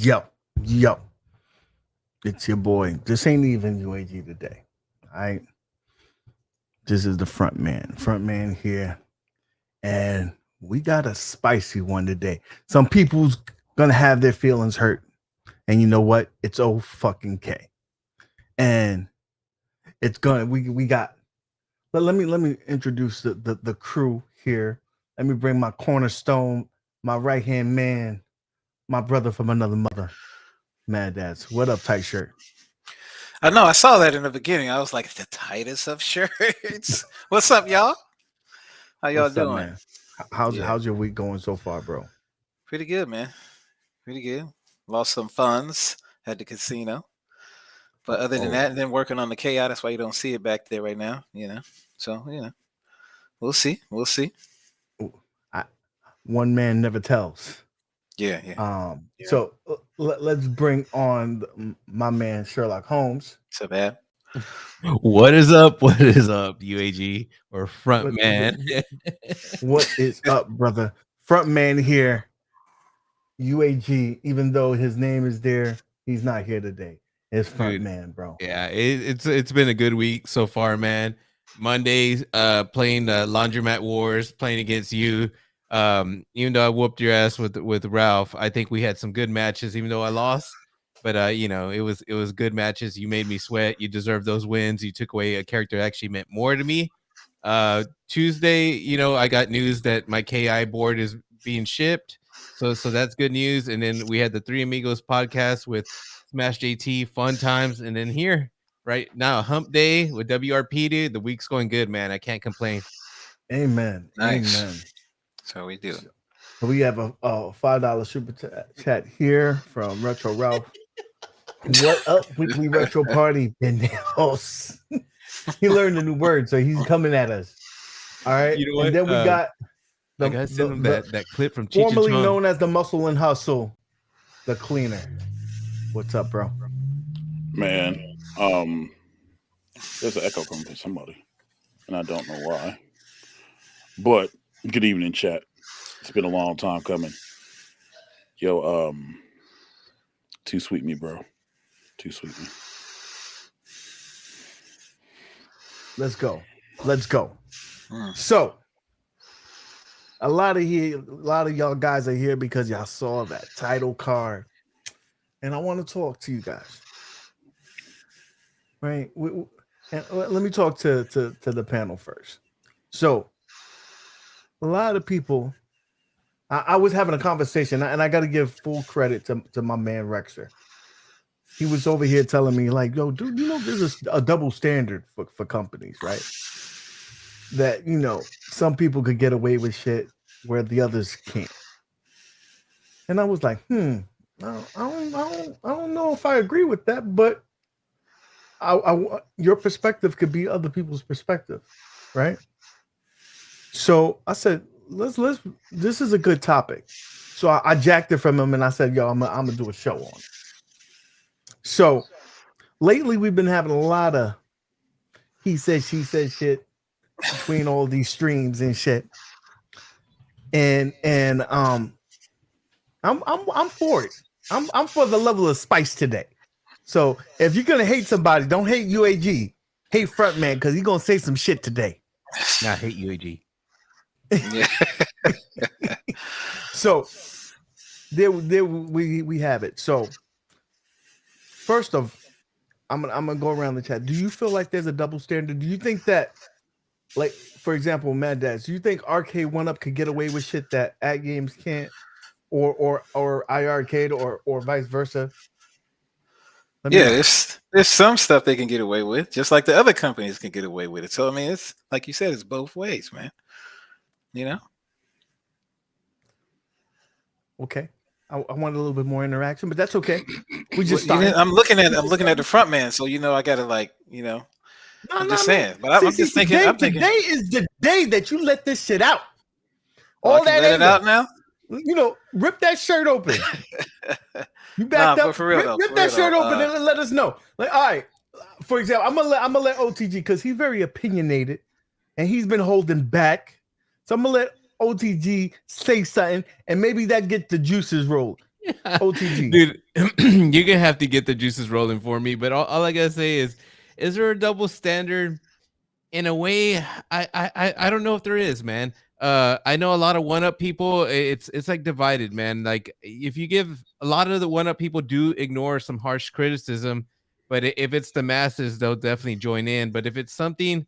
Yo, yo, it's your boy. This ain't even UAG today. All right. This is the front man here. And we got a spicy one today. Some people's gonna have their feelings hurt. And you know what? It's O fucking K. And it's gonna we got let me introduce the crew here. Let me bring my cornerstone, my right hand man, my brother from another mother. Maddads. What up, tight shirt? I know. I saw that in the beginning. I was like, the tightest of shirts. What's up, y'all? How y'all What's up, doing? man? How's your week going so far, bro? Pretty good, man. Pretty good. Lost some funds at the casino. But other than that, and then working on the KI, that's why you don't see it back there right now, So, we'll see. We'll see. One man never tells. Yeah. So let's bring on my man Sherlock Holmes. So bad. What is up? What is up, UAG or front man? What is up, brother? Front man here. UAG, even though his name is there, he's not here today. It's front man, bro. Yeah, it's been a good week so far, man. Mondays, playing Laundromat Wars, playing against you. Even though I whooped your ass with Ralph, I think we had some good matches, even though I lost. But it was good matches. You made me sweat. You deserve those wins. You took away a character that actually meant more to me. Tuesday, I got news that my KI board is being shipped. So that's good news. And then we had the Three Amigos podcast with Smash JT, fun times. And then here, right now, hump day with WRP, dude. The week's going good, man. I can't complain. Amen. Nice. Amen. So we do. So we have a $5 super chat here from Retro Ralph. What up, weekly retro party? Pendejos. He learned a new word, so he's coming at us. All right. You know what? And then we got that clip from Cheech formerly and Chong. known as the Muscle and Hustle, the cleaner. What's up, bro? Man, there's an echo coming from somebody, and I don't know why. But good evening, chat. It's been a long time coming. Yo, too sweet me, bro. Too sweet me. Let's go. So, a lot of y'all guys are here because y'all saw that title card, and I want to talk to you guys. Right? And let me talk to the panel first. So, a lot of people. I was having a conversation, and I got to give full credit to my man Rexer. He was over here telling me, like, yo, dude, there's a double standard for companies, right? That, some people could get away with shit where the others can't. And I was like, I don't know if I agree with that, but your perspective could be other people's perspective, right? So I said, this is a good topic. So I jacked it from him and I said, yo, I'm gonna do a show on it. So lately we've been having a lot of he said, she said shit between all these streams and shit. And I'm for it. I'm for the level of spice today. So if you're gonna hate somebody, don't hate UAG. Hate Frontman because he's gonna say some shit today. Not hate UAG. Yeah. So there we have it. So first off, I'm gonna go around the chat. Do you feel like there's a double standard? Do you think that, like, for example, Maddads, do you think RK1UP could get away with shit that At Games can't, or iArcade or vice versa? There's some stuff they can get away with, just like the other companies can get away with it. So I mean, it's like you said, it's both ways, man. Okay. I want a little bit more interaction, but that's okay. We just started. I'm looking at the front man, so I gotta I'm just saying. But I'm just thinking. Today is the day that you let this shit out. All that let it out now. Rip that shirt open. You backed up. For real, rip that shirt open and let us know. Like, all right. For example, I'm gonna let OTG because he's very opinionated and he's been holding back. So I'm gonna let OTG say something, and maybe that get the juices rolled. OTG. Dude, you're gonna have to get the juices rolling for me. But all I gotta say is there a double standard? In a way, I don't know if there is, man. I know a lot of one up people. It's like divided, man. Like if you give a lot of the one up people do ignore some harsh criticism, but if it's the masses, they'll definitely join in. But if it's something,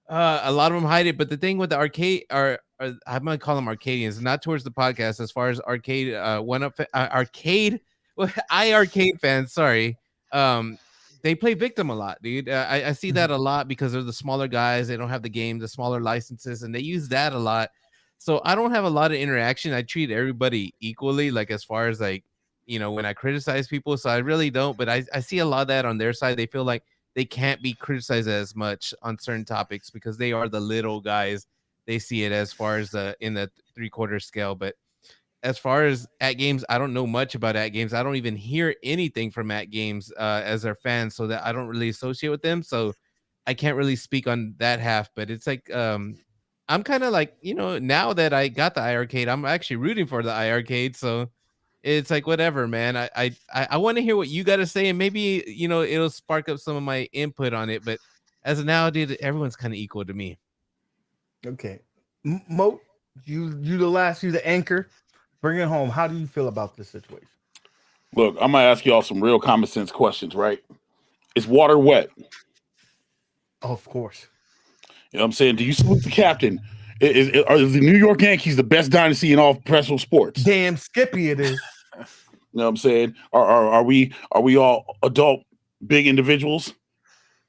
a lot of them hide it. But the thing with the arcade are I'm gonna call them Arcadians, not towards the podcast. As far as arcade, one up arcade, well, arcade fans. Sorry, they play victim a lot, dude. I see that a lot because they're the smaller guys. They don't have the game, the smaller licenses, and they use that a lot. So I don't have a lot of interaction. I treat everybody equally, like as far as like, when I criticize people. So I really don't, but I see a lot of that on their side. They feel like they can't be criticized as much on certain topics because they are the little guys. They see it as far as in the 3/4 scale. But as far as at games, I don't know much about at games. I don't even hear anything from at games as their fans, so that I don't really associate with them. So I can't really speak on that half. But it's like I'm kind of like, now that I got the iArcade, I'm actually rooting for the iArcade. So it's like whatever, man. I want to hear what you got to say, and maybe it'll spark up some of my input on it. But as of now, dude, everyone's kind of equal to me. Okay, Moat, you the anchor. Bring it home. How do you feel about this situation? Look, I'm gonna ask y'all some real common sense questions, right? Is water wet? Of course. You know what I'm saying? Do you salute the captain? Are the New York Yankees the best dynasty in all professional sports? Damn Skippy it is. You know what I'm saying? Are we all adult big individuals?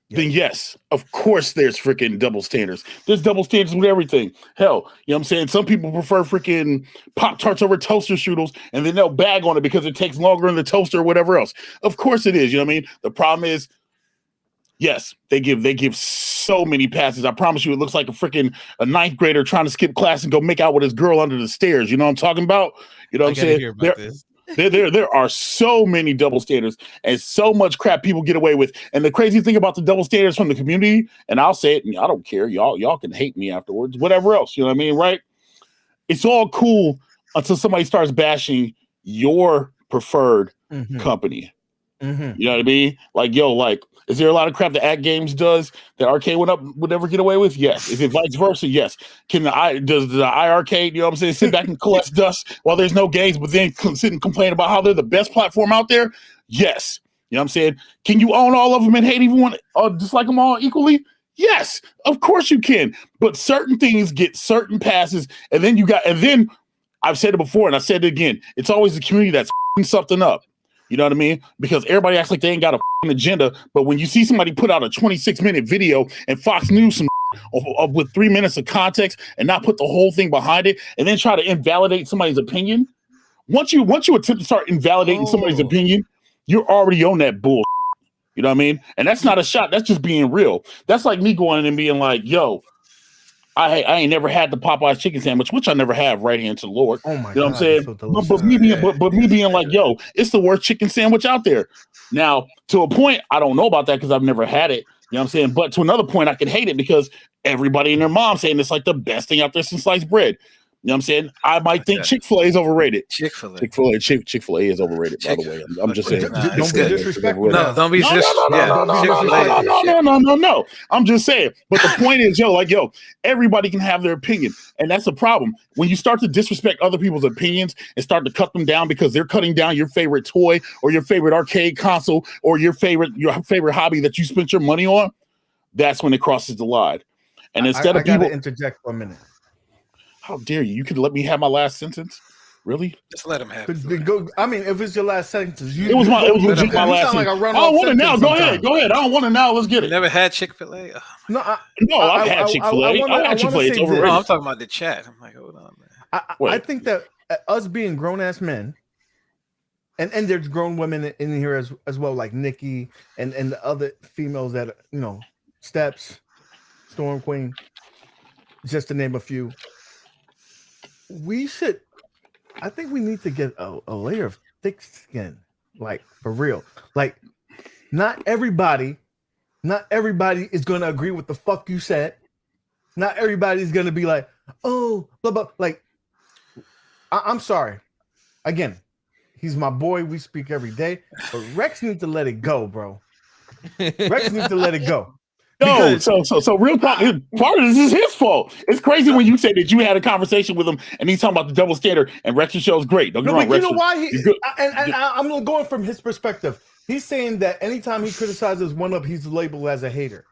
Yes. Then yes, of course there's freaking double standards. There's double standards with everything. Hell, you know what I'm saying? Some people prefer freaking Pop-Tarts over toaster strudels, and then they'll bag on it because it takes longer in the toaster or whatever else. Of course it is, you know what I mean? The problem is, yes, they give so many passes. I promise you, it looks like a ninth grader trying to skip class and go make out with his girl under the stairs. You know what I'm talking about? You know what I'm saying? Hear about this. There are so many double standards and so much crap people get away with. And the crazy thing about the double standards from the community, and I'll say it, and I don't care. Y'all can hate me afterwards, whatever else. You know what I mean, right? It's all cool until somebody starts bashing your preferred company. You know what I mean? Like, is there a lot of crap that at games does that arcade would never get away with? Yes. Is it vice versa? Yes. Does the iArcade, you know what I'm saying, sit back and collect dust while there's no games, but then sit and complain about how they're the best platform out there? Yes. You know what I'm saying? Can you own all of them and hate everyone, dislike them all equally? Yes, of course you can. But certain things get certain passes, and then I've said it before and I said it again. It's always the community that's something up. You know what I mean? Because everybody acts like they ain't got a agenda. But when you see somebody put out a 26-minute video and Fox News with 3 minutes of context and not put the whole thing behind it and then try to invalidate somebody's opinion, once you attempt to start invalidating somebody's opinion, you're already on that bull. You know what I mean? And that's not a shot. That's just being real. That's like me going in and being like, yo, I ain't never had the Popeyes chicken sandwich, which I never have, right hand to the Lord. Oh my God, you know what I'm saying? So but me being like, yo, it's the worst chicken sandwich out there. Now, to a point, I don't know about that because I've never had it. You know what I'm saying? But to another point, I can hate it because everybody and their mom saying it's like the best thing out there since sliced bread. You know what I'm saying? I might think Chick-fil-A is overrated. Chick-fil-A is overrated, by the way. I'm just saying. Don't be disrespectful. No, don't be disrespectful. No. I'm just saying. But the point is, everybody can have their opinion. And that's the problem. When you start to disrespect other people's opinions and start to cut them down because they're cutting down your favorite toy or your favorite arcade console or your favorite hobby that you spent your money on, that's when it crosses the line. And instead of people... I gotta interject for a minute. How dare you? You could let me have my last sentence? Really? Just let him have it. I mean, if it's your last sentence, it was legit my last sentence. Like I don't want to now. Go ahead. I don't want to now. Let's get it. You never had Chick-fil-A? No, I've had Chick-fil-A. I've had Chick-fil-A. It's overrated. No, I'm talking about the chat. I'm like, hold on, man. I think that us being grown-ass men, and there's grown women in here as well, like Nikki and the other females that, Steps, Storm Queen, just to name a few. I think we need to get a layer of thick skin, like for real. Like, not everybody is gonna agree with the fuck you said. Not everybody's gonna be like, oh, blah blah. Like, I'm sorry. Again, He's my boy. We speak every day. But Rex needs to let it go, bro. Rex needs to let it go. No, so real talk. Part of this is his fault. It's crazy when you say that you had a conversation with him and he's talking about the double standard and Rex's show is great. Don't get me wrong. But you know why? I'm going from his perspective. He's saying that anytime he criticizes one up, he's labeled as a hater,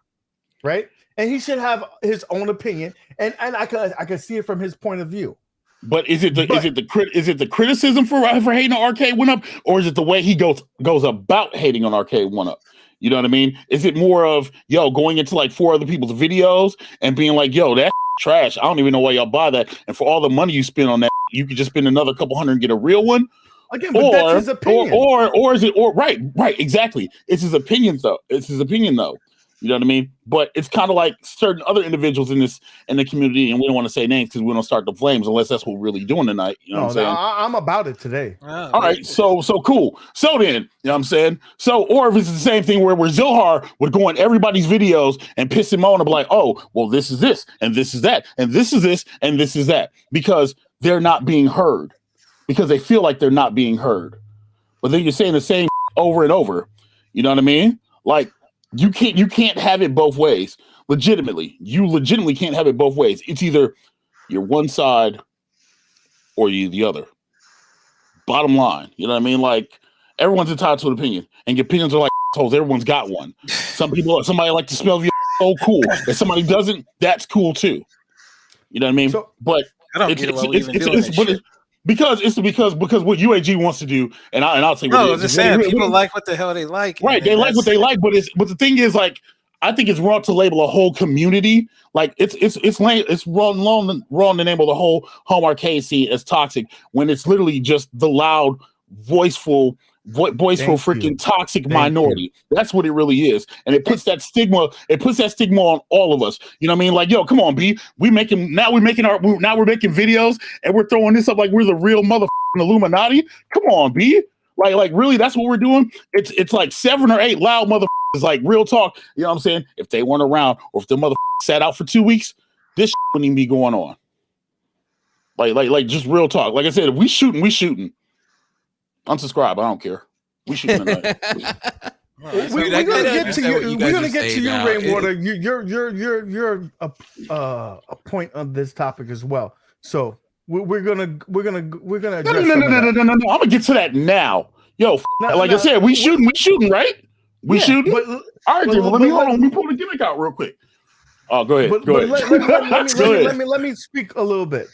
right? And he should have his own opinion. And I can see it from his point of view. But is it the criticism for hating on Arcade One Up, or is it the way he goes about hating on Arcade One Up? You know what I mean? Is it more of going into like 4 other people's videos and being like, that trash? I don't even know why y'all buy that. And for all the money you spend on that, you could just spend another couple hundred and get a real one. Again, but that's his opinion. Or is it right, exactly. It's his opinion though. You know what I mean? But it's kind of like certain other individuals in the community, and we don't want to say names because we don't start the flames unless that's what we're really doing tonight. You know what I'm saying? I'm about it today. All right, so cool. So then, you know what I'm saying? So, or if it's the same thing where Zilhar would go on everybody's videos and piss him on and be like, oh, well, this is this, and this is that, and this is this, and this is that, because they're not being heard, because they feel like they're not being heard. But then you're saying the same over and over. You know what I mean? Like, you can't have it both ways. Legitimately, you legitimately can't have it both ways. It's either you're one side or you the other. Bottom line, you know what I mean? Like, everyone's entitled to an opinion, and your opinions are like assholes. Everyone's got one. Somebody like to smell the oh cool. If somebody doesn't, that's cool too. You know what I mean? But I don't get why we even doing this shit. Because what UAG wants to do, and I'll say, no, just saying, people like what the hell they like, right? They like what they like, but the thing is, like, I think it's wrong to label a whole community like it's wrong to label the whole home arcade scene as toxic when it's literally just the loud, voiceful freaking toxic minority. That's what it really is, and it puts that stigma. It puts that stigma on all of us. You know what I mean? Like, yo, come on, B. We're making videos, and we're throwing this up like we're the real motherfucking Illuminati. Come on, B. Like really, that's what we're doing. It's like 7 or 8 loud motherfuckers. Like, real talk. You know what I'm saying? If they weren't around, or if the motherfuckers sat out for 2 weeks, this wouldn't even be going on. Like just real talk. Like I said, if we shooting. Unsubscribe. I don't care. We shooting tonight. We're gonna get to you, Rainwater. You're a point on this topic as well. So we're gonna address no. I'm gonna get to that now. Yo, I said, we shooting, right? We shooting. All right, let me pull the gimmick out real quick. Oh, go ahead. Go ahead. Let me speak a little bit.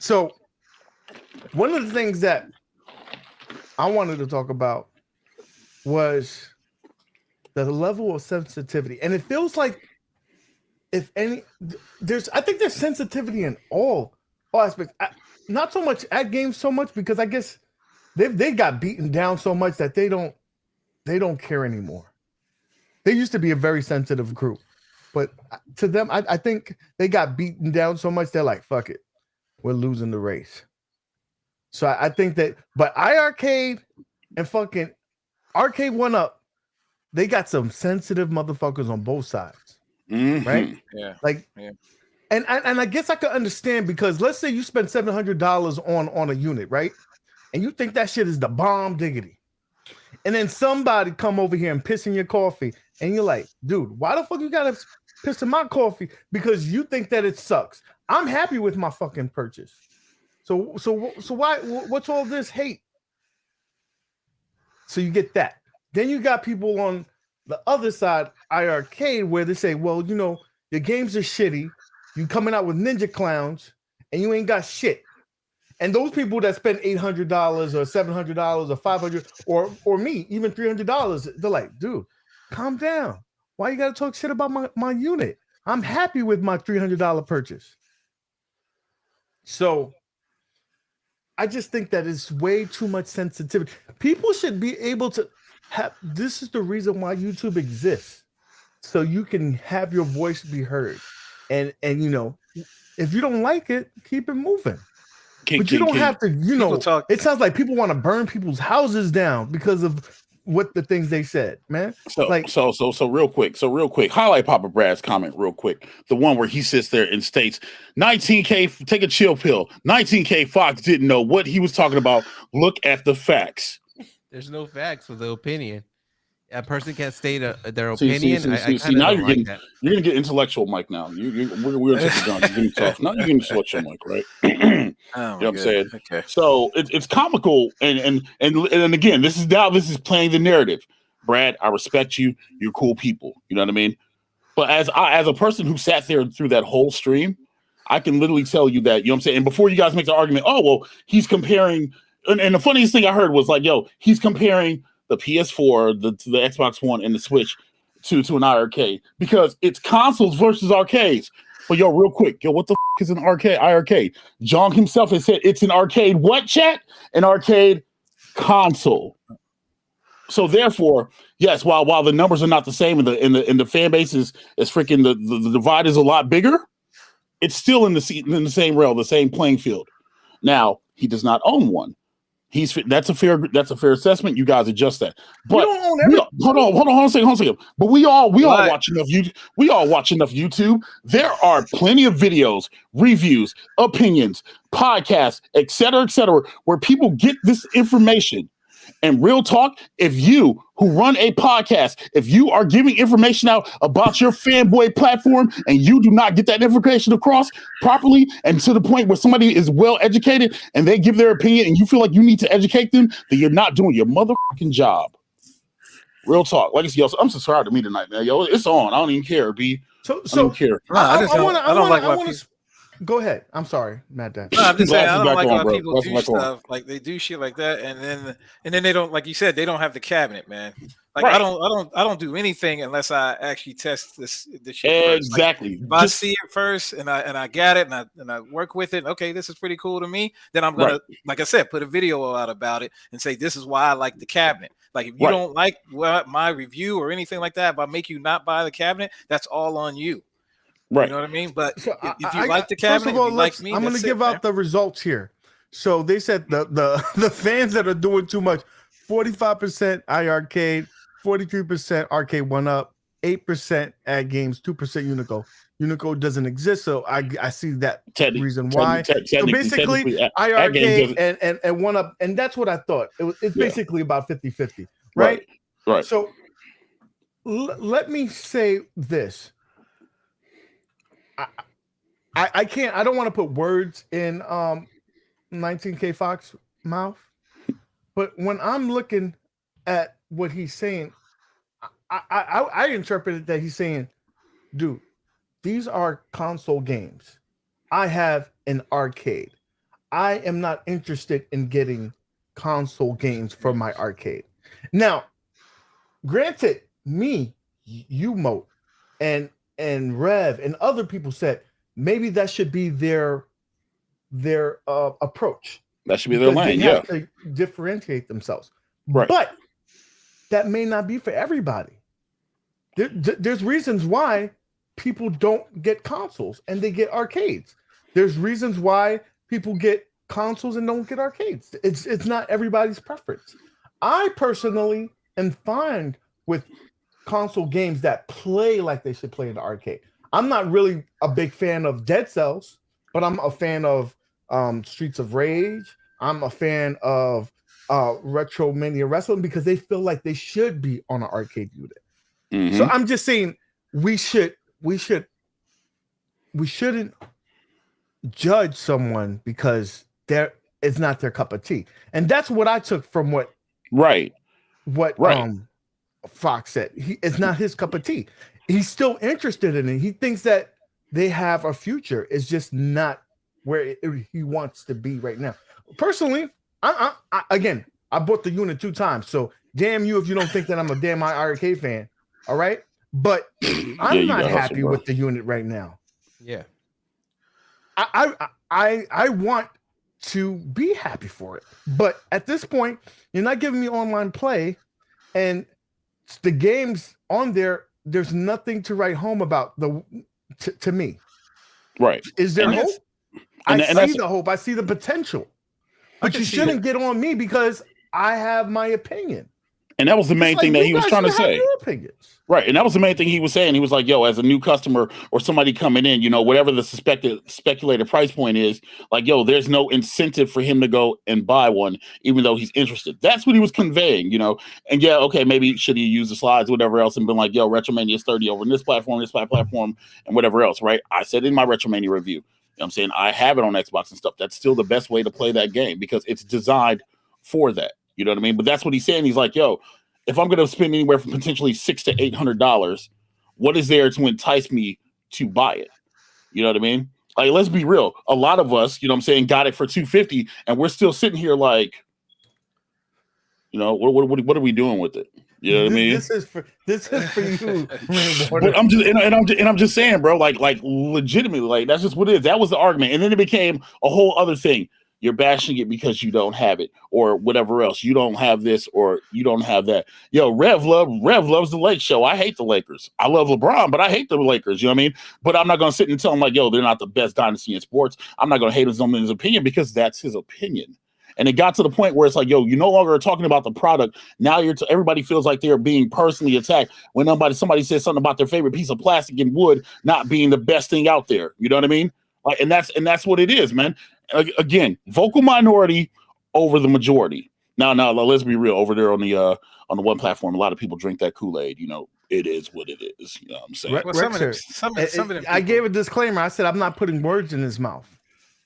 So one of the things that I wanted to talk about was the level of sensitivity. And it feels like I think there's sensitivity in all aspects. Not so much at games so much, because I guess they got beaten down so much that they don't care anymore. They used to be a very sensitive group, but to them, I think they got beaten down so much they're like, fuck it, we're losing the race. So I think that, but iArcade and fucking Arcade One Up, they got some sensitive motherfuckers on both sides, right? Yeah, like, yeah. And I guess I could understand, because let's say you spend $700 on a unit, right? And you think that shit is the bomb diggity, and then somebody come over here and piss in your coffee, and you're like, dude, why the fuck you gotta piss in my coffee? Because you think that it sucks. I'm happy with my fucking purchase. So why? What's all this hate? So you get that. Then you got people on the other side, iArcade, where they say, well, you know, your games are shitty. You coming out with ninja clowns, and you ain't got shit. And those people that spend $800 or $700 or $500 or me, even $300, they're like, dude, calm down. Why you gotta talk shit about my unit? I'm happy with my $300 purchase. So I just think that it's way too much sensitivity. People should be able to have, this is the reason why YouTube exists. So you can have your voice be heard. And you know, if you don't like it, keep it moving. But you don't have to, you know, it sounds like people want to burn people's houses down because of with the things they said, man. So real quick. Highlight Papa Brad's comment real quick. The one where he sits there and states, 19K, take a chill pill. 19K Fox didn't know what he was talking about. Look at the facts. There's no facts with the opinion. A person can't state their See, opinion. I now you're gonna get intellectual, Mike. Now we're taking John. You're getting tough. Now you're getting intellectual, Mike. Right? You know what I'm saying? Okay. So it's comical, and again, this is playing the narrative. Brad, I respect you. You're cool people. You know what I mean? But as a person who sat there through that whole stream, I can literally tell you that, you know what I'm saying? And before you guys make the argument, oh, well, he's comparing, and the funniest thing I heard was like, yo, he's comparing the PS4, the Xbox One, and the Switch to an IRK because it's consoles versus arcades. But yo, real quick, what the is an IRK? Jong himself has said it's an arcade. What, chat? An arcade console. So therefore, yes, while the numbers are not the same and the fan base is freaking the divide is a lot bigger, it's still in the same realm, the same playing field. Now he does not own one. That's a fair assessment. You guys adjust that. But hold on a second. But we all watch enough YouTube. There are plenty of videos, reviews, opinions, podcasts, et cetera, where people get this information. And real talk, if you who run a podcast, if you are giving information out about your fanboy platform and you do not get that information across properly and to the point where somebody is well educated and they give their opinion and you feel like you need to educate them, then you're not doing your motherfucking job. Real talk. Like it's, yo, I'm subscribed to me tonight, man. Yo, it's on. I don't even care, B. I don't care. Go ahead. I'm sorry, Maddads. No, I'm just saying I don't like when people do stuff like they do shit like that, and then they don't, like you said, they don't have the cabinet, man. Like right. I don't do anything unless I actually test this shit. Exactly. Like, if I see it first and I got it and I work with it, okay, this is pretty cool to me. Then I'm gonna, like I said, put a video out about it and say this is why I like the cabinet. Like if you don't like my review or anything like that, if I make you not buy the cabinet, that's all on you. Right. You know what I mean? But so if you like the cabinet, if you like me, I'm going to give out the results here. So they said the fans that are doing too much, 45% iArcade, 43% Arcade 1UP, 8% Ad Games, 2% Unico. Unico doesn't exist, so I see that reason why. So basically, iArcade and 1UP, and that's what I thought. It's basically about 50-50, right? Right. So let me say this. I can't. I don't want to put words in 19K Fox mouth, but when I'm looking at what he's saying, I interpreted that he's saying, dude, these are console games. I have an arcade. I am not interested in getting console games for my arcade. Now, granted, me, you, MOAT, and Rev and other people said maybe that should be their approach. That should be their lane. They have to differentiate themselves. Right. But that may not be for everybody. There's reasons why people don't get consoles and they get arcades. There's reasons why people get consoles and don't get arcades. It's not everybody's preference. I personally am fine with console games that play like they should play in the arcade. I'm not really a big fan of Dead Cells, but I'm a fan of Streets of Rage. I'm a fan of Retro Mania Wrestling because they feel like they should be on an arcade unit. Mm-hmm. So I'm just saying we shouldn't judge someone because it's not their cup of tea. And that's what I took from what Fox said. It's not his cup of tea. He's still interested in it. He thinks that they have a future. It's just not where he wants to be right now. Personally, I bought the unit 2 times. So damn you if you don't think that I'm a damn arcade fan. All right. But I'm not happy with the unit right now. Yeah. I want to be happy for it. But at this point, you're not giving me online play, and the games on there's nothing to write home about to me. Right. Is there hope? I see the hope. I see the potential. But you shouldn't get on me because I have my opinion. And that was the main thing that he was trying to say. Right. And that was the main thing he was saying. He was like, yo, as a new customer or somebody coming in, you know, whatever the speculated price point is, like, yo, there's no incentive for him to go and buy one, even though he's interested. That's what he was conveying, you know. And yeah, okay, maybe should he use the slides, whatever else, and been like, yo, Retromania is 30 over in this platform, and whatever else, right? I said in my Retromania review, you know what I'm saying, I have it on Xbox and stuff. That's still the best way to play that game because it's designed for that. You know what I mean? But that's what he's saying. He's like, yo, if I'm going to spend anywhere from potentially $600 to $800, what is there to entice me to buy it? You know what I mean? Like, let's be real. A lot of us, you know what I'm saying, got it for $250, and we're still sitting here like, you know, what are we doing with it? You know what I mean? This is for you. But I'm just saying, bro, like legitimately, like that's just what it is. That was the argument, and then it became a whole other thing. You're bashing it because you don't have it, or whatever else. You don't have this, or you don't have that. Yo, Rev loves the Lake Show. I hate the Lakers. I love LeBron, but I hate the Lakers. You know what I mean? But I'm not gonna sit and tell him like, yo, they're not the best dynasty in sports. I'm not gonna hate him in his opinion because that's his opinion. And it got to the point where it's like, yo, you no longer are talking about the product. Now everybody feels like they're being personally attacked when somebody says something about their favorite piece of plastic and wood not being the best thing out there. You know what I mean? Like, and that's what it is, man. Again, vocal minority over the majority. Now, let's be real. Over there on the one platform, a lot of people drink that Kool-Aid. You know, it is what it is. You know what I'm saying? Well, some of them I gave a disclaimer. I said I'm not putting words in his mouth.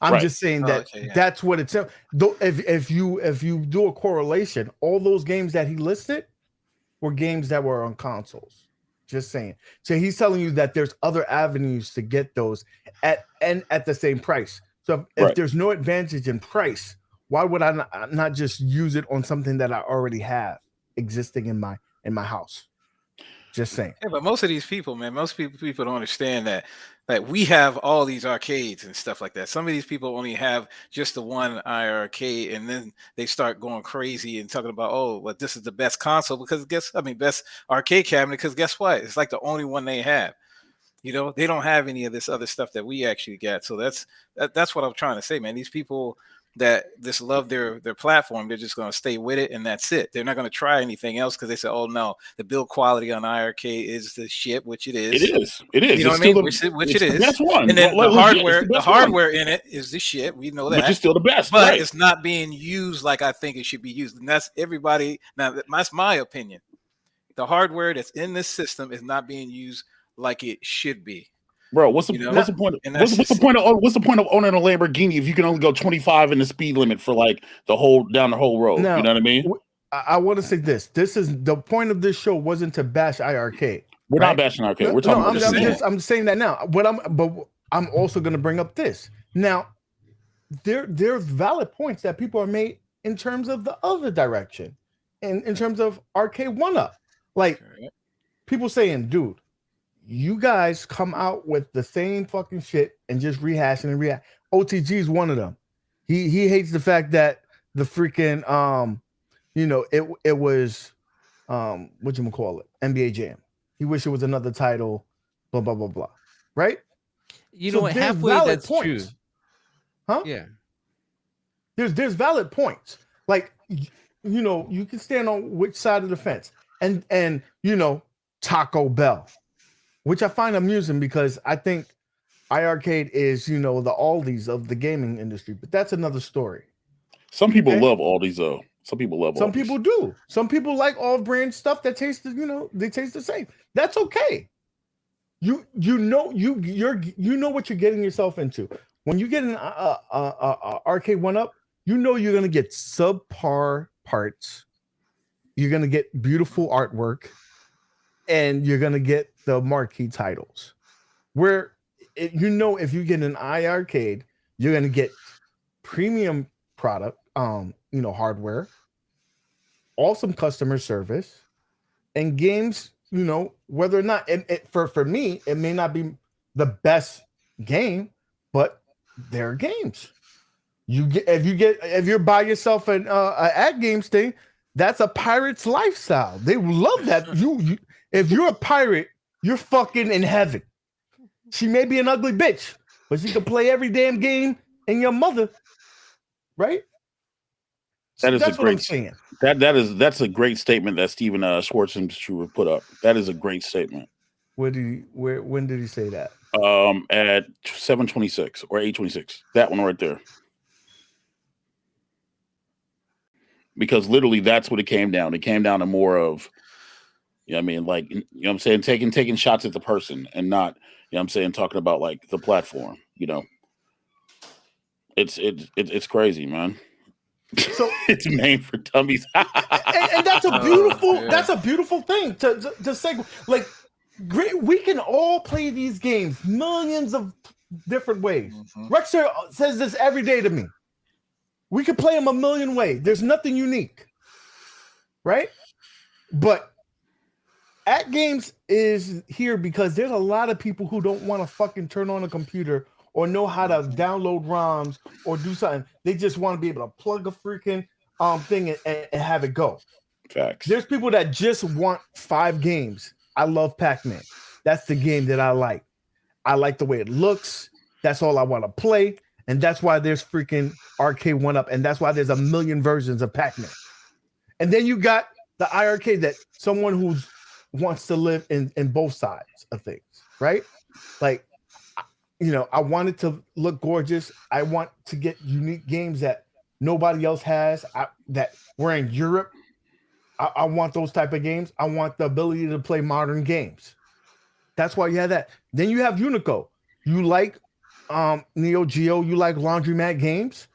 I'm just saying that that's what it's. If you do a correlation, all those games that he listed were games that were on consoles. Just saying. So he's telling you that there's other avenues to get those at the same price. So if there's no advantage in price, why would I not just use it on something that I already have existing in my house? Just saying. Yeah, but most of these people, man, people don't understand that we have all these arcades and stuff like that. Some of these people only have just the one arcade, and then they start going crazy and talking about, oh, well, this is the best console because best arcade cabinet because guess what? It's like the only one they have. You know, they don't have any of this other stuff that we actually got. So that's what I'm trying to say, man. These people that just love their platform, they're just going to stay with it, and that's it. They're not going to try anything else because they say, oh, no, the build quality on IRK is the shit, which it is. It is. You know what I mean? Which it is. That's one. And then the hardware in it is the shit. We know that. Which is still the best. But it's not being used like I think it should be used. And that's everybody. Now, that's my opinion. The hardware that's in this system is not being used like it should be. Bro, what's the point? What's the point of owning a Lamborghini if you can only go 25 in the speed limit for like down the whole road? Now, you know what I mean? I want to say this. This is the point of this show wasn't to bash IRK. We're not bashing arcade. We're talking about I'm saying that now. But I'm also going to bring up this. Now, there's valid points that people are made in terms of the other direction, and in terms of arcade 1-up. Like people saying, dude, you guys come out with the same fucking shit and just rehashing and rehash. OTG is one of them. He hates the fact that the freaking it was what you call it, NBA Jam. He wish it was another title, blah blah blah blah. Right? You know what? Halfway that's points. True. Huh? Yeah. There's valid points. Like you can stand on which side of the fence. And Taco Bell, which I find amusing because I think iArcade is, the Aldi's of the gaming industry, but that's another story. Some people love Aldi's though. Some people love Aldi's. Some people do. Some people like off-brand stuff that tastes, they taste the same. That's okay. You know what you're getting yourself into. When you get an arcade 1-up, you're gonna get subpar parts. You're gonna get beautiful artwork. And you're gonna get the marquee titles. Where if you get an iArcade, you're gonna get premium product, hardware, awesome customer service, and games. Whether or not for me, it may not be the best game, but they're games. If you're by yourself an at games thing, that's a pirate's lifestyle. They love that. If you're a pirate, you're fucking in heaven. She may be an ugly bitch, but she can play every damn game in your mother, right? That's what I'm saying. That's a great statement that Steven Schwarzenegger put up. That is a great statement. When did he say that? At 7:26 or 8:26. That one right there. Because literally that's what it came down. It came down to more of, you know what I mean, like, you know what I'm saying, taking shots at the person and not, you know what I'm saying, talking about like the platform, you know. It's crazy, man. So it's made for dummies. and that's a beautiful thing to say. Like, great, we can all play these games millions of different ways. Rexer says this every day to me. We can play them a million ways. There's nothing unique, right? But At Games is here because there's a lot of people who don't want to fucking turn on a computer or know how to download ROMs or do something. They just want to be able to plug a freaking thing and have it go. Facts. There's people that just want 5 games. I love Pac-Man. That's the game that I like. I like the way it looks. That's all I want to play. And that's why there's freaking Arcade 1-Up. And that's why there's a million versions of Pac-Man. And then you got the iArcade, that someone who wants to live in both sides of things, right? Like, you know, I want it to look gorgeous. I want to get unique games that nobody else has, that we're in Europe. I want those type of games. I want the ability to play modern games. That's why you have that. Then you have Unico. You like Neo Geo, you like laundromat games,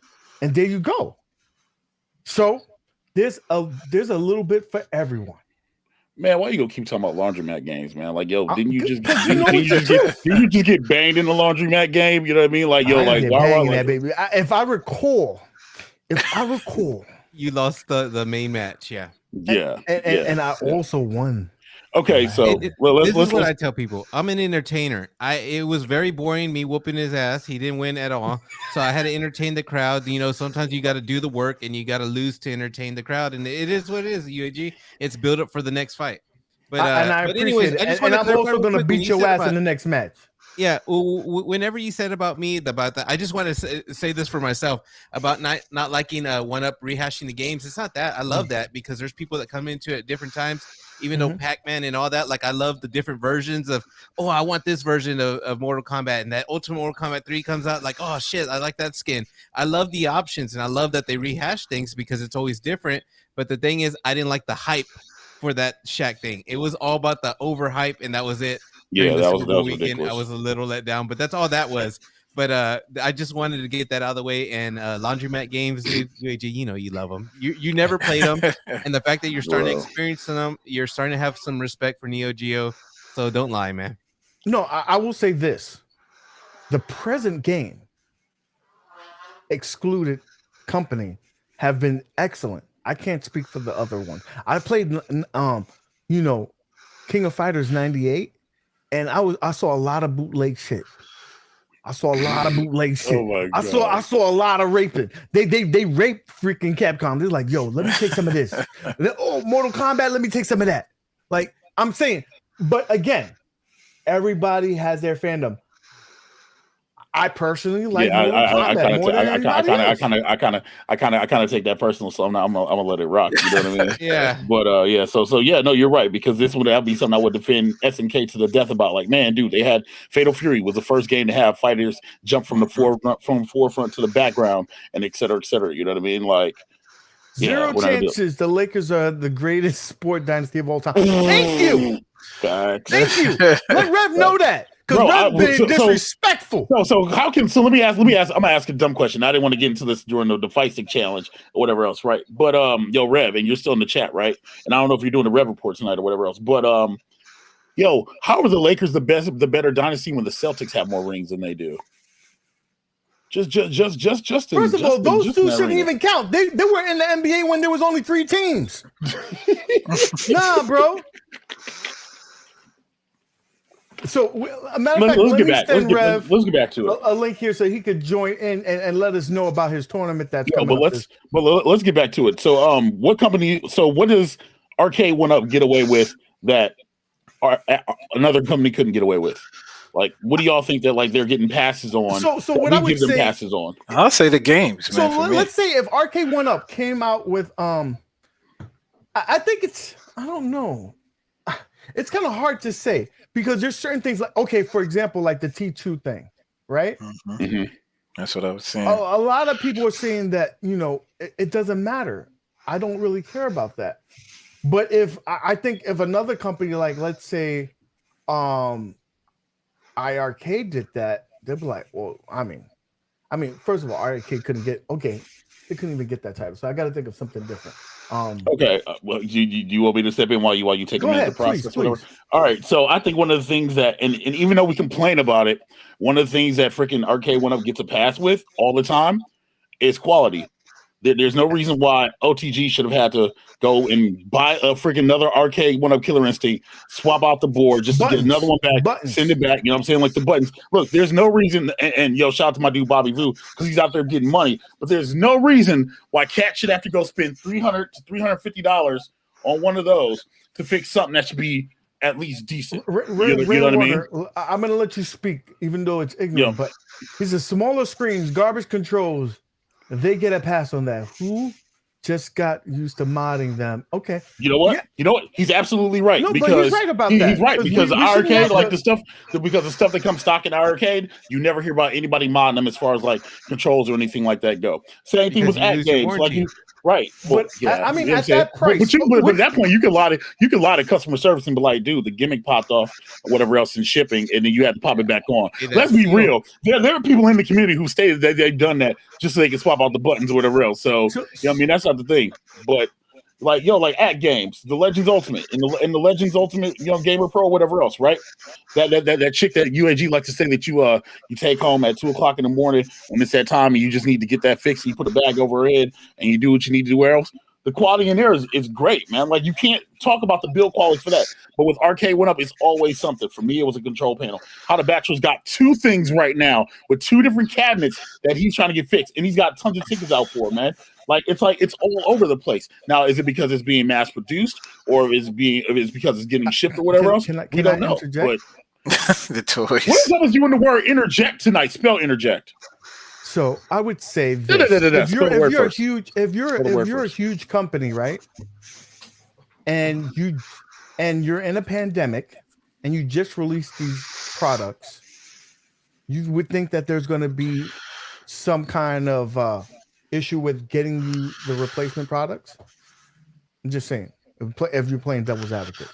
and there you go. So there's a little bit for everyone. Man, why you gonna keep talking about laundromat games, man? Like, yo, didn't you just get banged in the laundromat game? You know what I mean? Like, yo, like, why like, that, baby? If I recall, you lost the main match, yeah. And I also won. Okay, so this is what I tell people. I'm an entertainer. It was very boring me whooping his ass. He didn't win at all, so I had to entertain the crowd. You know, sometimes you got to do the work and you got to lose to entertain the crowd, and it is what it is. UAG, it's built up for the next fight. But anyways, it. And I'm also going to beat your ass in the next match. Yeah, whenever you said about me about that, I just want to say this for myself about not liking 1-Up rehashing the games. It's not that. I love that because there's people that come into it at different times. Even though Pac-Man and all that, like, I love the different versions of, oh, I want this version of Mortal Kombat, and that Ultimate Mortal Kombat 3 comes out, like, oh shit, I like that skin. I love the options, and I love that they rehash things because it's always different. But the thing is, I didn't like the hype for that Shaq thing. It was all about the overhype, and that was it. Yeah, that was ridiculous. I was a little let down, but that's all that was. But I just wanted to get that out of the way. And laundromat games, dude, UAG, you know you love them. You never played them, and the fact that you're starting to experience them, you're starting to have some respect for Neo Geo. So don't lie, man. No, I will say this: the present game, excluded company, have been excellent. I can't speak for the other one. I played, you know, King of Fighters '98, and I saw a lot of bootleg shit. I saw a lot of bootleg shit. Oh my God. I saw a lot of raping. They raped freaking Capcom. They're like, yo, let me take some of this. Oh, Mortal Kombat, let me take some of that. Like, I'm saying, but again, everybody has their fandom. I personally like Mortal Kombat more than anybody else. I kind of take that personal, so I'm gonna let it rock. You know what I mean? Yeah. But yeah, so yeah, no, you're right, because this would be something I would defend SNK to the death about. Like, man, dude, they had Fatal Fury was the first game to have fighters jump from the forefront to the background, and et cetera, et cetera. You know what I mean? Like, Zero chances the Lakers are the greatest sport dynasty of all time. Thank you. Facts. Thank you. Let Rev know that. Because Rev being disrespectful. Let me ask. I'm gonna ask a dumb question. I didn't want to get into this during the fight stick challenge or whatever else, right? But yo, Rev, and you're still in the chat, right? And I don't know if you're doing the Rev report tonight or whatever else. But yo, how are the Lakers the better dynasty when the Celtics have more rings than they do? Just First of all, those two shouldn't even count. They were in the NBA when there was only 3 teams. Nah, bro. So, a matter of fact, let's get back to it. A link here so he could join in and let us know about his tournament that's coming up. Let's get back to it. So, what does Arcade 1-Up get away with that another company couldn't get away with? Like, what do y'all think that, like, they're getting passes on? So what I would say, passes on? I'll say the games, man. So let's say if Arcade 1-Up came out with I think it's, I don't know. It's kind of hard to say because there's certain things like, okay, for example, like the T2 thing, right? That's what I was saying. A lot of people are saying that, it doesn't matter. I don't really care about that. But if I think if another company, like let's say IRK did that, they'd be like, well, I mean, first of all, IRK couldn't even get that title. So I got to think of something different. Okay. Well, do you want me to step in while you take a minute to process? Please. All right. So I think one of the things that, and even though we complain about it, one of the things that freaking Arcade 1UP gets a pass with all the time is quality. There's no reason why OTG should have had to go and buy a freaking another Arcade 1UP Killer Instinct, swap out the board just to get another one back, send it back. You know what I'm saying? Like the buttons. Look, there's no reason. And yo, shout out to my dude Bobby Vu because he's out there getting money. But there's no reason why Cat should have to go spend $300 to $350 on one of those to fix something that should be at least decent. You know what I mean? I'm gonna let you speak, even though it's ignorant. But these are smaller screens, garbage controls. They get a pass on that. Who just got used to modding them? Okay. You know what? Yeah. You know what? He's absolutely right. No, because but he's right about that. He's right because the arcade, like the stuff, because the stuff that comes stock in the arcade, you never hear about anybody modding them as far as like controls or anything like that go. Same thing with at games, like right. But I mean, at that price, but at that point, you can lie to customer service and be like, dude, the gimmick popped off or whatever else in shipping, and then you had to pop it back on. Let's be real. There are people in the community who stated that they've done that just so they can swap out the buttons or whatever else. So I mean, that's not the thing. But like at games, the Legends Ultimate and the Legends Ultimate, Gamer Pro, whatever else, right? That chick that UAG likes to say that you take home at 2:00 in the morning when it's that time and you just need to get that fixed. And you put a bag over her head and you do what you need to do else. The quality in there is great, man. Like you can't talk about the build quality for that. But with Arcade 1UP, it's always something. For me, it was a control panel. How the Bachelor's got two things right now with two different cabinets that he's trying to get fixed, and he's got tons of tickets out for it, man. Like it's all over the place. Now, is it because it's being mass produced, or is it because it's getting shipped or whatever else? We don't know. But the toys. What is up with you in the word interject tonight? Spell interject. So I would say this. If you're a huge company, right? And you're in a pandemic and you just released these products, you would think that there's going to be some kind of issue with getting you the replacement products. I'm just saying, if you're playing devil's advocate.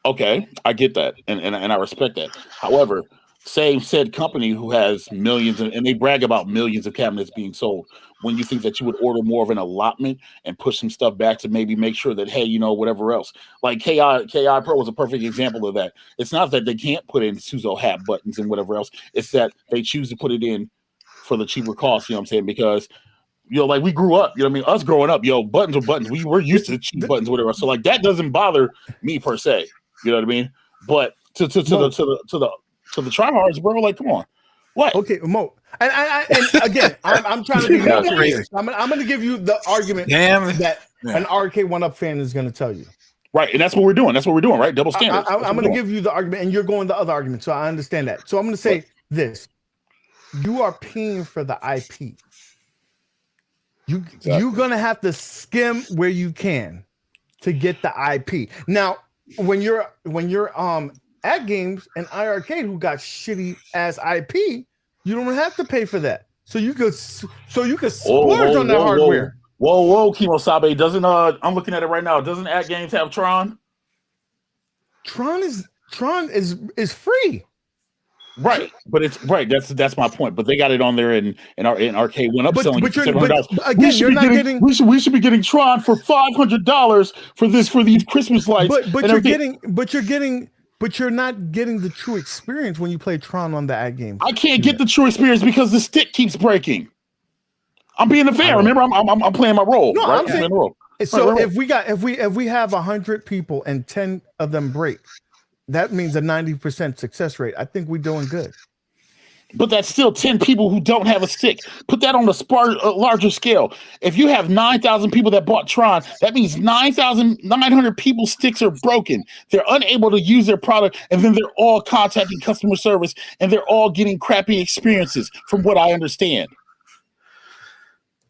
Okay, I get that, and I respect that. However, same said company who has millions, and they brag about millions of cabinets being sold. When you think that you would order more of an allotment and push some stuff back to maybe make sure that, hey, whatever else. Like KI Pro was a perfect example of that. It's not that they can't put in Suzo hat buttons and whatever else. It's that they choose to put it in for the cheaper cost, you know what I'm saying? Because, like we grew up, us growing up, buttons are buttons. We were used to cheap buttons, whatever. So like that doesn't bother me per se. You know what I mean? But to the tryhards, bro, like, come on. What? Okay, Mo. And again, I'm trying to be serious. I'm going to give you the argument that an Arcade 1UP fan is going to tell you. Right, and that's what we're doing. That's what we're doing, right? Double standards. I'm going to give you the argument, and you're going the other argument, so I understand that. So I'm going to say this. You are paying for the IP. You're going to have to skim where you can to get the IP. Now, when you're at games and IRK who got shitty ass IP, you don't have to pay for that. So you could splurge on that hardware. Whoa, Kimosabe. Doesn't I'm looking at it right now. Doesn't at games have Tron? Tron is free. Right, but it's right. That's my point. But they got it on there in Arcade 1UP selling it for $700. We should be getting Tron for $500 for these Christmas lights. But you're not getting the true experience when you play Tron on the ad game. I can't get the true experience because the stick keeps breaking. I'm being a fan. Remember, I'm playing my role. No, right? I'm saying, so if we have 100 people and 10 of them break, that means a 90% success rate. I think we're doing good. But that's still 10 people who don't have a stick. Put that on a larger scale. If you have 9,000 people that bought Tron, that means 9,900 people's sticks are broken. They're unable to use their product, and then they're all contacting customer service, and they're all getting crappy experiences, from what I understand.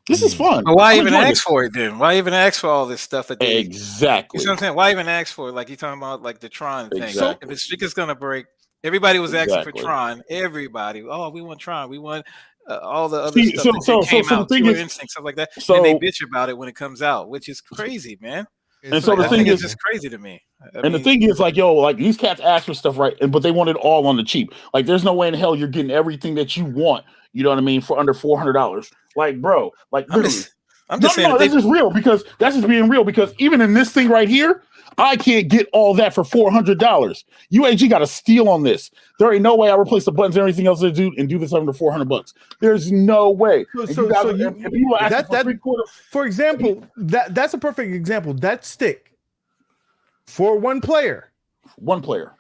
This is fun. But why I'm even enjoying ask for it then? Why even ask for all this stuff that they? Exactly. You know what I'm saying? Why even ask for it? Like you talking about like the Tron thing. Exactly. If the streak is gonna break, everybody was asking for Exactly. Tron. Everybody. Oh, we want Tron. We want all the other See, stuff that came the out. thing Killer is- Instinct, stuff like that. so- and then they bitch about it when it comes out, which is crazy, man. It's so the I thing think is- it's just crazy to me. And the thing is, like, yo, like these cats ask for stuff, right? But they want it all on the cheap. Like, there's no way in hell you're getting everything that you want. You know what I mean? For under $400. Like, bro, like literally. I'm just saying. No, that's just real because that's just being real because even in this thing right here, I can't get all that for $400. UAG got a steal on this. There ain't no way I replace the buttons and everything else to do and do this under $400. There's no way. For example, that's a perfect example. That stick for one player. One player.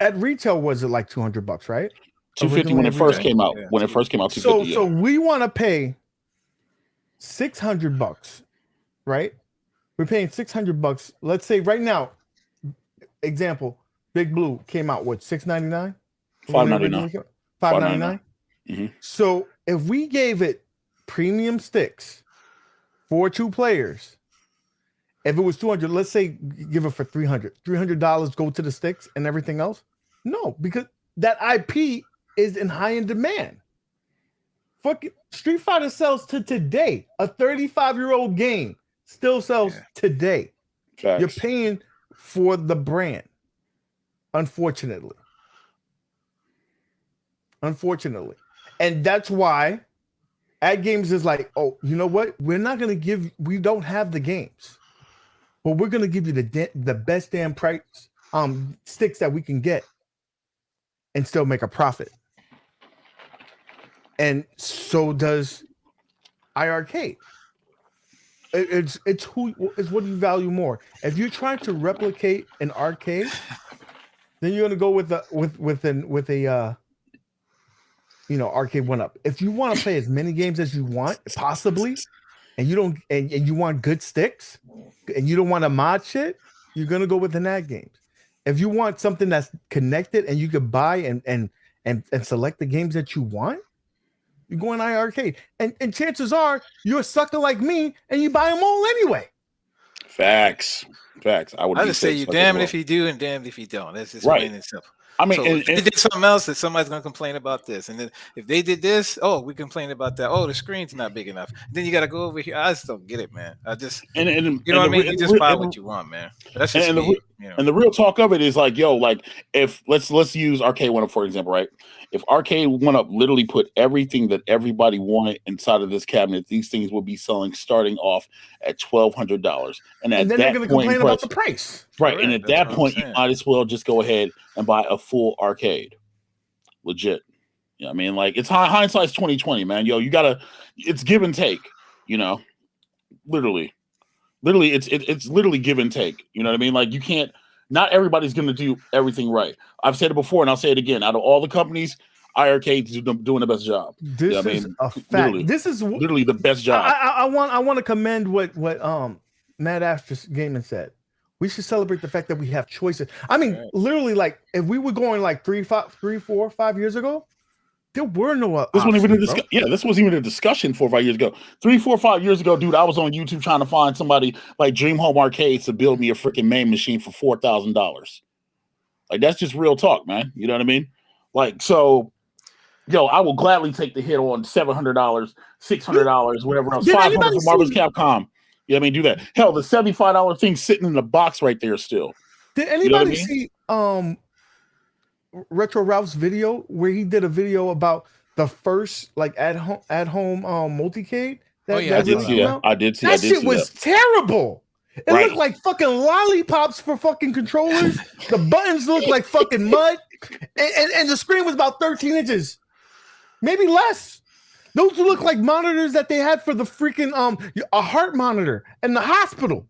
At retail, was it like $200, right? $250 when it first came out. When it first came out, $250. So we want to pay $600, right? We're paying $600. Let's say right now, example, Big Blue came out with $699, $599. $599. Mm-hmm. So if we gave it premium sticks for two players, if it was $200, let's say give it for $300 go to the sticks and everything else. No, because that IP is in high in demand. Fucking Street Fighter sells to today. A 35-year-old game still sells today. Facts. You're paying for the brand. Unfortunately. And that's why Ad Games is like, oh, you know what? We don't have the games, but we're going to give you the best damn price sticks that we can get and still make a profit. And so does iArcade. It's what you value more. If you're trying to replicate an arcade, then you're gonna go with a arcade 1-up. If you want to play as many games as you want, possibly, and you want good sticks, and you don't want to mod shit, you're gonna go with an Ad Games. If you want something that's connected and you could buy and select the games that you want, you go in iArcade. And chances are you're a sucker like me and you buy them all anyway. Facts. I just say you damned if you do and damned if you don't. That's just plain and simple. I mean, so if they did something else, that somebody's gonna complain about this, and then if they did this, oh, we complain about that. Oh, the screen's not big enough. Then you got to go over here. I just don't get it, man. You know what I mean? You just buy what you want, man. That's just me. And the real talk of it is like, yo, like if let's use Arcade 1-up for example, right? If Arcade 1-up literally put everything that everybody wanted inside of this cabinet, these things would be selling starting off at $1,200. And then they're going to complain about the price, right? Correct. And at that point, you might as well just go ahead and buy a full arcade, legit. You know what I mean? Like it's hindsight's 2020, man. Yo, it's give and take. You know, literally, it's literally give and take. You know what I mean? Like you can't. Not everybody's going to do everything right. I've said it before, and I'll say it again. Out of all the companies, iArcade is doing the best job. This is a fact. Literally, this is literally the best job. I want to commend what Maddads Gaming said. We should celebrate the fact that we have choices. I mean, literally, like if we were going like 3, 4, 5 years ago, there were no. This wasn't even a discussion. Yeah, this wasn't even a discussion 4 or 5 years ago. 3, 4, 5 years ago, dude, I was on YouTube trying to find somebody like Dream Home Arcades to build me a freaking main machine for $4,000. Like that's just real talk, man. You know what I mean? Like so, yo, I will gladly take the hit on $700, $600, whatever else, $500 for Marvel's Capcom. Yeah, I mean, do that. Hell, the $75 thing sitting in the box right there still. Did anybody see Retro Ralph's video where he did a video about the first like at home multicade? I did see that. I did see that. Shit was terrible. It looked like fucking lollipops for fucking controllers. The buttons looked like fucking mud, and the screen was about 13 inches, maybe less. Those look like monitors that they had for the freaking a heart monitor in the hospital.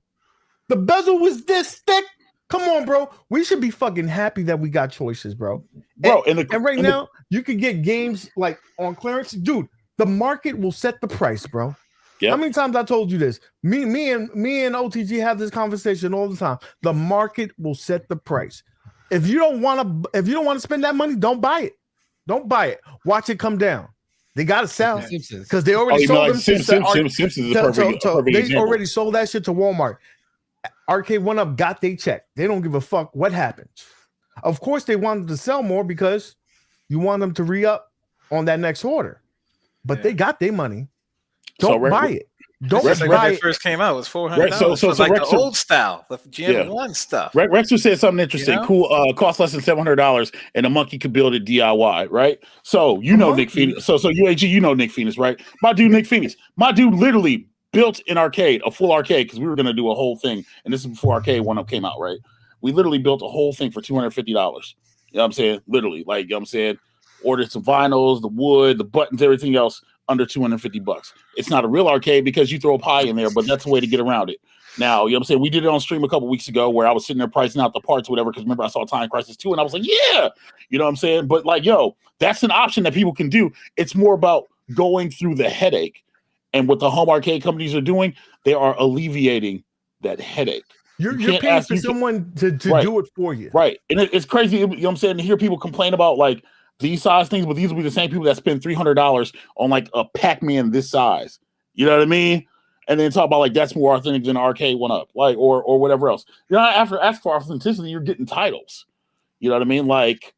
The bezel was this thick. Come on, bro. We should be fucking happy that we got choices, bro. And right now, you can get games like on clearance. Dude, the market will set the price, bro. Yep. How many times I told you this? Me and OTG have this conversation all the time. The market will set the price. If you don't want to spend that money, don't buy it. Don't buy it. Watch it come down. They got to sell Simpsons. because they Oh, already you know, sold like them shit to Simpsons is a perfect they example. already sold that shit to Walmart. Arcade One Up got they check. They don't give a fuck what happens. Of course, they wanted to sell more because you want them to re-up on that next order. But they got their money. Don't buy it. Don't Just like when buy it it. first came out, it was $400. So like Rex, the old style, the Gen 1 stuff. Rexer said something interesting. You know? Cool. Cost less than $700, and a monkey could build it DIY. Right. So you know Nick Phoenix. So UAG, you know Nick Phoenix, right? My dude Nick Phoenix. My dude literally built an arcade, a full arcade, because we were gonna do a whole thing, and this is before Arcade One Up came out, right? We literally built a whole thing for $250. You know what I'm saying? Literally, like, you know what I'm saying? Ordered some vinyls, the wood, the buttons, everything else under $250. It's not a real arcade because you throw a pie in there, but that's a way to get around it. Now, you know what I'm saying? We did it on stream a couple weeks ago where I was sitting there pricing out the parts or whatever, because remember I saw Time Crisis 2 and I was like, yeah, you know what I'm saying? But like, yo, that's an option that people can do. It's more about going through the headache. And what the home arcade companies are doing, they are alleviating that headache. You're paying for someone to do it for you. Right. And it's crazy, you know what I'm saying, to hear people complain about like these size things, but these will be the same people that spend $300 on like a Pac-Man this size. You know what I mean? And then talk about like that's more authentic than Arcade One Up, like or whatever else. You know, after ask for authenticity, you're getting titles. You know what I mean? Like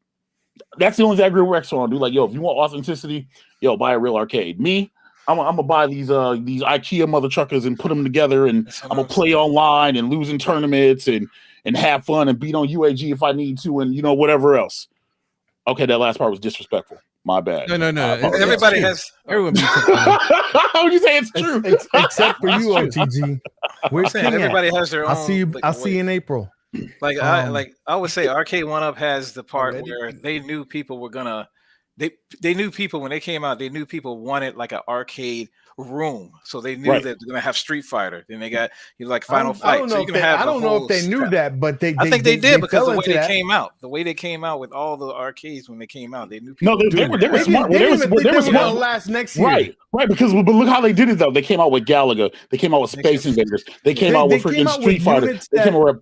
that's the only thing I agree with Rex on, dude. Like, yo, if you want authenticity, yo, buy a real arcade. Me, I'm gonna buy these IKEA mother truckers and put them together, and I'm gonna play online and lose in tournaments and have fun and beat on UAG if I need to, and you know whatever else. Okay, that last part was disrespectful. My bad. No. Everybody has. Everyone beats How would you say it's true? Except for you, OTG. We're saying everybody has their own. I'll see you in April. Like I would say, Arcade One Up has the part where they knew people were gonna. They knew people when they came out. They knew people wanted like an arcade room, so they knew that they're gonna have Street Fighter. Then they got like Final Fight. I don't know if they knew that, but I think they did because the way they came out, with all the arcades when they came out, they knew people. No, they were smart. They were smart. Last next year, right. Because but look how they did it though. They came out with Galaga. They came out with Space Invaders. They came out with freaking Street Fighter. They came out with.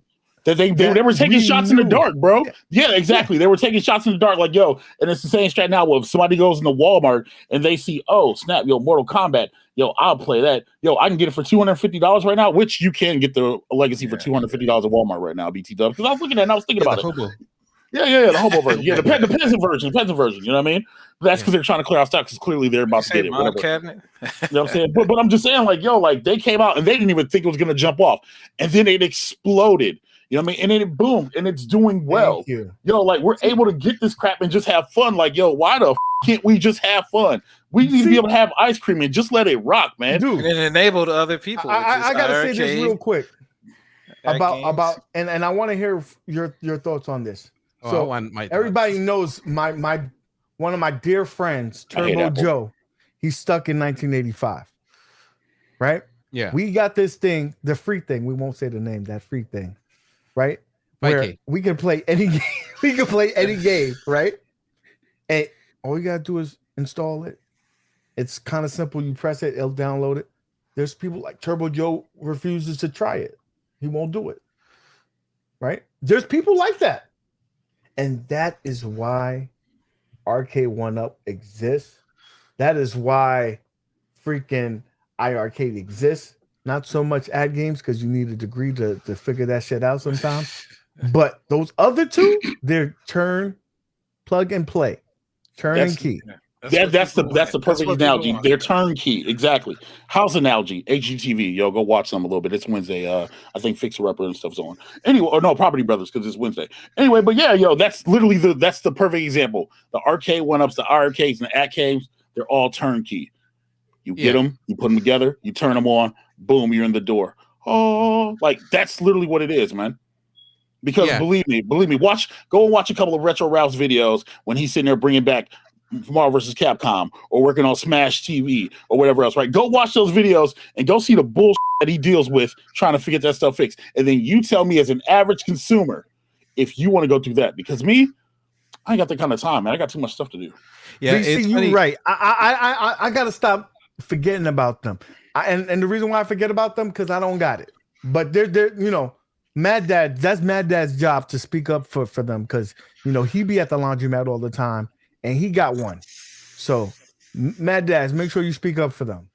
They were taking shots in the dark, bro. Yeah, exactly. They were taking shots in the dark, like, yo, and it's the same strat now. If somebody goes into Walmart and they see, oh, snap, yo, Mortal Kombat, yo, I'll play that. Yo, I can get it for $250 right now, which you can get the Legacy for $250 at Walmart right now, BT Dub. Because I was looking at it and I was thinking about it. Yeah, the hobo version. Yeah, the peasant version, you know what I mean? That's because they're trying to clear out stock because clearly they're about to get it. Whatever. Cabinet. You know what I'm saying? But I'm just saying, like, yo, like they came out and they didn't even think it was going to jump off. And then it exploded. You know what I mean? And then it boomed and it's doing well. Yo, like we're able to get this crap and just have fun. Like, yo, why the can't we just have fun? We need to be able to have ice cream and just let it rock, man. Dude, and it enabled other people. I gotta say this real quick about and I want to hear your thoughts on this. So everybody knows my one of my dear friends, Turbo Joe. He's stuck in 1985, right? Yeah, we got this thing, the free thing. We won't say the name. That free thing. Right, where we can play any game. We can play any game, right? And all you gotta do is install it. It's kind of simple. You press it, it'll download it. There's people like Turbo Joe refuses to try it. He won't do it. Right? There's people like that, and that is why Arcade One Up exists. That is why freaking iArcade exists. Not so much ad games because you need a degree to figure that shit out sometimes. But those other two, they're turn, plug and play, and key. That's the perfect analogy. They're turnkey, exactly. House analogy, HGTV. Yo, go watch them a little bit. It's Wednesday. I think Fixer Upper and stuff's on. Anyway, or no, Property Brothers because it's Wednesday. Anyway, but yeah, yo, that's literally that's the perfect example. The Arcade One Ups, the arcades, and the arcades, they're all turnkey. You get them, you put them together, you turn them on, boom, you're in the door. Oh, like that's literally what it is, man. Because believe me, go and watch a couple of Retro Ralph's videos when he's sitting there bringing back Marvel vs. Capcom or working on Smash TV or whatever else, right? Go watch those videos and go see the bullshit that he deals with trying to figure that stuff fixed. And then you tell me as an average consumer if you want to go through that. Because me, I ain't got that kind of time, man. I got too much stuff to do. Yeah, you're right. I got to stop forgetting about them. And the reason why I forget about them because I don't got it. But they're you know, that's Mad Dad's job to speak up for them because you know he be at the laundromat all the time and he got one. So Maddads, make sure you speak up for them.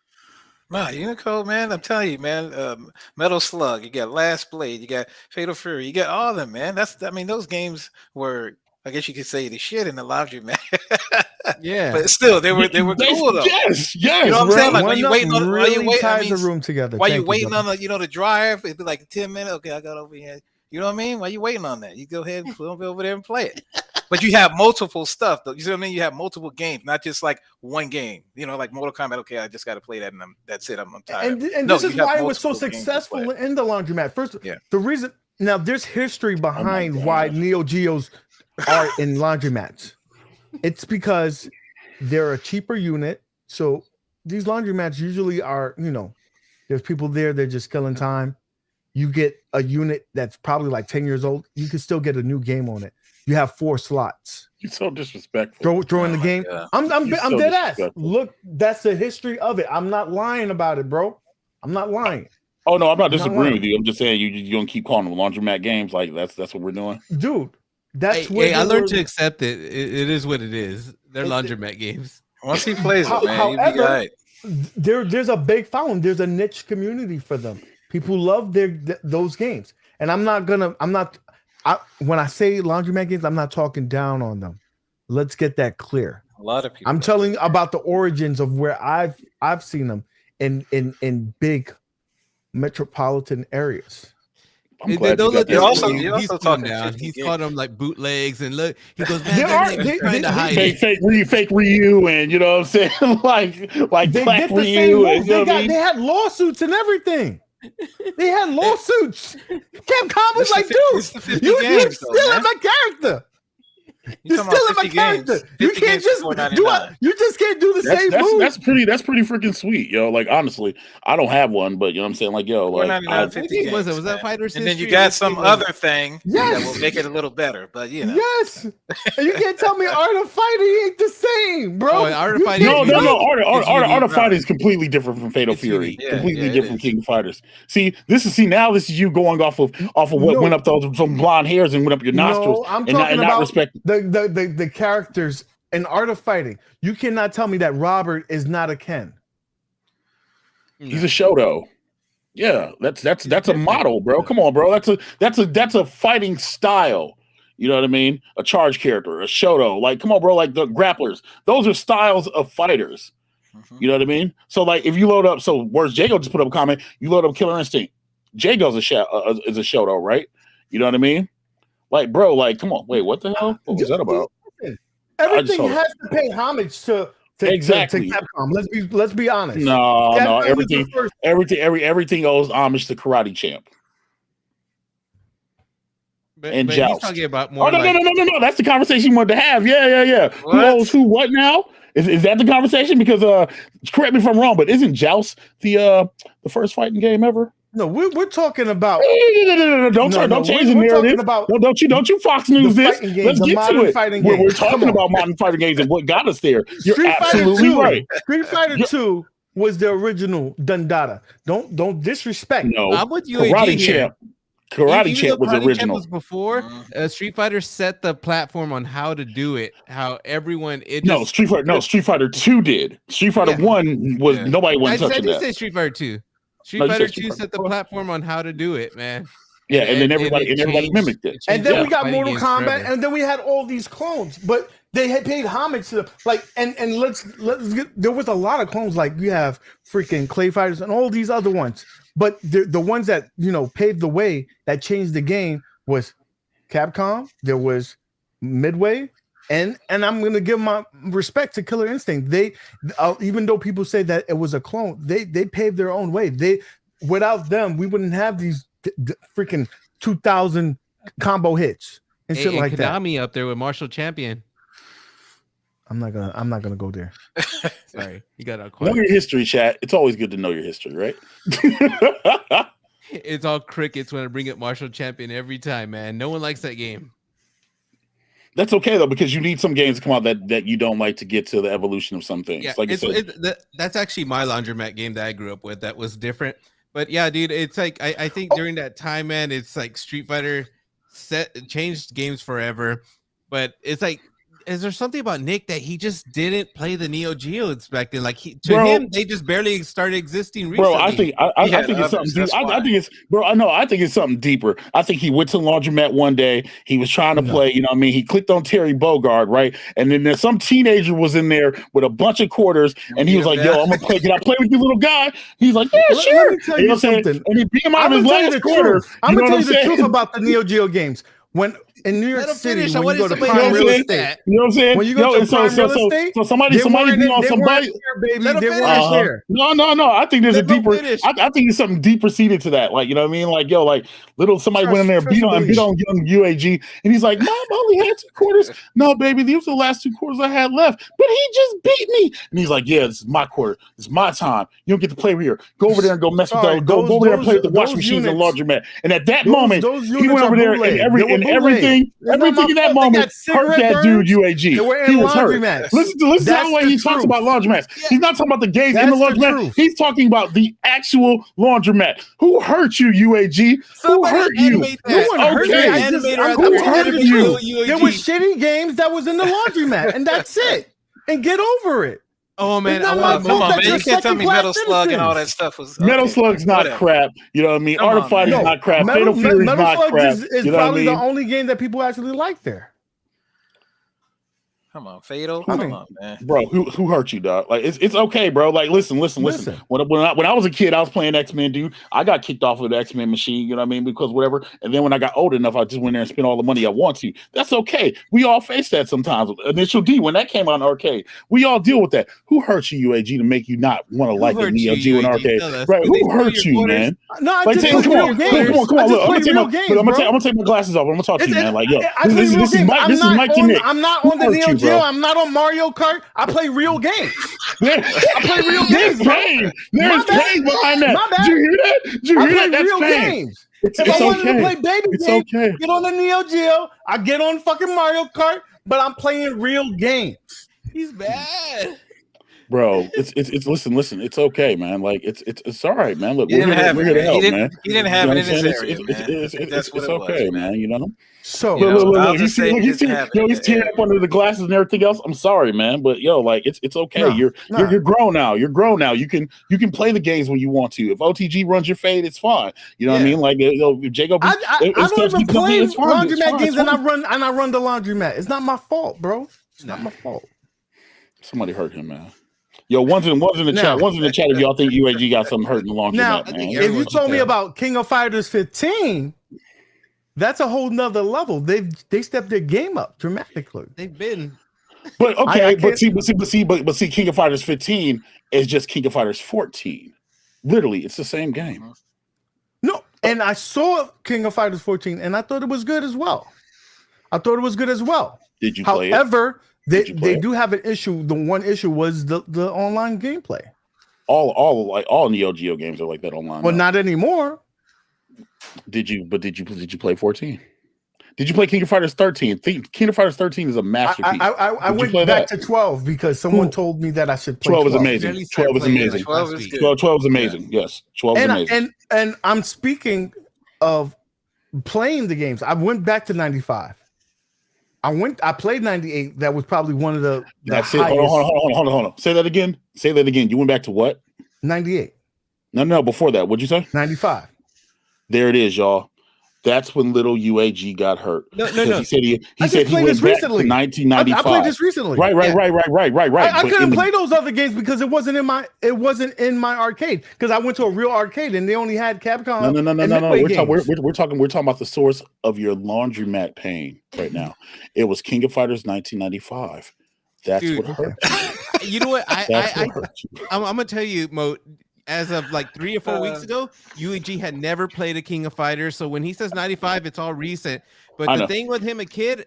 Nah, Unicode, man. I'm telling you, man. Metal Slug, you got Last Blade, you got Fatal Fury, you got all of them, man. Those games were, I guess you could say, the shit in the laundry, man. Yeah. But still, they were cool though. Yes. You know what I'm saying? Like One when you up waiting on, while you really wait, ties the room together. while Thank you waiting brother. on the drive, it'd be like 10 minutes. Okay, I got over here. You know what I mean? While you waiting on that, you go ahead and go over there and play it. But you have multiple stuff, though. You see what I mean? You have multiple games, not just like one game. You know, like Mortal Kombat. Okay, I just got to play that, and that's it. I'm tired. And No, this is you have why it was so multiple games to successful play. in the laundromat. First, Yeah. the reason now there's history behind God. why Neo Geos are in laundromats. It's because they're a cheaper unit. So these laundromats usually are, there's people there, they're just killing time. You get a unit that's probably like 10 years old, you can still get a new game on it. You have 4 slots. You're so disrespectful. Throw in the game. God. I'm You're so dead ass. disrespectful. Look, that's the history of it. I'm not lying about it, bro. I'm not lying. Oh no, I'm not Not disagreeing lying. with you. I'm just saying you don't keep calling them laundromat games. Like that's what we're doing. Dude, that's Hey, I they learned were- to accept it. It is what it is. They're laundromat games. Once he plays it, man, you'll be However, all right. there's a big following. There's a niche community for them. People love those games. And when I say laundromat games, I'm not talking down on them. Let's get that clear. A lot of people. I'm telling you about the origins of where I've seen them in big metropolitan areas. I'm glad you got You're that. also- He's you're also putting talking them down. 50 He's games. called them like bootlegs, and look, he goes, man, There that are- nigga's they- trying to hide they- it. fake Ryu, and you know what I'm saying, like They Black get the Ryu, same and moves. you know what I They mean? had lawsuits and everything. They had lawsuits. Capcom was It's the like, fi- dude, it's the 50 you're games, though, stealing man. my character. You're talking about stealing my 50 games. character. You 50 can't games just for do $4.99. you just can't do the same move. That's pretty freaking sweet, yo. Like honestly, I don't have one, but you know what I'm saying, like yo, like $4.99, I- 50 What was it? games, Was that man. Fighters And then you History? got What some game was other thing Yes. that will make it a little better, but you know. Yes. And you can't tell me Art of Fighting ain't the same, bro. Oh, Art of You Fighting can't is no. unique. tell- Art of unique, Fighting is completely different from Fatal It's Fury. unique. Yeah, Completely yeah, it different from is. King of Fighters. This is you going off of what No. went up those some blonde hairs and went up your nostrils. No, I'm and talking not about respect. the characters in Art of Fighting. You cannot tell me that Robert is not a Ken. He's a Shoto. Yeah, that's a different. model, bro. Come on, bro. That's a fighting style. You know what I mean? A charge character, a Shoto. Like, come on, bro. Like the grapplers. Those are styles of fighters. Mhm. You know what I mean? So, like, if you load up, where's Jago just put up a comment? You load up Killer Instinct. Jago's is a Shoto, right? You know what I mean? Like, bro, like, come on. Wait, what the hell? What was that about? Everything saw has to pay homage to Exactly. Capcom. Let's be honest. No, Capcom was everything. the first- Everything owes homage to Karate Champ. And But he's Joust. talking about more Oh no, like, no! That's the conversation you wanted to have. Yeah. Who What? owes who what now? Is that the conversation? Because correct me if I'm wrong, but isn't Joust the first fighting game ever? No, we're talking about No, don't change the we're talking narrative. about No, don't you Fox News the this? fighting game, Let's the get to modern it. fighting We're games. talking Come on. about modern fighting games and what got us there. You're Street Fighter absolutely 2. right. Street Fighter Yeah. 2 was the original Dundada. Don't disrespect. No, I'm with you. Karate Champ. Karate Even Champ though was Karate Champ original. was before. Street Fighter set the platform on how to do it. How everyone Street Fighter 2 did. Street Fighter Yeah. 1 was Yeah. nobody I wasn't touching did that. say Street Fighter 2. Street No, you Fighter said Street 2 Fighter set the 4. platform on how to do it, man. Yeah, and then everybody it everybody changed- mimicked it. it And changed then the we got fighting Mortal games Kombat, forever. and then we had all these clones, but they had paid homage to them. Like, and let's get, there was a lot of clones. Like you have freaking Clay Fighters and all these other ones, but the ones that paved the way that changed the game was Capcom. There was Midway, and I'm gonna give my respect to Killer Instinct. They even though people say that it was a clone, they paved their own way. Without them, we wouldn't have these freaking 2000 combo hits and shit And like that. Konami up there with Marshall Champion. I'm not gonna go there. Sorry, you got Know quiet. your history, chat. It's always good to know your history, right? It's all crickets when I bring up Marshall Champion every time, man. No one likes that game. That's okay though, because you need some games to come out that you don't like to get to the evolution of some things. Yeah, Like you said, that's actually my laundromat game that I grew up with. That was different, but yeah, dude, it's like I think during that time, man, it's like Street Fighter changed games forever, but it's like is there something about Nick that he just didn't play the Neo Geo back then? Like Bro, him, they just barely started existing recently. Bro, I think it's something deep. I think it's I think it's something deeper. I think he went to the laundromat one day. He was trying to play, you know what I mean? He clicked on Terry Bogard, right? And then there's some teenager was in there with a bunch of quarters, and he was like, "Yo, I'm gonna play. Can I play with you, little guy?" He's like, "Yeah, sure." Let me tell you know you something. And he beat him out of his last quarter. I'm gonna tell you the truth about the Neo Geo games. When in New York City, when you go to prime real estate, you know what I'm saying? When you go to prime real estate, so somebody beat on somebody. They weren't there. No. I think there's a deeper. I think there's something deeper seated to that. Like, you know what I mean? Like, yo, like little somebody went in there beat on young UAG, and he's like, "Mom, I only had 2 quarters." "No, baby, these were the last 2 quarters I had left." "But he just beat me." And he's like, "Yeah, this is my quarter. It's my time. You don't get to play here. Go over there and go mess with that. Go over there and play with the washing machines and laundromat." And at that moment, he went over there and everything in that moment hurt that dude UAG. He was hurt. Listen to the way he talks about laundromats. He's not talking about the gays in the laundromat. He's talking about the actual laundromat. Who hurt you, UAG? Who hurt you? No one hurt me. Who hurt you? There were shitty games that was in the laundromat, and that's it. And get over it. Oh man, come on, man. You can't tell me Metal Slug and all that stuff was Metal Slug's not crap. You know what I mean? Art of Fighting is not crap. Fatal Fury is not crap. Is probably the only game that people actually like there. Come on, Fatal. Come on, man. Bro, who hurt you, dog? Like it's okay, bro. Like listen. When I was a kid, I was playing X-Men, dude. I got kicked off of the X-Men machine, you know what I mean? Because whatever. And then when I got old enough, I just went there and spent all the money I want to. That's okay. We all face that sometimes. Initial D, when that came out in arcade, we all deal with that. Who hurt you, UAG, to make you not want to like a Neo Geo in arcade? Right? Who hurt you, man? No, I just play real games. Come on. Look, I'm gonna take my glasses off. I'm gonna talk to you, man. Like, yo, this is Mike to Nick. I'm not on the Neo Geo. I'm not on Mario Kart. I play real games. I play real games. There's pain behind that. Did you hear that? Did you hear that? That's real pain. Games. If I wanted to play baby games, get on the Neo Geo. I get on fucking Mario Kart, but I'm playing real games. He's bad. Bro, it's listen, it's okay, man. Like it's all right, man. Look, we're here to help, man. He didn't have it in his area, man. It's okay, man. You know. So look, he's tearing up under the glasses and everything else. I'm sorry, man, but yo, like it's okay. No, you're grown now. You're grown now. You can play the games when you want to. If OTG runs your fade, it's fine. You know what I mean? Like if Jacob, I don't even play laundromat games, and I run the laundromat. It's not my fault, bro. It's not my fault. Somebody hurt him, man. Yo, one's in the chat. One's in the chat. If y'all think UAG got something hurt in the laundromat, man. If you told me about King of Fighters 15, that's a whole nother level. They stepped their game up dramatically. They've been, but okay, but see, King of Fighters 15 is just King of Fighters 14. Literally, it's the same game. No, and I saw King of Fighters 14, and I thought it was good as well. Did you play it? However, they do have an issue. The one issue was the online gameplay. All Neo Geo games are like that online. Well, not anymore. Did you play 14? Did you play King of Fighters 13? King of Fighters 13 is a masterpiece. I went back to 12 because someone told me that I should play 12. 12 is amazing. 12 is amazing. 12 is good. 12 is amazing. Yes, 12 is amazing. And I'm speaking of playing the games. I went back to 95. I played 98. That was probably one of the highest. Hold on. Say that again. You went back to what? 98. No. Before that, what'd you say? 95. There it is, y'all. That's when little UAG got hurt. No. He said he went back to 1995. I played this recently. Right. I couldn't play those other games because it wasn't in my arcade. Because I went to a real arcade and they only had Capcom. No. We're talking about the source of your laundromat pain right now. It was King of Fighters 1995. That's what hurt you. You know what? I'm gonna tell you, Mo. As of like 3 or 4 weeks ago, UAG had never played a King of Fighters. So when he says 95, it's all recent. But the thing with him,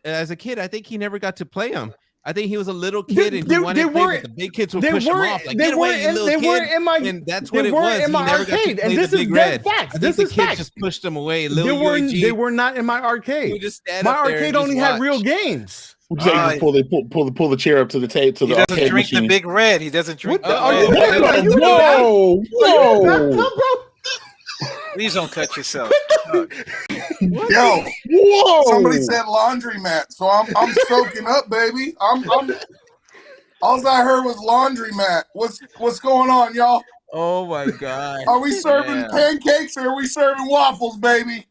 as a kid, I think he never got to play him. I think he was a little kid and he wanted to play, but the big kids would push him off. Like, get away, you little kid. And that's what it was. He never got to play the Big Red. This is facts. Just pushed him away. They were not in my arcade. My arcade only had real games. Would you say pull the chair up to the tape to the arcade doesn't drink machine? the Big Red. He doesn't drink. Whoa! Please don't cut yourself. Yo, Whoa! somebody said laundromat, so I'm soaking up, baby. All I heard was laundromat. What's going on, y'all? Oh my god. Are we serving Yeah. pancakes or are we serving waffles, baby?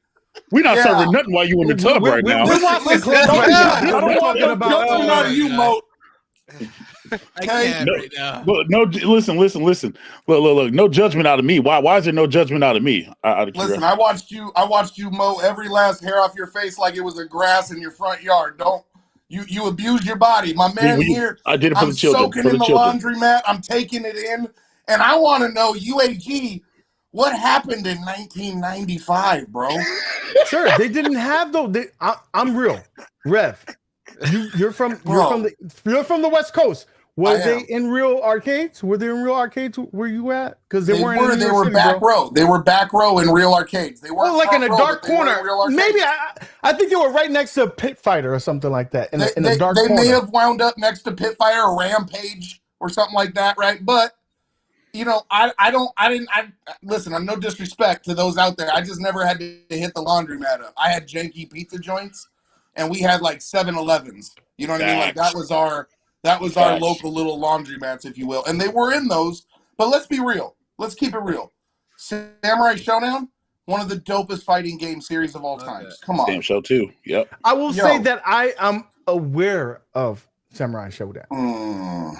We're not Yeah. serving nothing while you in the tub right now. We're washing clothes Don't right now. I don't We're want talking no about judgment out of you, God. Moat. I Okay. can't right now. Look, no, listen. Look. No judgment out of me. Why is there no judgment out of me? Out of Listen, curiosity. I watched you mow every last hair off your face like it was a grass in your front yard. Don't you abuse your body, my man. Here, I did it for I'm the children. soaking For in the the children. laundromat. I'm taking it in, and I want to know UAG. What happened in 1995, bro? Sure, they didn't have those. I'm real, Rev. You're from the West Coast. Were they in real arcades? Were they in real arcades? Where you at? Because they weren't. They were back row. They were back row in real arcades. They weren't like in a front row, dark but they were in corner. real arcades. Maybe I think they were right next to Pit Fighter or something like that. In a dark corner. They may have wound up next to Pitfire or Rampage or something like that, right? But you know, listen, I'm no disrespect to those out there. I just never had to hit the laundromat up. I had janky pizza joints, and we had like 7-Elevens. You know what I mean? Like that was our local little laundromats, if you will. And they were in those. But let's be real. Let's keep it real. Samurai Showdown, one of the dopest fighting game series of all time. Come on. Damn show too. Yep. I will say that I am aware of Samurai Showdown.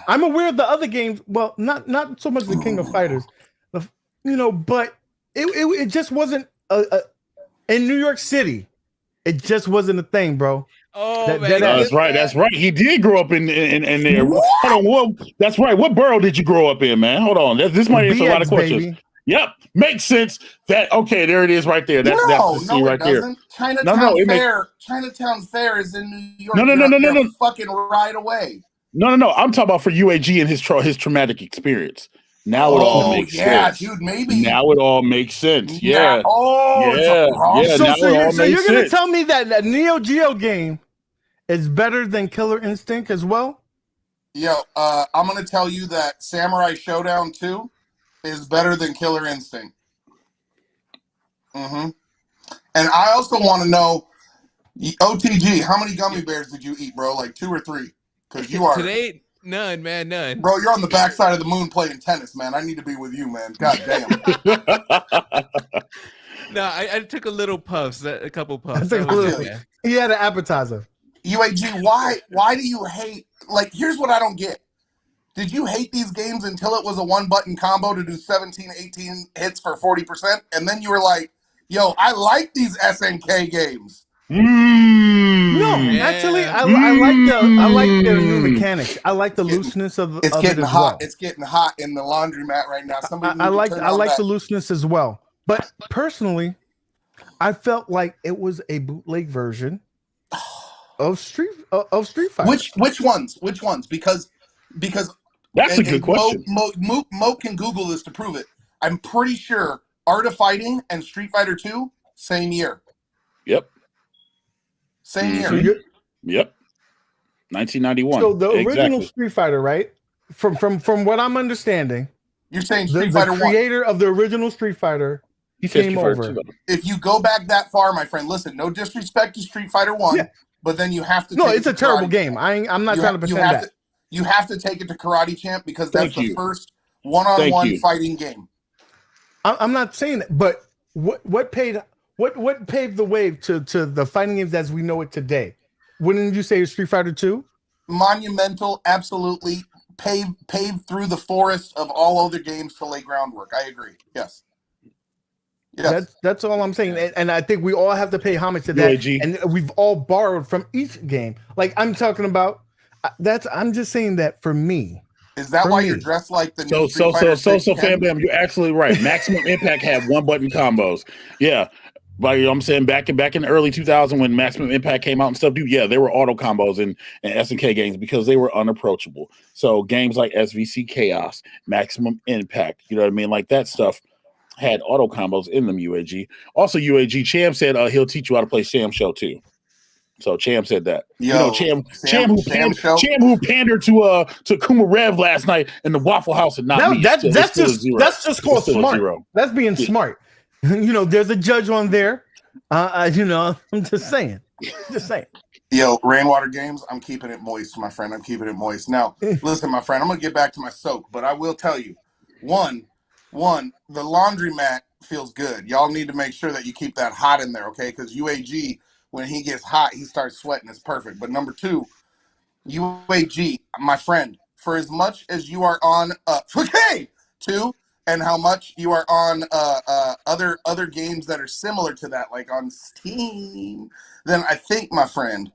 I'm aware of the other games. Well, not so much the King of Fighters, but it just wasn't in New York City. It just wasn't a thing, bro. Oh, that's right. That's right. He did grow up in there. Hold on. That's right. What borough did you grow up in, man? Hold on. This might answer a lot of questions. Baby. Yep, makes sense. There it is, right there. That's the scene right there. Chinatown Fair is in New York. No. Fucking right away. No. I'm talking about for UAG and his traumatic experience. Now it all makes sense. Dude, maybe. Now it all makes sense. Yeah. So you're gonna tell me that Neo Geo game is better than Killer Instinct as well? Yo, I'm gonna tell you that Samurai Showdown 2 is better than Killer Instinct. And I also want to know, OTG, how many gummy bears did you eat, bro? Like 2 or 3? Because you are today. None, man, none. Bro, you're on the backside of the moon playing tennis, man. I need to be with you, man. God damn. No, I took a little puffs, a couple puffs. He had an appetizer. UAG, why do you hate? Like, here's what I don't get. Did you hate these games until it was a one-button combo to do 17, 18 hits for 40%? And then you were like, yo, I like these SNK games. No, actually, I like the new mechanics. I like the looseness of it's of getting it as hot. well. It's getting hot in the laundromat right now. I like the looseness as well. But personally, I felt like it was a bootleg version of Street Fighter. Which ones? Because that's a good question. Mo can Google this to prove it. I'm pretty sure Art of Fighting and Street Fighter 2 same year. Yep. Same year. Yep. 1991. So the original Street Fighter, right? From what I'm understanding, you're saying Street Fighter 1. The creator of the original Street Fighter, he came over. If you go back that far, my friend, listen, no disrespect to Street Fighter 1, but then you have to No, it's a terrible game. I'm not trying to pretend that. You have to take it to Karate Champ because that's the first one-on-one fighting game. I'm not saying that, but what paved the way to the fighting games as we know it today? Wouldn't you say Street Fighter 2? Monumental, absolutely. Paved through the forest of all other games to lay groundwork. I agree. Yes. That's all I'm saying, and I think we all have to pay homage to that. UAG. And we've all borrowed from each game. Like I'm talking about, I'm just saying that for me. Is that why you're dressed like the new Street Fighter? So Fam Bam, you're absolutely right. Maximum Impact had one button combos. Yeah. But you know what I'm saying, back in the early 2000s when Maximum Impact came out and stuff, dude, there were auto combos in SNK games because they were unapproachable. So games like SVC Chaos, Maximum Impact, you know what I mean? Like that stuff had auto combos in them, UAG. Also, UAG, Cham said he'll teach you how to play Sham Show too. So Cham said that. Cham who pandered to Kuma Rev last night in the Waffle House and not me. That's just called smart. That's being smart. There's a judge on there. You know, I'm just saying. Just saying. Yo, Rainwater Games, I'm keeping it moist, my friend. I'm keeping it moist. Now, listen, my friend, I'm gonna get back to my soak, but I will tell you, one, the laundromat feels good. Y'all need to make sure that you keep that hot in there, okay? Because UAG, when he gets hot, he starts sweating. It's perfect. But number two, UAG, my friend, for as much as you are on okay, two, and how much you are on other games that are similar to that, like on Steam, then I think, my friend,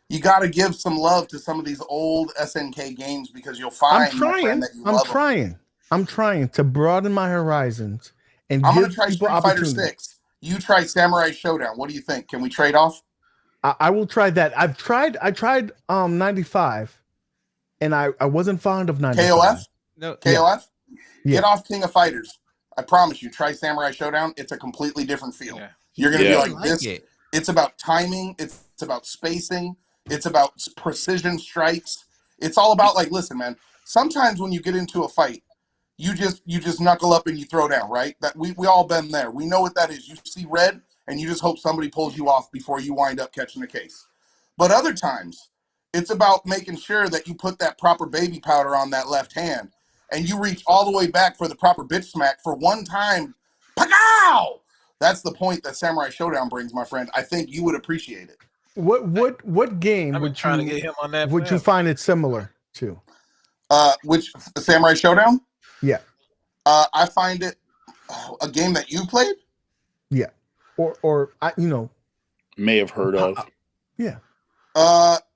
you got to give some love to some of these old SNK games because you'll find, my friend, that you love them. I'm trying to broaden my horizons and I'm gonna give try people Street Fighter opportunity. 6. You try Samurai Showdown. What do you think? Can we trade off? I will try that. I tried 95 and I wasn't fond of 95. KOF? No, KOF? Yeah. Get off King of Fighters. I promise you, try Samurai Showdown. It's a completely different feel. Yeah. You're gonna be Yeah. like this. it. It's about timing. It's about spacing. It's about precision strikes. It's all about, like, listen, man. Sometimes when you get into a fight, you just knuckle up and you throw down, right? That we all been there. We know what that is. You see red and you just hope somebody pulls you off before you wind up catching the case. But other times, it's about making sure that you put that proper baby powder on that left hand and you reach all the way back for the proper bitch smack for one time. Pow! That's the point that Samurai Showdown brings, my friend. I think you would appreciate it. What game I've been would trying to you get him on that. would you forever. find it similar to? Which Samurai Showdown? Yeah. I find it a game that you played. Yeah. Or I, you know, May have heard of. yeah.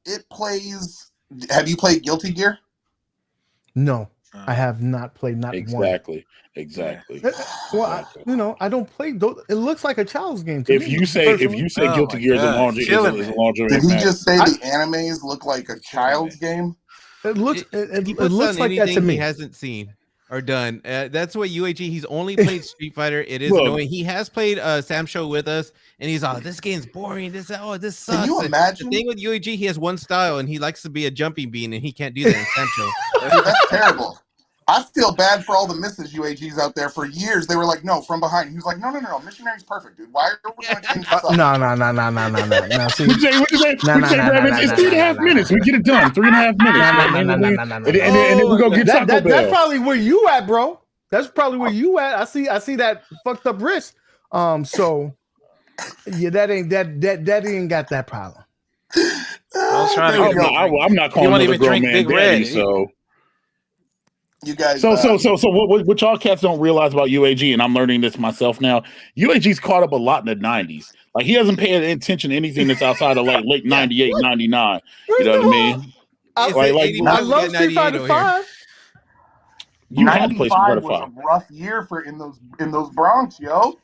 It plays. Have you played Guilty Gear? No, I have not played not one. Exactly. Well, I don't play those. It looks like a child's game to If me. you say Oh Guilty my Gear is a God, laundry killing is a me. laundry Did he match. just say the animes look like a child's game? It looks He it puts looks on like that anything to he me. hasn't seen or done. That's what UAG. He's only played Street Fighter. It is Well- annoying. He has played Sam Show with us, and he's this game's boring. This sucks. Can you And imagine? the thing with UAG, he has one style, and he likes to be a jumping bean, and he can't do that in Sam Show. Dude, that's terrible. I feel bad for all the Mrs. UAGs out there. For years, they were like, "No, from behind." He was like, "No, Missionary's perfect, dude. Why are we going to change this up?" No. See, What you say, Brad? It's 3.5 minutes. We get it done. 3.5 minutes. And then we go get Taco Bell. That's probably where you at, bro. That's probably where you at. I see that fucked up wrist. So yeah, that ain't got that problem. I was trying to There get we him. go. I'm not He calling won't another even grown drink man Big daddy. Red. So You guys. So what y'all cats don't realize about UAG, and I'm learning this myself now. UAG's caught up a lot in the 90s. Like, he hasn't paid attention to anything that's outside of like late 98, 99. You know what I mean? I love Street Fighter 5. You had to play Street 95 Fighter was 5. a rough year for in those Bronx, yo.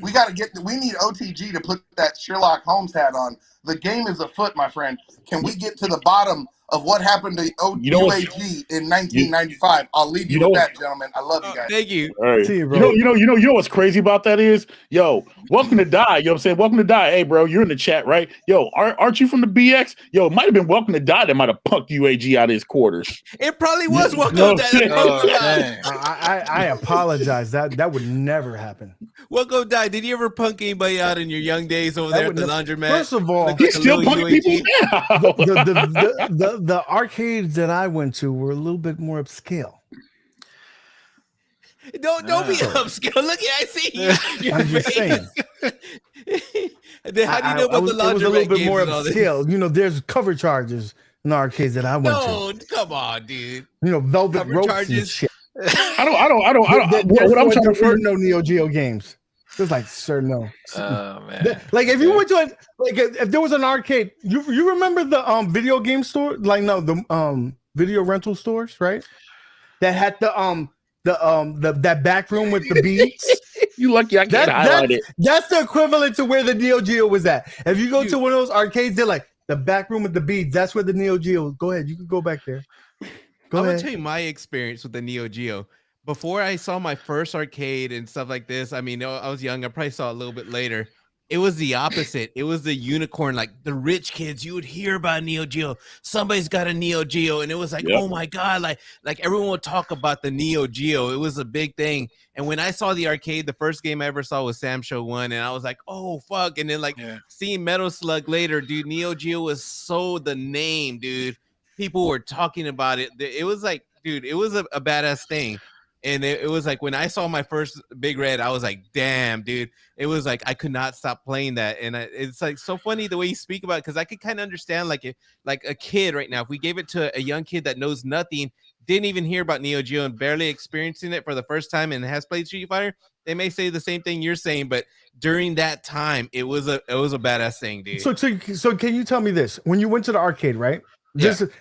We need OTG to put that Sherlock Holmes hat on. The game is afoot, my friend. Can we get to the bottom of what happened to UAG in 1995? I'll leave you with that, gentlemen. I love you guys. Thank you. Right. See you, bro. You know what's crazy about that is, yo, welcome to die. You know what I'm saying? Welcome to die. Hey, bro, you're in the chat, right? Yo, aren't you from the BX? Yo, it might have been welcome to die that might have punked UAG out of his quarters. It probably was welcome No, to shit. die. I apologize. That would never happen. Welcome to die. Did you ever punk anybody out in your young days over there at the laundromat? First of all, Looked He's like a still little punking people UAG. now. the arcades that I went to were a little bit more upscale. Don't be upscale. Look, I see you. I'm just saying. Then how do you know about the laundromat it was a little bit games more and all this? upscale. You know, there's cover charges in the arcades that I went to. No, come on, dude. You know, velvet Cover ropes charges? and shit. What I'm trying to there were figure. no Neo Geo games. There's like, sir, no. Oh man. Like if you went to if there was an arcade, you remember the video game store? Like no, the video rental stores, right? That had the that back room with the beads. You lucky I can't highlight it. That's the equivalent to where the Neo Geo was at. If you go to one of those arcades, they're like the back room with the beads. That's where the Neo Geo. Go ahead, you can go back there. I'm gonna tell you my experience with the Neo Geo. Before I saw my first arcade and stuff like this, I mean, I was young. I probably saw it a little bit later. It was the opposite. It was the unicorn, like the rich kids. You would hear about Neo Geo. Somebody's got a Neo Geo, and it was like, oh my god, like everyone would talk about the Neo Geo. It was a big thing. And when I saw the arcade, the first game I ever saw was Sam Show 1, and I was like, oh fuck. And then like seeing Metal Slug later, dude, Neo Geo was so the name, dude. People were talking about it. It was like, dude, it was a badass thing. And it was like when I saw my first Big Red, I was like, damn, dude. It was like I could not stop playing that. And it's like so funny the way you speak about it, because I could kind of understand like a kid right now. If we gave it to a young kid that knows nothing, didn't even hear about Neo Geo and barely experiencing it for the first time and has played Street Fighter, they may say the same thing you're saying. But during that time, it was a badass thing, dude. So can you tell me this? When you went to the arcade, right?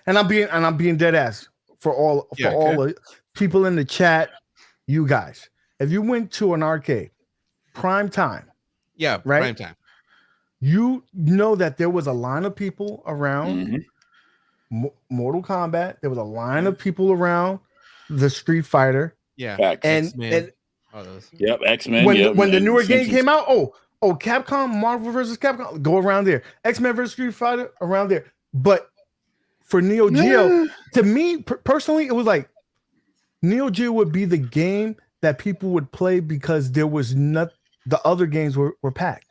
And I'm being dead ass for all the people in the chat, you guys. If you went to an arcade, prime time, right? Prime time. You know that there was a line of people around Mortal Kombat. There was a line of people around the Street Fighter. Yeah, and X-Men. When the newer game came out, Capcom, Marvel versus Capcom, go around there. X-Men versus Street Fighter, around there. But for Neo Geo, to me personally, it was like Neo Geo would be the game that people would play because there was not the other games were packed.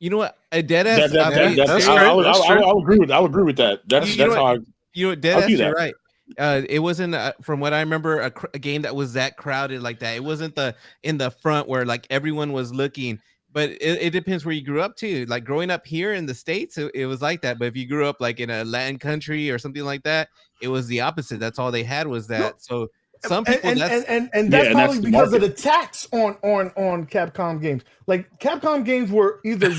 You know what? A dead ass. I'll agree with that. That's how. You know, dead ass. You're right. It wasn't from what I remember a game that was that crowded like that. It wasn't in the front where like everyone was looking. But it depends where you grew up too. Like growing up here in the States, it was like that. But if you grew up like in a Latin country or something like that, it was the opposite. That's all they had was that. No. So some people that's probably because of the tax on Capcom games. Like Capcom games were either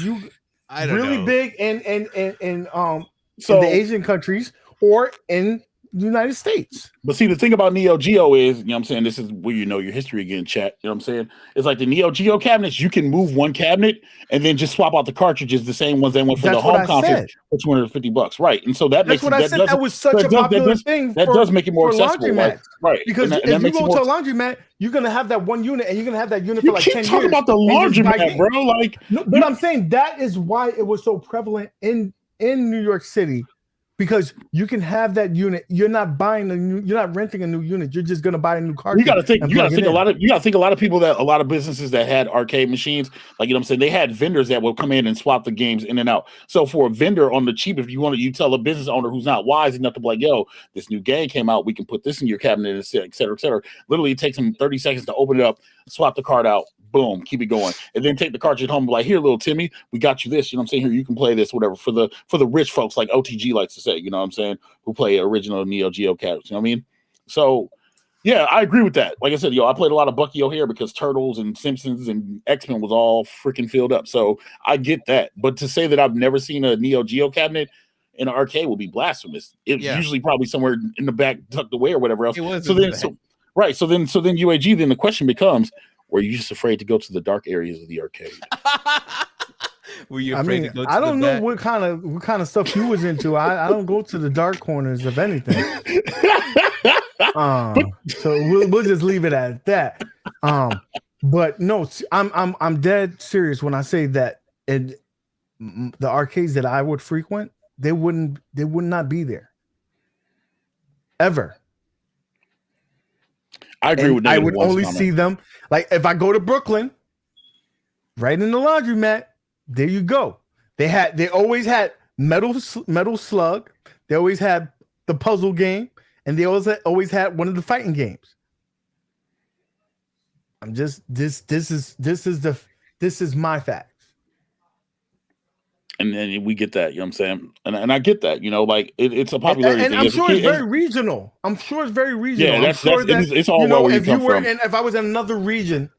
really big in the Asian countries or in the United States. But see, the thing about Neo Geo is, you know what I'm saying, this is where you know your history again, chat. You know what I'm saying? It's like the Neo Geo cabinets, you can move one cabinet and then just swap out the cartridges, the same ones that went for the home console for $250. Right. And so that makes that was such a popular thing. That does make it more accessible. Right. Because if you go to a laundromat, you're gonna have that one unit and you're gonna have that unit for like 10 years. Talking about the laundromat, bro. Like but I'm saying that is why it was so prevalent in New York City. Because you can have that unit, you're not renting a new unit. You're just gonna buy a new cartridge. You gotta think a lot of people a lot of businesses that had arcade machines, like, you know what I'm saying, they had vendors that would come in and swap the games in and out. So for a vendor on the cheap, if you tell a business owner who's not wise enough to be like, yo, this new game came out, we can put this in your cabinet, et cetera, et cetera. Literally it takes them 30 seconds to open it up, swap the card out. Boom, keep it going, and then take the cartridge home. Like, here, little Timmy, we got you this. You know what I'm saying? Here, you can play this, whatever. For the rich folks, like OTG likes to say, you know what I'm saying, who play original Neo Geo cabinets. You know what I mean? So, yeah, I agree with that. Like I said, I played a lot of Bucky O'Hare because Turtles and Simpsons and X-Men was all freaking filled up. So I get that. But to say that I've never seen a Neo Geo cabinet in an arcade would be blasphemous. It's usually probably somewhere in the back, tucked away or whatever else. So then UAG. Then the question becomes, were you just afraid to go to the dark areas of the arcade? Were you afraid to go to I don't know what kind of stuff you was into. I don't go to the dark corners of anything. So we'll just leave it at that. But no, I'm dead serious when I say that the arcades that I would frequent, they would not be there ever. I agree with that. I would only see them like if I go to Brooklyn, right in the laundromat. There you go. They always had Metal Slug. They always had the puzzle game, and they always had one of the fighting games. I'm just this is my facts. And then we get that, you know what I'm saying? And I get that, like it's a popularity thing. I'm sure it's very regional. Yeah, it's all where you come from. And if I was in another region,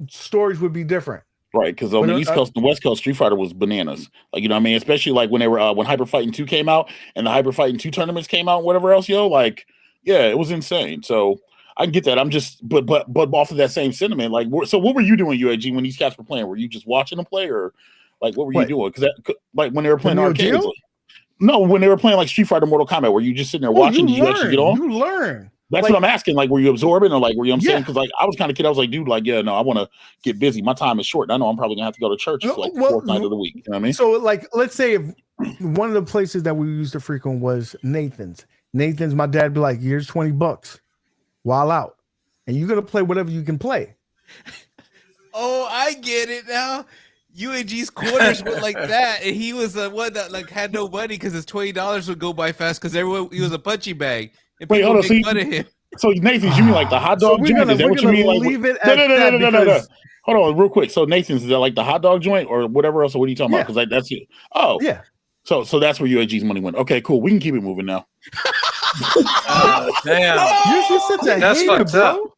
stories would be different. Right, because on the East Coast and West Coast, Street Fighter was bananas. Like, you know what I mean? Especially like when they were when Hyper Fighting 2 came out and the Hyper Fighting 2 tournaments came out and whatever else, it was insane. So I get that. I'm just but off of that same sentiment, like, so what were you doing, UAG, when these cats were playing? Were you just watching them play, or like what were you doing? Because like when they were playing arcades, no, when they were playing like Street Fighter, Mortal Kombat, were you just sitting there watching? Did you actually get on? You learn. That's like, what I'm asking. Like, were you absorbing or like, were you? I'm saying Yeah. because like I was kind of kid. I was like, dude, like, yeah, no, I want to get busy. My time is short. And I know I'm probably gonna have to go to church for like the fourth night of the week. You know what I mean? So like, let's say if one of the places that we used to frequent was Nathan's. My dad be like, here's $20 while out, and you're gonna play whatever you can play. Oh, I get it now. UAG's quarters were like that, and he was the one that like had no money because his $20 would go by fast because everyone he was a punching bag. And Wait, people hold on. make fun of him. So Nathan's, you mean like the hot So dog we're joint? gonna, Is that we're what you gonna mean? Like, leave it no, at that no. because Hold on, real quick. So Nathan's, is that like the hot dog joint or whatever else? Or what are you talking about? Because like, that's it. Oh, yeah. So that's where UAG's money went. Okay, cool. We can keep it moving now. Damn. You're such a That's hater, fucked up. bro.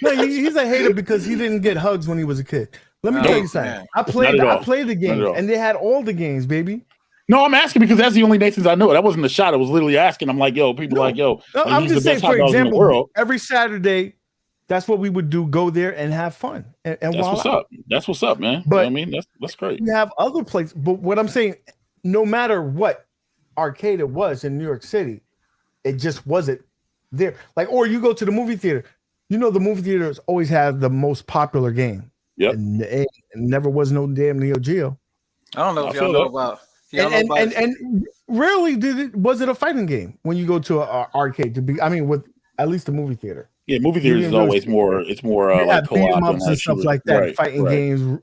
No, he's a hater because he didn't get hugs when he was a kid. Let me Oh, tell you something. man. I played the Not games, at all. and they had all the games, baby. No, I'm asking because that's the only Nathan's I know. That wasn't a shot. I was literally asking. I'm like, yo, people No. like, yo, No, like, I'm he's just the saying, best hot for dogs in the example, world. every Saturday, that's what we would do: go there and have fun. And That's while what's out. up. That's what's up, man. But you know what I mean, that's great. You have other places, but what I'm saying, no matter what arcade it was in New York City, it just wasn't there. Like, or you go to the movie theater, you know, the movie theaters always have the most popular game. Yep. And it never was no damn Neo Geo. I don't know if I y'all feel know that. about. Y'all know about And rarely was it a fighting game when you go to an arcade to be. I mean, with at least the movie theater. Yeah, movie theaters is always more. It's more You like have beat 'em co-op ups and stuff shooter. like that, Right, fighting right. games,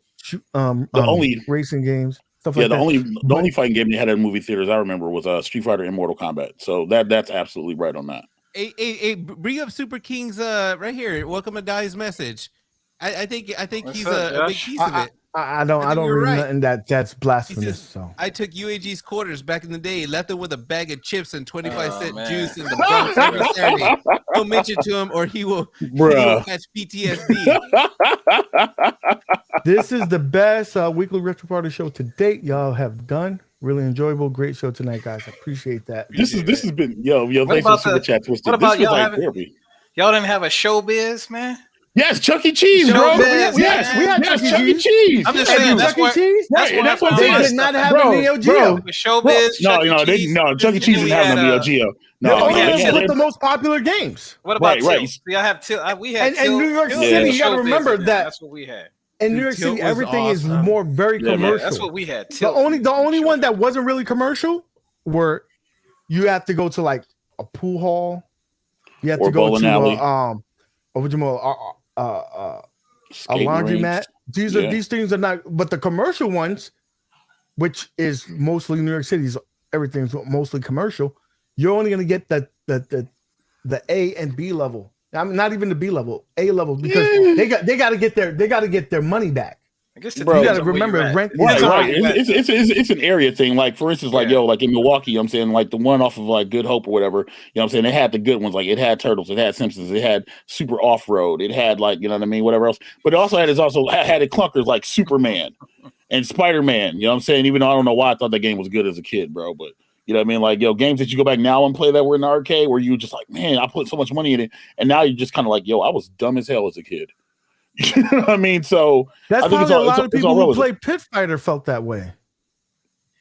racing games, stuff like that. The only fighting game they had in movie theaters I remember was Street Fighter and Mortal Kombat. So that's absolutely right on that. Hey, bring up Super King's right here. Welcome to Dai's message. I think What's he's up, a big Josh? piece of it. I don't think you're read right. nothing that's He blasphemous. says, So I took UAG's quarters back in the day, left him with a bag of chips and 25-cent man. juice in the Bronx every Saturday. Don't mention to him or he will Bruh. catch PTSD. this is the best weekly retro party show to date. Y'all have done really enjoyable, great show tonight, guys. I appreciate that. This has been yo. What Thanks for about super the- chat twisted. what about This was y'all like having- therapy. Y'all didn't have a showbiz, man. Yes, Chuck E. Cheese, bro. Showbiz, Yes, man. we had yes, Chuck E. Chuck E. Cheese. I'm just Yeah, saying dude, that's Chuck E. where Cheese. that's Right, where that's I what found I'm my They saying. did stuff. not have Bro, a Neo bro. Geo. The showbiz. No, Chuck E. no, Cheese. Chuck E. Cheese And didn't we have had, no Neo Geo. The No, only yeah, ones yeah. with the most popular games. What about Right, Tilt? right. See, I have Tilt. We had And Tilt. New York Tilt City, had you gotta showbiz remember in there. that- That's what we had. In Dude, New York Tilt City, was everything is awesome. more very Yeah, man. commercial. That's what we had. the Tilt. only one that wasn't really commercial were you have to go to like a pool hall. You have Or to go bowling to alley. a Skating laundromat. rinks. These things are not, but the commercial ones, which is mostly New York City's, everything's mostly commercial. You're only gonna get the A and B level. I mean, not even the B level, A level, because they got to get their money back. I guess it Bro, You depends got to on where remember you're at. rent. Right, is right. high. It's an area thing. Like for instance, like Yeah. like in Milwaukee, you know what I'm saying, like the one off of like Good Hope or whatever. You know what I'm saying? They had the good ones, like it had Turtles, it had Simpsons, it had Super Off Road, it had like you know what I mean, whatever else. But it also had it clunkers like Superman and Spider-Man. You know what I'm saying? Even though I don't know why I thought that game was good as a kid, bro. But you know what I mean? Like games that you go back now and play that were in the arcade where you just like, man, I put so much money in it, and now you're just kind of like, I was dumb as hell as a kid. You know what I mean? So That's I think probably a lot of it's people all who relative. play Pit Fighter felt that way,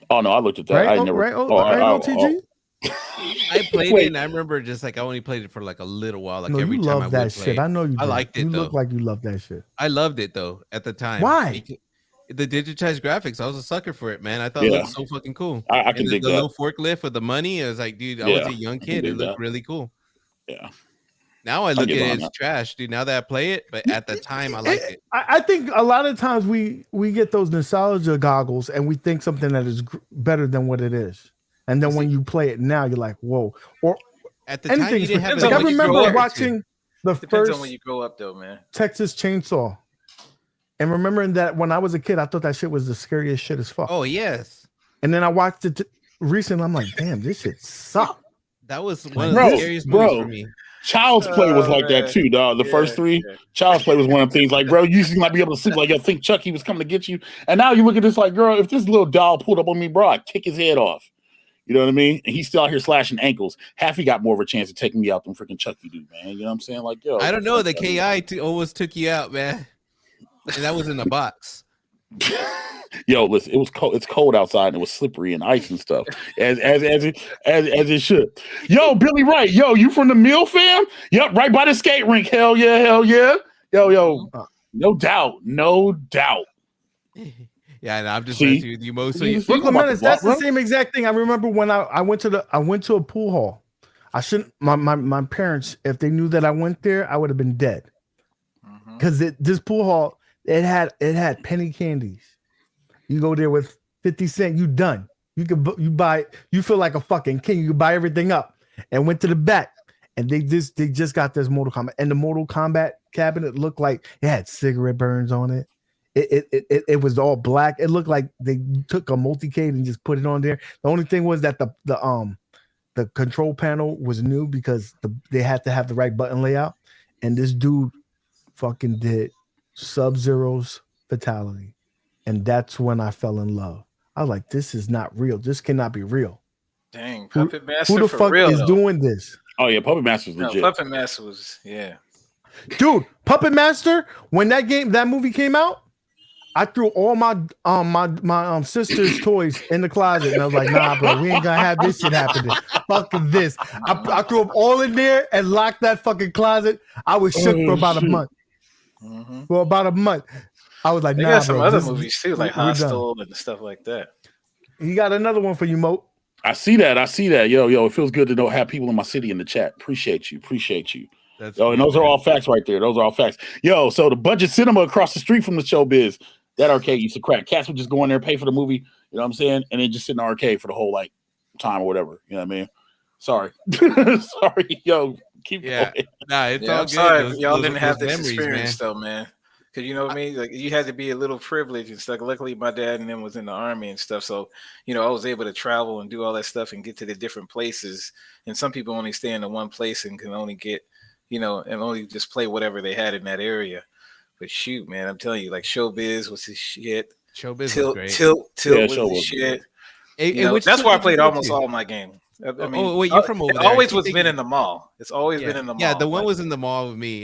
Oh no, I looked at that. right? I never. Right? I- OTG? I played Wait. it and I remember just like I only played it for like a little while. Like No, every you time I love would that play shit. it. I know you. I did. liked it, You look though. like you love that shit. I loved it though at the time. Why? The digitized graphics, I was a sucker for it, man. I thought it Yeah. looked so fucking cool. I And can the dig that. little forklift with the money, I was like, dude, I was Yeah, a young can kid. It dig looked that. really cool. Yeah. Now I look get at it behind as that. trash, dude. Now that I play it, but at the time I liked it. I think a lot of times we get those nostalgia goggles and we think something that is better than what it is, and then when you play it now, you're like, whoa. Or At the time, anything. you didn't have depends Like on I what you grow remember up to. watching the Depends first on when you grow up, though, man. Texas Chainsaw, and remembering that when I was a kid, I thought that shit was the scariest shit as fuck. Oh yes, And then I watched it recently. I'm like, damn, this shit sucks. that was one of Bro, the scariest movies bro. for me. Child's Play was Oh, like that man. too, dog. The first three, Child's Play was one of the things. Like, bro, you used to not be able to sleep. Like, think Chucky was coming to get you, and now you look at this like, girl, if this little doll pulled up on me, bro, I'd kick his head off. You know what I mean? And he's still out here slashing ankles. Half he got more of a chance of taking me out than freaking Chucky dude, man. You know what I'm saying? Like, yo, I don't know. The fuck that. KI always took you out, man, and that was in a box. Yo, listen, it was cold. It's cold outside and it was slippery and ice and stuff, as it should. Yo, Billy Wright, yo, you from the Mill fam? Yep, right by the skate rink. Hell yeah, hell yeah. Yo, no doubt. Yeah, and I'm just messing with you, Mo. So you, Brooklyn Menace, that's the same exact thing. I remember when I went to a pool hall. I shouldn't. My parents, if they knew that I went there, I would have been dead. Because this pool hall, it had penny candies. You go there with 50 cents, you done. You buy. You feel like a fucking king. You buy everything up. And went to the back, and they just got this Mortal Kombat, and the Mortal Kombat cabinet looked like it had cigarette burns on it. It was all black. It looked like they took a multicade and just put it on there. The only thing was that the control panel was new because they had to have the right button layout. And this dude fucking did Sub-Zero's fatality. And that's when I fell in love. I was like, this is not real. This cannot be real. Dang, Puppet Master. Who the for fuck real, is though. doing this? Oh yeah, Puppet Master's legit. No, Puppet Master was, yeah. Dude, Puppet Master, when that movie came out, I threw all my sister's toys in the closet, and I was like, nah, bro, we ain't gonna have this shit happening. Fuck this. I threw them all in there and locked that fucking closet. I was shook for about a month. For about a month. I was like, They nah, got some bro, other movies too, like we're done. Hostel and stuff like that. He got another one for you, Mo. I see that. Yo, it feels good to have people in my city in the chat. Appreciate you. That's Yo, and those are all facts right there. Those are all facts. Yo, so the Budget Cinema across the street from the Showbiz, that arcade used to crack. Cats would just go in there, pay for the movie, you know what I'm saying? And then just sit in the arcade for the whole like time or whatever. You know what I mean? Sorry. Sorry. Yo, keep going. Nah, it's all I'm good. sorry y'all didn't have those this memories, experience though, man. Cause you know what I mean? Like you had to be a little privileged and stuff. Luckily my dad and them was in the army and stuff. So, I was able to travel and do all that stuff and get to the different places. And some people only stay in the one place and can only get, and only just play whatever they had in that area. But shoot, man, I'm telling you, like Showbiz was his shit. Showbiz was great. Tilt was the shit. That's where I played almost all my game. I mean, wait, you're from over there. Always was been in the mall. It's always been in the mall. Yeah, the one was in the mall with me.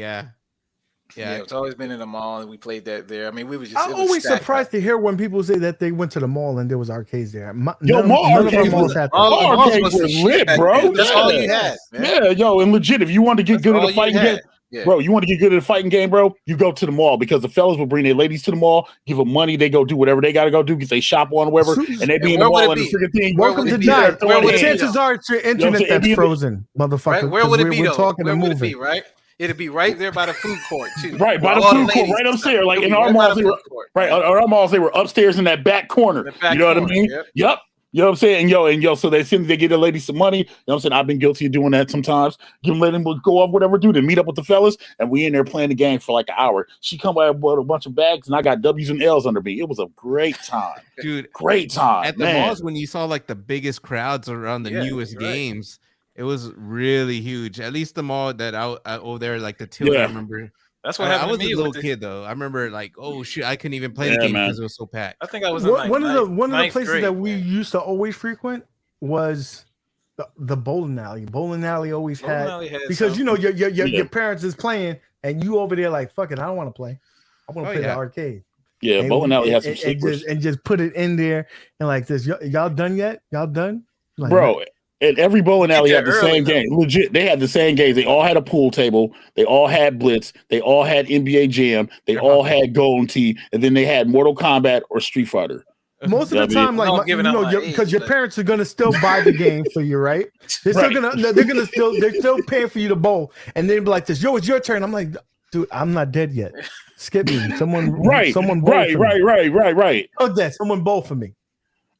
Yeah, it's always been in the mall, and we played that there. I mean, we was just. I'm always surprised to hear when people say that they went to the mall and there was arcades there. Mall arcades were lit, bro. That's all you had, man. Yeah, yo, and legit, if you want to get good at the fighting game, bro, you want to get good at the fighting game, bro, you go to the mall because the fellas will bring their ladies to the mall, give them money, they go do whatever they got to go do, get they shop on whatever, and they be in the mall and the freaking thing. Welcome to night. The chances are it's your internet that's frozen, motherfucker. Where would it be? We're talking Where a would it movie, be? Right. It'd be right there by the food court too. Right, by the food court, right upstairs. Like in our malls, our malls, they were upstairs in that back corner. You know what I mean? Yep. You know what I'm saying? And yo, so they get the ladies some money. You know what I'm saying? I've been guilty of doing that sometimes. Let them go off, whatever, do. Then meet up with the fellas, and we in there playing the game for like an hour. She come by with a bunch of bags, and I got W's and L's under me. It was a great time, dude. Great time at the malls when you saw like the biggest crowds around the newest games. It was really huge. At least the mall that I over there, like the Tilt. I remember. That's what happened. I was a little kid though. I remember like, oh shit, I couldn't even play the game because it was so packed. I think I was one of the places that we used to always frequent was the bowling alley. Bowling alley always had because your parents is playing and you over there like fuck it, I don't want to play. I want to play the arcade. Yeah, and bowling alley has some secrets. And just put it in there and like this. Y'all done yet? Y'all done? Like, bro. And every bowling alley had the same game. Legit, they had the same games. They all had a pool table. They all had Blitz. They all had NBA Jam. They all had Golden Tee. And then they had Mortal Kombat or Street Fighter. Most of the time, like because your parents are gonna still buy the game for you, right? They're still they're still paying for you to bowl, and they'd be like this. Yo, it's your turn. I'm like, dude, I'm not dead yet. Skip me. Someone bowl for me. Oh, that someone bowl for me.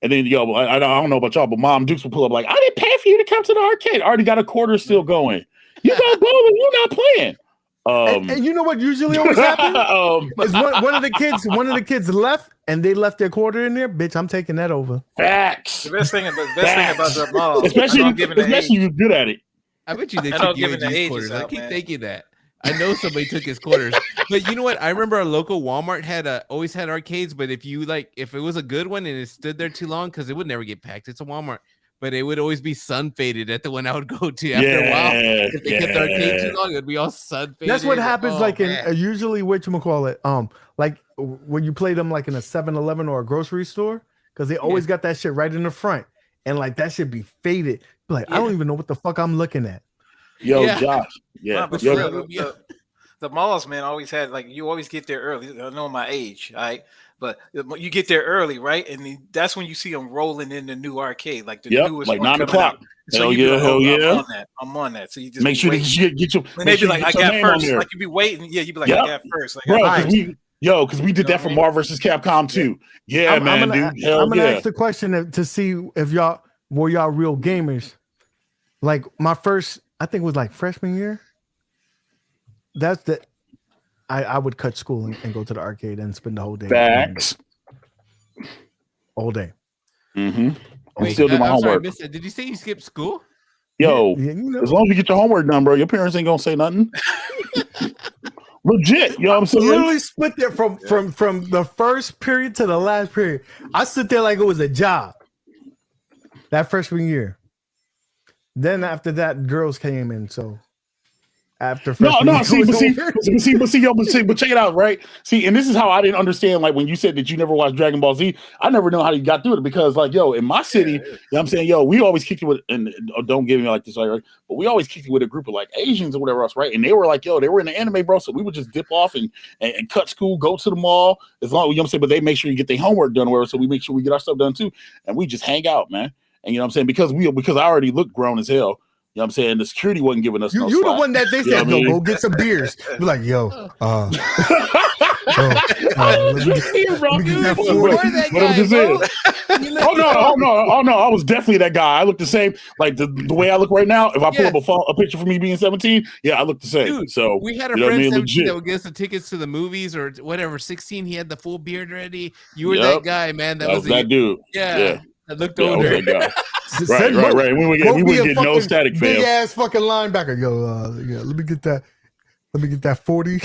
And then, yo, I don't know about y'all, but Mom Dukes will pull up like, I didn't pay for you to come to the arcade. I already got a quarter still going. You go bowling, you're not playing. And you know what usually always happens? Is one of the kids left, and they left their quarter in there. Bitch, I'm taking that over. Facts. The best thing about the mall, especially you're good at it. I bet you they took you these quarters. I keep thinking that. I know somebody took his quarters, but you know what? I remember our local Walmart always had arcades, but if it was a good one and it stood there too long, because it would never get packed. It's a Walmart, but it would always be sun faded at the one I would go to. After a while, if they kept the arcade too long, it would be all sun faded. That's what happens. In usually whatchamacallit, like when you play them like in a 7-Eleven or a grocery store, because they always got that shit right in the front, and like that should be faded. Like I don't even know what the fuck I'm looking at. Yo, Josh. Yeah. Nah, but for real, the malls, man, always had like you always get there early. I know my age, all right, but you get there early, right? And that's when you see them rolling in the new arcade, like the newest like one 9 o'clock. So hell yeah! I'm on that. So you just make sure that you get your. And they be like, I got first. Like you be waiting. Yeah, you be like, I got first. Like, bro, because we did that for Marvel vs. Capcom too. Yeah, man, dude. I'm gonna ask the question to see if y'all were real gamers. Like my first, I think it was like freshman year. That's the. I would cut school and go to the arcade and spend the whole day. Facts. All day. Mm-hmm. I'm still doing my homework. Sorry, did you say you skipped school? Yo, as long as you get your homework done, bro, your parents ain't gonna say nothing. Legit, you know what I'm saying? Literally split there from the first period to the last period. I sit there like it was a job. That freshman year. Then after that, girls came in. So after but check it out, right? See, and this is how I didn't understand. Like when you said that you never watched Dragon Ball Z, I never know how you got through it because, like, yo, in my city, you know what I'm saying, yo, we always kicked it with, and don't give me like this, right? But we always kicked it with a group of like Asians or whatever else, right? And they were like, yo, they were in the anime, bro. So we would just dip off and cut school, go to the mall, as long, you know what I'm saying. But they make sure you get their homework done, or whatever. So we make sure we get our stuff done too, and we just hang out, man. And you know what I'm saying, because I already looked grown as hell. You know what I'm saying? The security wasn't giving us no You slack. the one that they said, yo, go get some beers. Be like, yo, let me get that 40. Oh no, I was definitely that guy. I look the same. Like the way I look right now, if I pull up a picture for me being 17, I look the same. Dude, so we had a friend 17 that would get us the tickets to the movies or whatever. 16, he had the full beard ready. You were that guy, man. That was that dude. Yeah. I looked older. Right. We would get no static, fam. Big ass fucking linebacker. Yo, let me get that 40.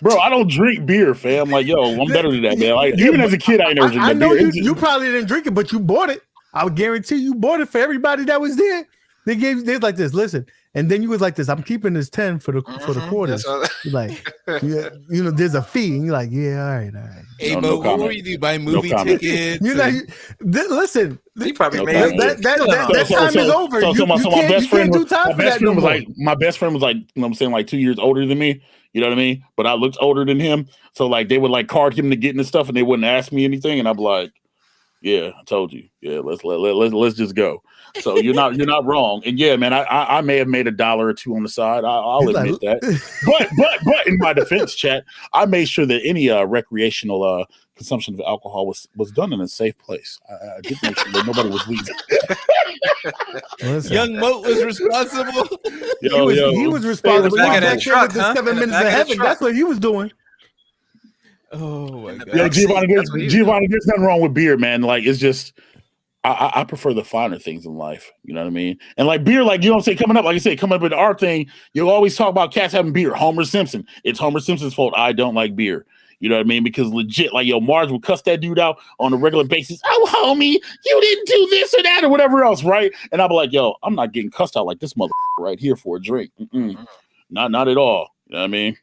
Bro, I don't drink beer, fam. Like, yo, I'm better than that, man. Like, even as a kid, I never drank beer. I know you probably didn't drink it, but you bought it. I would guarantee you bought it for everybody that was there. They like this. Listen, and then you was like this. I'm keeping this 10 for the quarters. Like, there's a fee, and you're like, all right. Hey, but what were you do? Buy movie tickets? Listen. He probably made that time is over. So my best friend was like, you know what I'm saying, like 2 years older than me. You know what I mean? But I looked older than him, so like they would like card him to get into stuff, and they wouldn't ask me anything, and I'd be like, yeah, I told you. Yeah, let's just go. So you're not wrong. And yeah, man, I may have made $1 or $2 on the side. I'll admit that. But in my defense, chat, I made sure that any recreational consumption of alcohol was done in a safe place. I did make sure that nobody was weak. Young Moat was responsible. He was responsible. He got truck, the 7 minutes of heaven. That's what he was doing. Oh my god. Yeah, Giovanni, there's nothing wrong with beer, man. Like, it's just I prefer the finer things in life. You know what I mean? And like beer, like, you know what I'm saying, coming up with our thing, you'll always talk about cats having beer. Homer Simpson. It's Homer Simpson's fault I don't like beer. You know what I mean? Because legit, like, yo, Marge would cuss that dude out on a regular basis. Oh, homie, you didn't do this or that or whatever else, right? And I'll be like, yo, I'm not getting cussed out like this mother right here for a drink. Not at all. You know what I mean?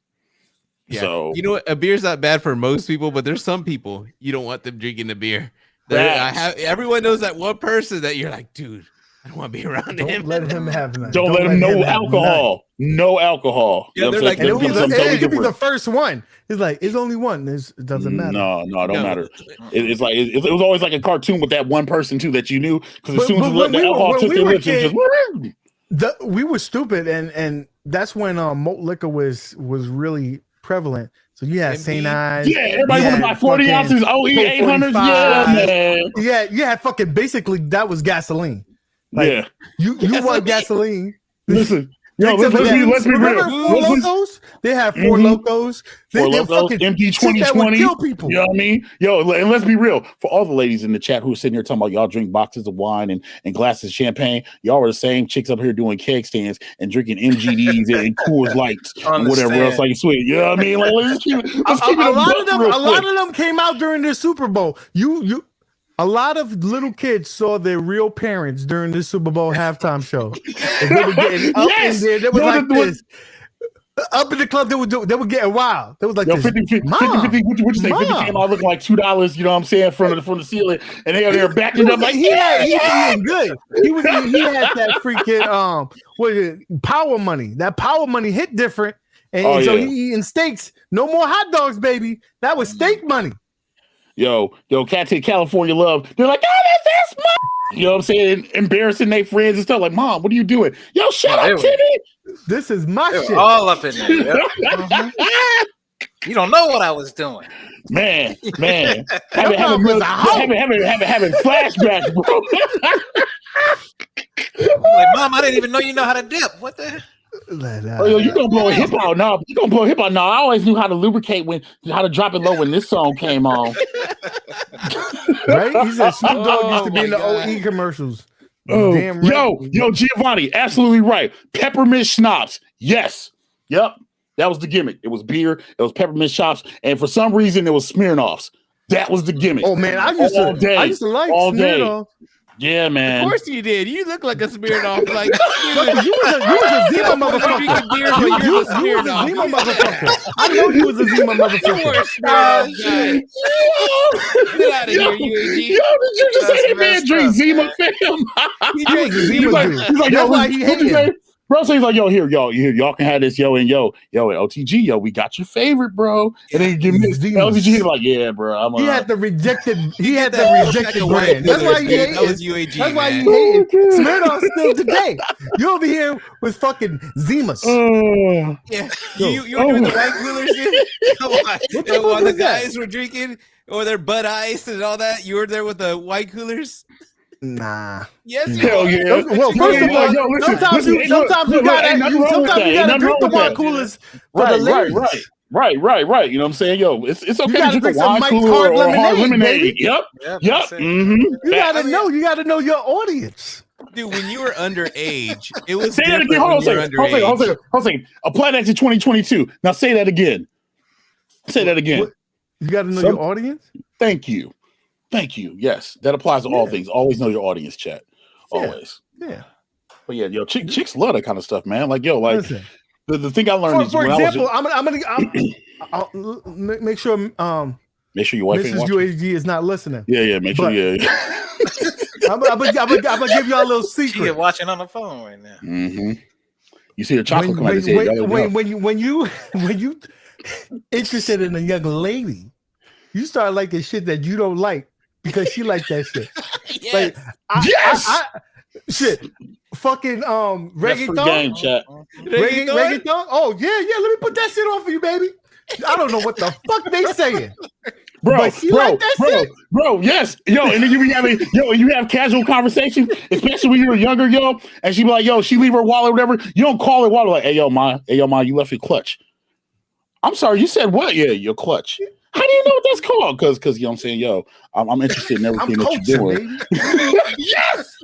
Yeah. So, you know what? A beer's not bad for most people, but there's some people you don't want them drinking the beer. Everyone knows that one person that you're like, dude, I don't want to be around him. Don't let him have none. Don't let him know alcohol. No alcohol. Yeah, they're like, it could be the first one. It's like, it's only one. It doesn't matter. No, it don't matter. It's like it was always like a cartoon with that one person too that you knew, because as soon as you let the alcohol took their lips, it just we were stupid, and that's when malt liquor was really prevalent. So you had St. Ives. Yeah, everybody wanted like 40 ounces, OE 800s. Yeah, man. Yeah, you had fucking, basically that was gasoline. Like, you want gasoline. Listen, let's be real. Four Locos? They have Four Locos. They Locos, empty 2020. Kill people. You know what I mean? Yo, and let's be real. For all the ladies in the chat who are sitting here talking about y'all drink boxes of wine and glasses of champagne, y'all are the same chicks up here doing keg stands and drinking MGDs and Coors Lights and whatever else like sweet. You know what I mean? Like, let's keep it a lot of them came out during the Super Bowl. A lot of little kids saw their real parents during the Super Bowl halftime show. They were getting up in there. They were like this. Up in the club, they were getting wild. They was like, Yo, this, 50, Mom, what you say? 50 came out looking like $2, you know what I'm saying, from the ceiling, and they were backing up like, he was good. He had that freaking what is it, power money. That power money hit different. And so he eating steaks. No more hot dogs, baby. That was steak money. Yo, cats in California love. They're like, oh, that's Mom. You know what I'm saying? Embarrassing their friends and stuff. Like, Mom, what are you doing? Yo, shut up, Timmy. This is my shit. All up in there. Yep. You don't know what I was doing. Man. having flashbacks, bro. I'm like, Mom, I didn't even know you know how to dip. What the hell? Oh, yo, you gonna blow a hip out now? You gonna blow a hip out now? I always knew how to lubricate how to drop it low when this song came on. Right? He said Snoop Dogg used to be in the OE commercials. Oh, Damn right. Yo, Giovanni, absolutely right. Peppermint schnapps, yes, yep, that was the gimmick. It was beer, it was peppermint schnapps, and for some reason it was Smirnoffs. That was the gimmick. Oh man, I used to like Smirnoff. Yeah, man. Of course you did. You look like a Smirnoff. Like you was a Zima motherfucker. You was a Zima motherfucker. I know you was a Zima motherfucker. Get out of here, UAG. Yo, did you just say that man drink Zima, fam? He was a Zima dude. He's like, that's why he hated. Bro, so he's like, yo, here, y'all can have this, yo, and yo, at OTG, yo, we got your favorite, bro. And then you give me LTG, he's like, yeah, bro. He had the rejected brand. That's why he hated. That was UAG. That's why he hated. Smirnoff still today. You over here with fucking Zimas. Yeah, you were doing the white coolers, while the guys were drinking or their Bud Ice and all that. You were there with the white coolers. Nah. Yes, hell yeah. Well, first of all, sometimes you gotta drink the wine coolers for the ladies. Right. You know what I'm saying? Yo, it's okay to drink a wine cooler or hard lemonade. Yep. Mm-hmm. You gotta know your audience. Dude, when you were underage, it was say that again. Hold on a second. Apply that to 2022. Now say that again. Say that again. You gotta know your audience? Thank you. Yes, that applies to all things. Always know your audience, chat. Always. Yeah. But yeah, yo, chicks love that kind of stuff, man. Like, yo, like the thing I learned is, for example, I'll make sure make sure your wife Mrs. UAG is not listening. Yeah, make sure. I'm gonna give y'all a little secret. She's watching on the phone right now. Mm-hmm. You see her chocolate come out of his head. When you interested in a young lady, you start liking shit that you don't like because she likes that shit. Yes. Like, shit. Fucking reggaeton. Reggaeton. Oh yeah. Let me put that shit on for you, baby. I don't know what the fuck they saying. Bro, yes, yo, and then you be having, you have casual conversations, especially when you're younger, and she be like, yo, she leave her wallet or whatever. You don't call her wallet like, hey, yo, ma, you left your clutch. I'm sorry, you said what? Yeah, your clutch. How do you know what that's called? Because you know what I'm saying, yo, I'm interested in everything that you're doing. Yes,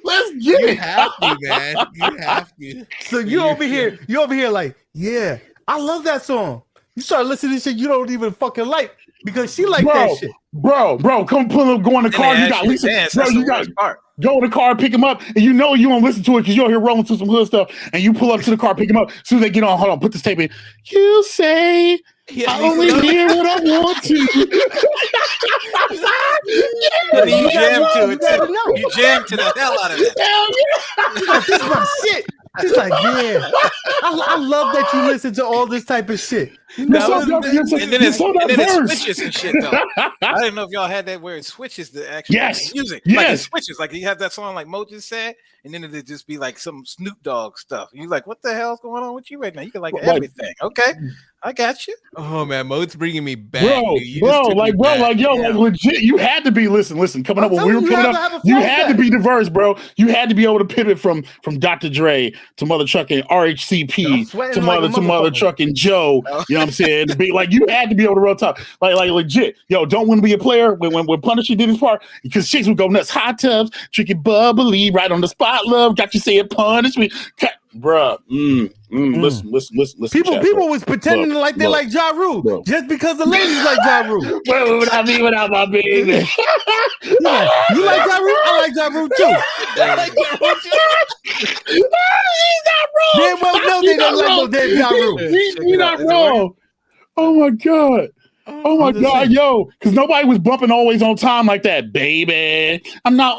let's get it. You have to, man. You have to. So you over here like, yeah, I love that song. You start listening to shit you don't even fucking like because she like that shit. Bro, come pull up, go in the car. You got Lisa. Bro, you got go in the car, pick him up, and you know you don't listen to it because you're here rolling through some hood stuff, and you pull up to the car, pick him up. As soon as they get on, hold on, put this tape in. You say I only hear what I want to. You jam to it too. You jam to the hell out of it. This is my shit. She's like, yeah, I love that you listen to all this type of shit. And then it switches and shit though. I didn't know if y'all had that where it switches the actual music. Yes. Like it switches. Like you have that song like MOAT just said, and then it'd just be like some Snoop Dogg stuff. And you're like, what the hell's going on with you right now? You can like everything. Okay, I got you. Oh man, MOAT's bringing me back. Like legit, you had to be listen. Coming up when we were coming up, you had to be diverse, bro. You had to be able to pivot from Dr. Dre to Mother Trucking RHCP to Mother Trucking Joe. You know what I'm saying? To be like, you had to be able to roll top, like legit. Yo, don't want to be a player when Punisher did his part because chicks would go nuts. Hot tubs, drinking bubbly, right on the spot. Love got you saying punish me, bruh. Listen. People was pretending like they like Ja Rule just because the ladies like Ja Rule. Where would I be without my baby? Yeah, you like Ja Rule? I like Ja Rule too. She's not wrong. Damn well know they like no damn Ja Rule. You're not wrong. Oh my god. Oh my god, yo, because nobody was bumping Always on Time like that, baby. I'm not.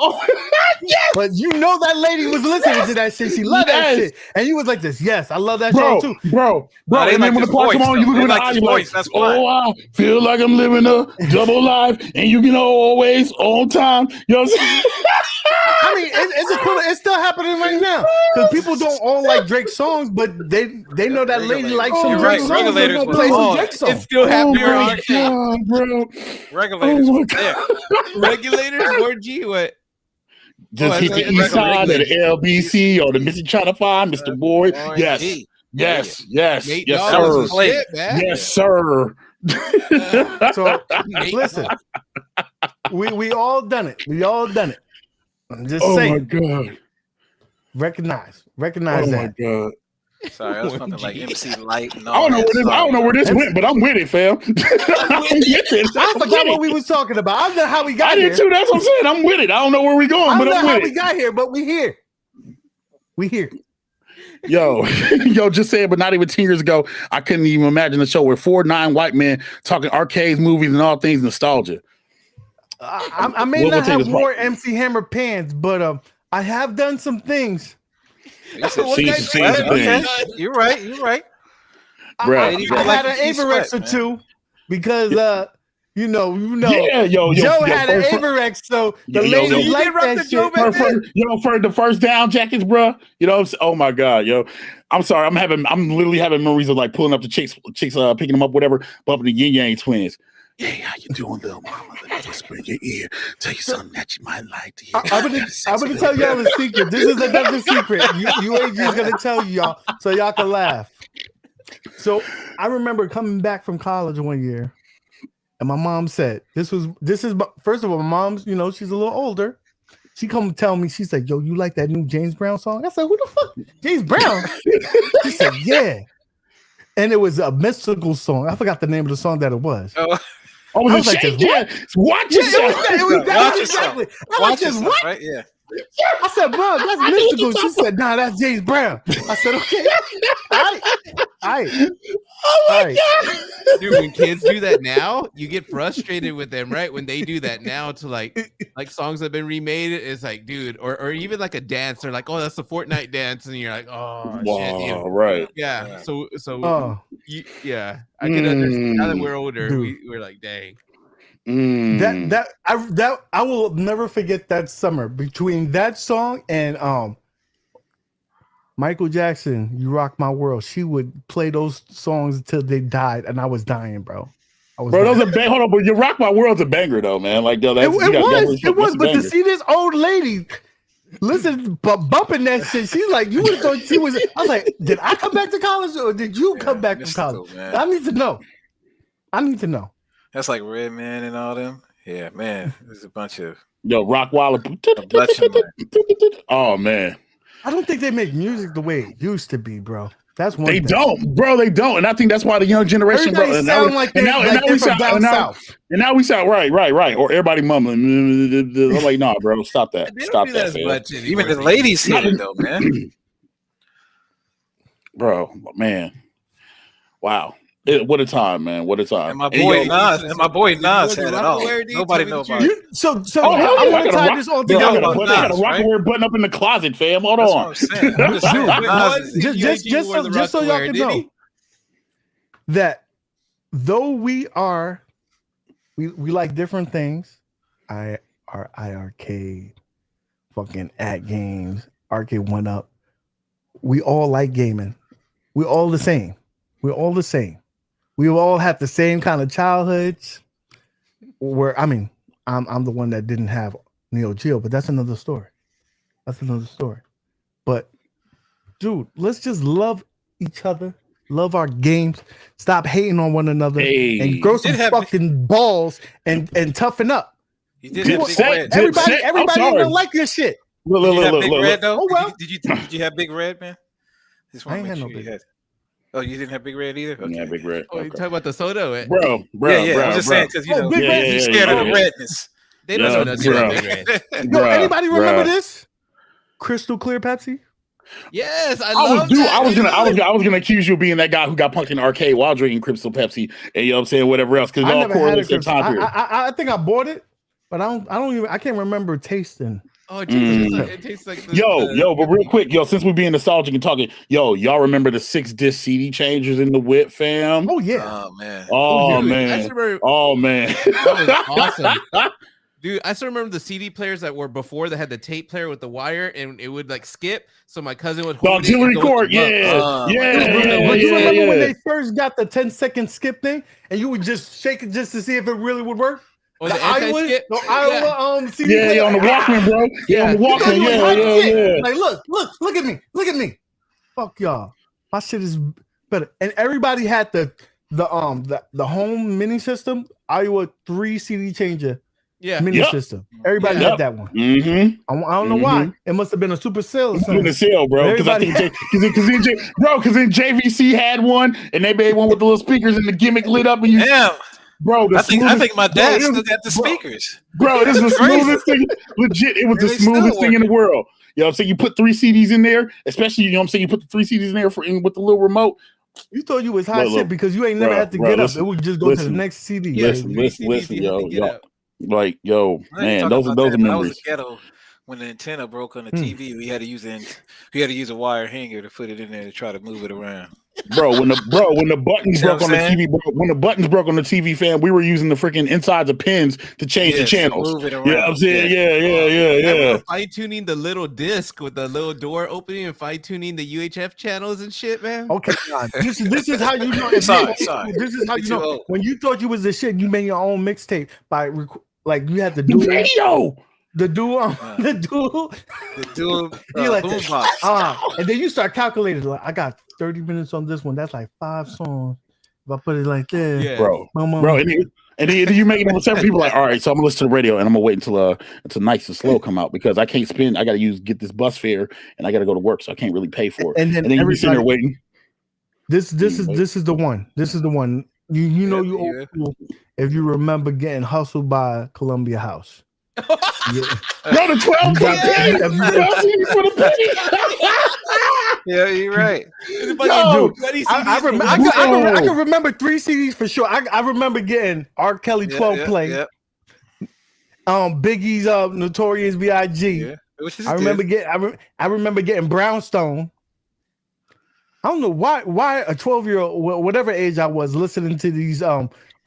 Yes! But you know that lady was listening to that shit. She loved that shit, and you was like this. Yes, I love that song too, bro. And then when the part come on, you look in the eye, you're like, oh, I feel like I'm living a double life, and you can always on time. You know what I'm saying? I mean, it's still happening right now because people don't all like Drake songs, but they know that lady likes some Drake songs. Regulators play some Drake songs. It's still happening. God, bro. Regulators. Regulators or G what? Just hit the east side of the LBC or the Missy trying to find Mr. Boyd. Yes, sir. Yes, sir. So listen, we all done it. We all done it. I'm just saying. Oh my god. Recognize Oh that. my god. Sorry, I was fucking like MC Light. And I don't know where this went, but I'm with it, fam. I forgot what we was talking about. I don't know how we got here. I did too. That's what I'm saying. I'm with it. I don't know where we're going, but I'm with it. I don't know how we got here, but we here. We here. Yo, just said, but not even 10 years ago, I couldn't even imagine a show where 4 9 white men talking arcades, movies, and all things nostalgia. I may not have more MC Hammer pants, but I have done some things. Okay. You're right. I had an Averex or two because you know. Yeah, Joe had an Averex, so the ladies like that shit. The first down jackets, bro. You know, oh my god, yo. I'm sorry. I'm literally having memories of like pulling up the chicks, picking them up, whatever, bumping the Yin Yang twins. Hey, how you doing, little mama? Let me whisper in your ear. Tell you something that you might like to hear. I'm gonna tell y'all a secret. This is another secret. UAG is gonna tell y'all so y'all can laugh. So I remember coming back from college one year, and my mom said, "This is first of all, my mom's, she's a little older. She come tell me, she said, yo, you like that new James Brown song?" I said, "Who the fuck, James Brown?" She said, "Yeah." And it was a mystical song. I forgot the name of the song that it was. I was like, watch yourself. Exactly. I was just what? Right? Yeah. I said, "Bro, that's mystical." She said, "Nah, that's James Brown." I said, "Okay, all right." Oh my god, dude! When kids do that now, you get frustrated with them, right? When they do that now to like songs that have been remade, it's like, dude, or even like a dance, or like, oh, that's the Fortnite dance, and you're like, oh, shit, right? Yeah. So, yeah, I can understand. Now that we're older, we're like, dang. That I will never forget that summer between that song and Michael Jackson, "You Rock My World." She would play those songs until they died, and I was dying, bro. Those are bang. Hold on, but "You Rock My World's a banger, though, man. Like, yo, it was. But to see this old lady listen, bumping that shit, she's like, you would have thought she was. I was like, did I come back to college or did you come back from college? Man. I need to know. That's like Redman and all them. Yeah, man. There's a bunch of Rockwaller. Oh man. I don't think they make music the way it used to be, bro. That's one. They don't, and I think that's why the young generation, bro. And now we sound right. Or everybody mumbling. I'm like, nah, bro, stop that. Stop that. Even the ladies hear it though, man. Bro, man. Wow. What a time, man. What a time. And my boy Nas had it all. Nobody knows about it. So I want to tie this all together. I got a Rockaware button up in the closet, fam. Hold on. Just so y'all can know that though we like different things. IRK, fucking at games, arcade 1UP. We all like gaming. We all the same. We all have the same kind of childhoods. I'm the one that didn't have Neo Geo, but that's another story. But dude, let's just love each other, love our games, stop hating on one another, and grow some fucking balls and toughen up. Everybody don't like your shit. Look. Big Red though? Oh, well. Did you have Big Red, man? I ain't had no Big Red. Oh, you didn't have Big Red either? Okay. Yeah, Big Red. Oh, you talking about the soda? Bro. I'm just saying because you're scared of the redness. They don't know nothing about Big Red. Anybody remember this? Crystal Clear Pepsi? Yes, I was love that. I was gonna accuse you of being that guy who got punked in the arcade while drinking Crystal Pepsi, and you know what I'm saying, whatever else, because it I all never had a correlates to Crystal. time period. I think I bought it, but I can't remember tasting. Oh, it tastes like the, Yo, but real quick, since we're being nostalgic and talking, y'all remember the 6-disc CD changers in the whip, fam? Oh yeah. Oh man. Oh dude, man. I remember, Oh man. that was awesome. Dude, I still remember the CD players that were before that had the tape player with the wire and it would like skip. So my cousin would hold The auxiliary it. And go cord, with the bump. But you remember when they first got the 10-second skip thing, and you would just shake it just to see if it really would work? Or The the Iowa CD yeah, player. on the Walkman, bro. Yeah, on the Walkman. Yeah. Like, look at me. Fuck y'all. My shit is better. And everybody had the home mini system, Iowa 3 CD changer. Yeah, mini system. Everybody had that one. Mm-hmm. I don't know why. It must have been a super sale. It been a sale, bro. Because then JVC had one, and they made one with the little speakers, and the gimmick lit up, and you. Damn. Bro, I think my dad still got the speakers. Bro, this is the smoothest thing. Legit, it was the smoothest thing in the world. You know what I'm saying? You put 3 CDs in there, especially, you know what I'm saying? You put the 3 CDs in there with the little remote. You thought you was hot shit because you ain't never had to get up. It would just go to the next CD. Listen, yo. Like, yo, man, those are memories. I was ghetto when the antenna broke on the TV. We had to use a wire hanger to put it in there to try to move it around. Bro, when the buttons broke on the TV, when the buttons broke on the TV, fam, we were using the freaking insides of pins to change the channels. Move it around. You know what I'm saying? Yeah. Fine tuning the little disc with the little door opening and fine tuning the UHF channels and shit, man. Okay, this is how you know. Sorry. This is how you know when you thought you was the shit. You made your own mixtape by like you had to do radio. The dual. You like boombox. And then you start calculating. Like, I got 30 minutes on this one. That's like 5 songs. If I put it like this, bro. And then you make it over 7 people. Like, all right, so I'm gonna listen to the radio, and I'm gonna wait until Nice and Slow come out because I can't spend. I gotta get this bus fare, and I gotta go to work, so I can't really pay for it. And then you be sitting there waiting. This is the one. This is the one. You know you old school if you remember getting hustled by Columbia House. Bro, the 12 for the penny. Yeah, you're right. I can remember 3 CDs for sure. I remember getting R. Kelly 12 play. Yeah. Biggie's Notorious B.I.G. I remember getting Brownstone. I don't know why a 12-year-old, whatever age I was, listening to these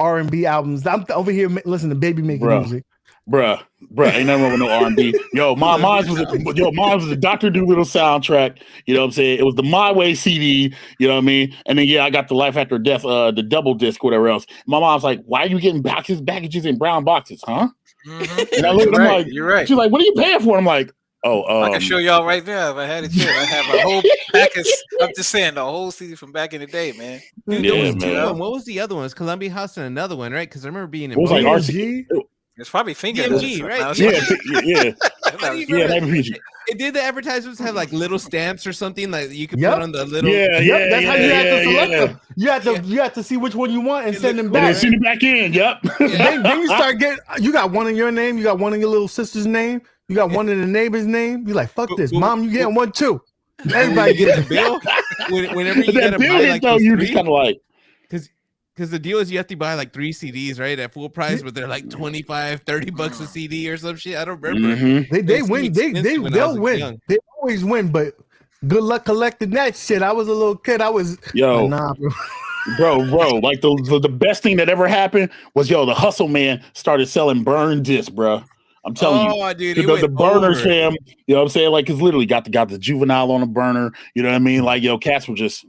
R&B albums. I'm over here listening to Baby making music. Bruh, ain't nothing wrong with no R&B. Yo, mine was the Dr. Dolittle soundtrack. You know what I'm saying? It was the My Way CD. You know what I mean? And then I got the Life After Death, the double disc, whatever else. My mom's like, "Why are you getting packages in brown boxes, huh?" Mm-hmm. And I looked, I'm like, "You're right." She's like, "What are you paying for?" I'm like, I can show y'all right now if I had it here. I have a whole package. I'm just saying the whole CD from back in the day, man. Man. What was the other one? It was Columbia House and another one, right? Because I remember being in RG. It's probably Finger DMG, right? Yeah, It did the advertisements have like little stamps or something like you could put on the little? That's how you had to select them. You had to see which one you want and send them back. And send it back in. Yep. Then you start getting. You got one in your name. You got one in your little sister's name. You got one in the neighbor's name. You like fuck this, mom. You getting one too. Everybody get the bill. Whenever you get a bill, like you're just kind of like. Because the deal is you have to buy like 3 CDs, right, at full price, but they're like $25-$30 a CD or some shit. I don't remember. Mm-hmm. They win. They'll win. Young. They always win. But good luck collecting that shit. I was a little kid. I was nah, bro. Like the best thing that ever happened was the Hustle Man started selling burn discs, bro. I'm telling you, dude, the burners, fam. You know what I'm saying? Like, cause literally got the Juvenile on a burner. You know what I mean? Like, cats were just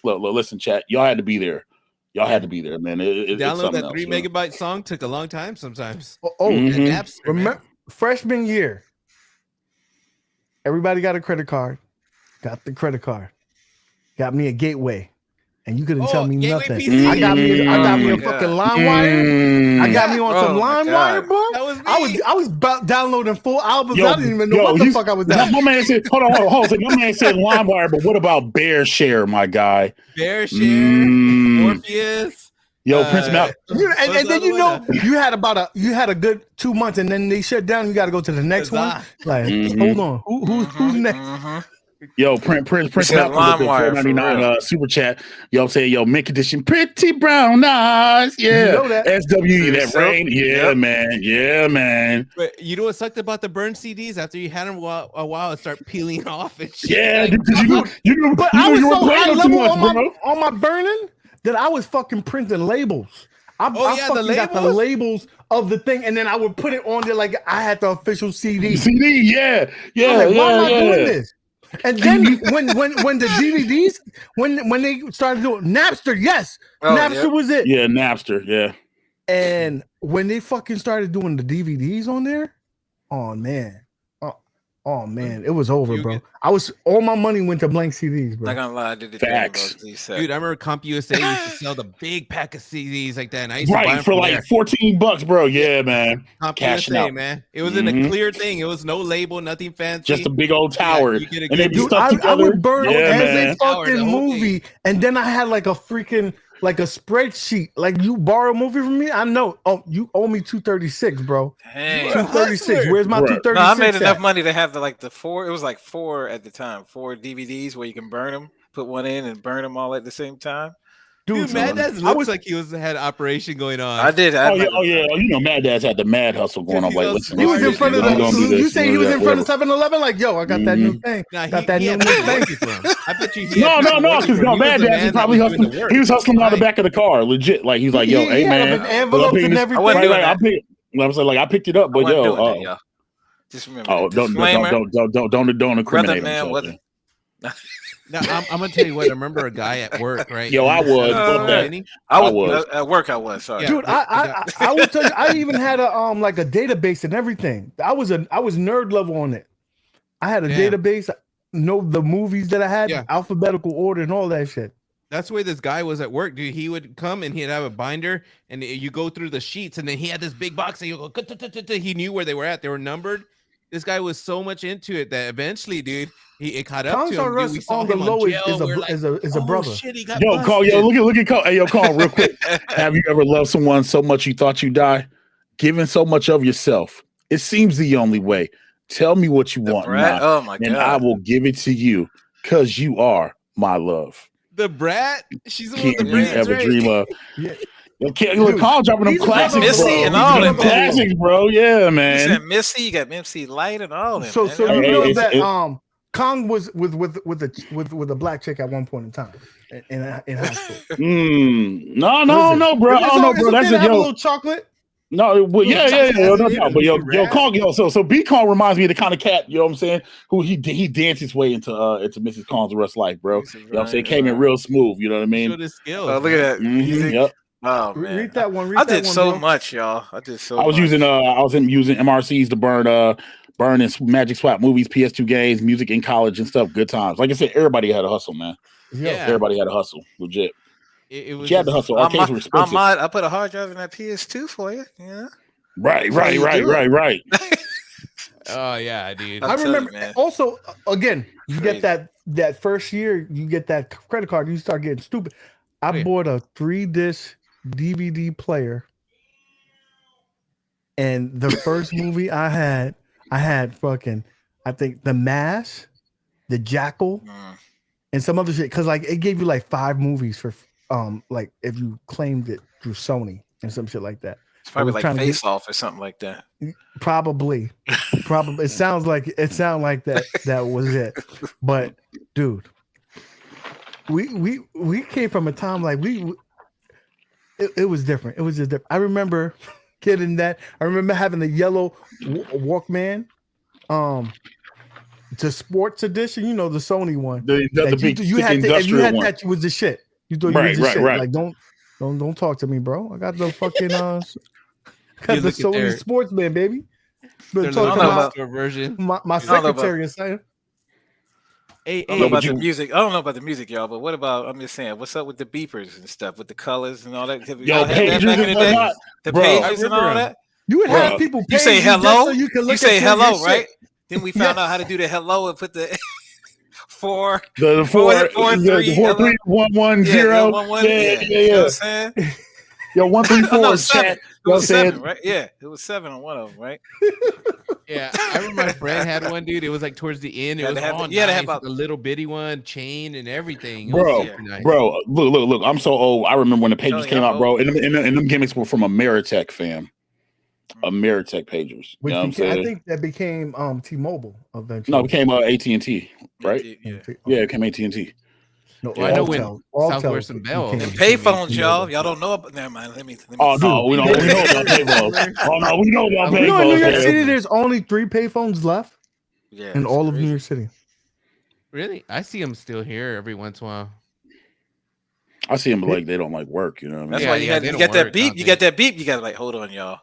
look, listen, chat. Y'all had to be there. Y'all had to be there, man. Download that 3 megabyte song took a long time sometimes. Remember freshman year, everybody got a credit card. Got the credit card. Got me a Gateway, and you couldn't tell me nothing. PC. I got me a fucking LimeWire. I got me on some LimeWire, bro. That was me. I was downloading full albums. I didn't even know what the fuck I was doing. My man said, hold on. So my man said LimeWire, but what about Bear Share, my guy? Bear Share, Morpheus. Prince Mal. And then you had a good 2 months, and then they shut down. You got to go to the next one. Like, hold on, who's next? Yo, Prince said Malcolm with the LimeWire, for $4.99 real. super chat. Yo, I'm saying, yo, mint condition, pretty brown eyes. Yeah. You know that. SWE, that So, rain. Yeah, yep. man. Yeah, man. But you know what sucked about the burn CDs? After you had them a while, it start peeling off and shit. Yeah, Like, because you But I was were so high playing too level much, bro. on my burning that I was fucking printing labels. I the fucking got the labels? labels of the thing, and then I would put it on there like I had the official CD. CD, yeah. I was like, why am I doing yeah. this? And then when the DVDs, when they started doing Napster, yes, Oh, Napster yep. was it. Yeah, Napster, yeah. And when they fucking started doing the DVDs on there, oh man, it was over, bro. All my money went to blank CDs, bro. Not gonna lie, I did the Facts. dude, I remember CompUSA used to sell the big pack of CDs like that, and I used to buy Right, them for from like there. $14, bro. Yeah, man. Cashing CompUSA, out. man. It was in a clear thing. It was no label, nothing fancy. Just a big old tower. you get a And they good- be Dude, stuck I together. would burn Yeah, as man. a fucking The whole movie, and then I had like a freaking like a spreadsheet. Like you borrow a movie from me, I know. Oh, you owe me $236, bro. Dang. $236. Where's my Right. $236? No, I made enough at? money to have the 4. It was like 4 at the time. 4 DVDs where you can burn them, put one in and burn them all at the same time. Dude, so Maddads I looks was like he had operation going on. I did. I Oh yeah. You know, Maddads had the mad hustle going on. Like, listen, he was in listen, front of I'm gonna do the. You this, say he was in front of whatever. 7-Eleven, like, yo, I got that new thing. Nah, Got that he new had people thing. working for him. I bet you. He No, had people working because for him. He was the Maddads man is that probably was doing hustling. the work. He was hustling out the Right. back of the car, legit. Like he's like, yo, He hey had man, an envelopes and everything. I wasn't doing I that. picked. I was like, I picked it up, I but wasn't yo, doing that, y'all. Just remember. oh, that disclaimer. don't incriminate man himself. wasn't- Now, I'm gonna tell you what. I remember a guy at work, right? Yo, I was. Fuck that. I was. was at work. I was sorry. Yeah. Dude, I will tell you, I even had a like a database and everything. I was nerd level on it. I had a Yeah. database, know the movies that I had, Yeah. alphabetical order and all that shit. That's the way this guy was at work, dude. He would come and he'd have a binder, and you go through the sheets, and then he had this big box, and you go. He knew where they were at. They were numbered. This guy was so much into it that eventually, dude, it caught up to him. Dude, we saw on the him low on jail. is We're like, a brother. shit, he got Yo, Carl, busted. look at Carl. Hey, yo, Carl, real quick. Have you ever loved someone so much you thought you'd die? Giving so much of yourself. It seems the only way. Tell me what you want Brat? now, Oh my and I god. will give it to you because you are my love. The brat. She's the one with Can't the you brains, ever right? dream of? Yeah. Yo, look, Carl dropping them He's classics, Missy bro. and all He's them, dropping man. classics, bro. Yeah, You man. said Missy, you got MC Light and all them. So man. you Hey, know it's- that Kong was with a black chick at one point in time in high school. No, bro. It's Oh no, okay bro. That's to it, have a yo. little chocolate. No, well, yeah, no. But yo, Rat. Kong, so B Kong reminds me of the kind of cat, you know what I'm saying? Who he danced his way into Mrs. Kong's rough life, bro. You know what I'm saying? Came in real smooth, you know what I mean? Showed his skills. Oh, look at that music. Yep. Oh man. Read that one. I did so bro. much, y'all. I did so I was much. using MRCs to burn and Magic Swap movies, PS2 games, music in college and stuff. Good times. Like I said, everybody had a hustle, man. Yeah. Everybody had a hustle, legit. It was You had to just- hustle. Arcades were expensive. I put a hard drive in that PS2 for you. Yeah. Right. Oh yeah, dude. I I'm telling remember you, man. also again, you Crazy. get that first year, you get that credit card, you start getting stupid. I Yeah. bought a 3-disc DVD player, and the first movie I had fucking, I think The Mask, The Jackal, and some other shit. Cause like it gave you like 5 movies for like if you claimed it through Sony and some shit like that. It's probably was like trying to Face Off or something like that. Probably. It sounds like that was it. But dude, we came from a time like it was different. It was just different. I remember getting that. I remember having the yellow Walkman, the sports edition. You know, the Sony one. The That big you had to, if you industrial had one. that, you was the shit. You thought you was the Right. shit. Like don't talk to me, bro. I got the fucking got You the look at Sony their- Sportsman, baby. Their Been little talking know about about- store version. my I don't know about- secretary, son. Hey, I don't know about but the you- music. I don't know about the music, y'all. But what about? I'm just saying. What's up with the beepers and stuff, with the colors and all that? Have Yo, y'all had that pagers back in and the day? whatnot. The Bro, I pages and remember all them. that. You would have Bro, people You page say just hello. so you can look You say at your hello, shit. right? Then we found Yeah. out how to do the hello and put the 4. The Four, 4 four, three, 3 1 1 Yeah, 0. 1, 1, Yeah. You know what I'm saying? Yo, 1 3 Oh, no, 4 7. chat. It was You know what I'm 7, right? Yeah, it was 7 on one of them, right? Yeah, I remember my friend had one, dude. It was like towards the end. It Had was to have all it. You had to have nice, about- the little bitty one, chain and everything. It was Bro, super nice. bro, look. I'm so old. I remember when the pages Oh, came yeah, out, bro. And them gimmicks were from Ameritech, fam. Ameritech pagers. Which You know what I'm became, I saying? think that became T-Mobile eventually. No, it became AT&T, right? Yeah. Yeah, it became AT&T. No, Well, I know when Alltel Southwest and Bell became And became payphones, y'all. T-Mobile. Y'all don't know about. Never mind. Let me. Oh no, we know about payphones. Oh no, we know about You know, in New York payphones. City, there's only 3 payphones left Yeah. in it's all of New crazy. York City. Really? I see them still here every once in a while. I see them, but like they don't like work. You know what I mean? That's Yeah, why you yeah, had they you don't got that work, beep. don't You they? got that beep. You got to like, hold on, y'all.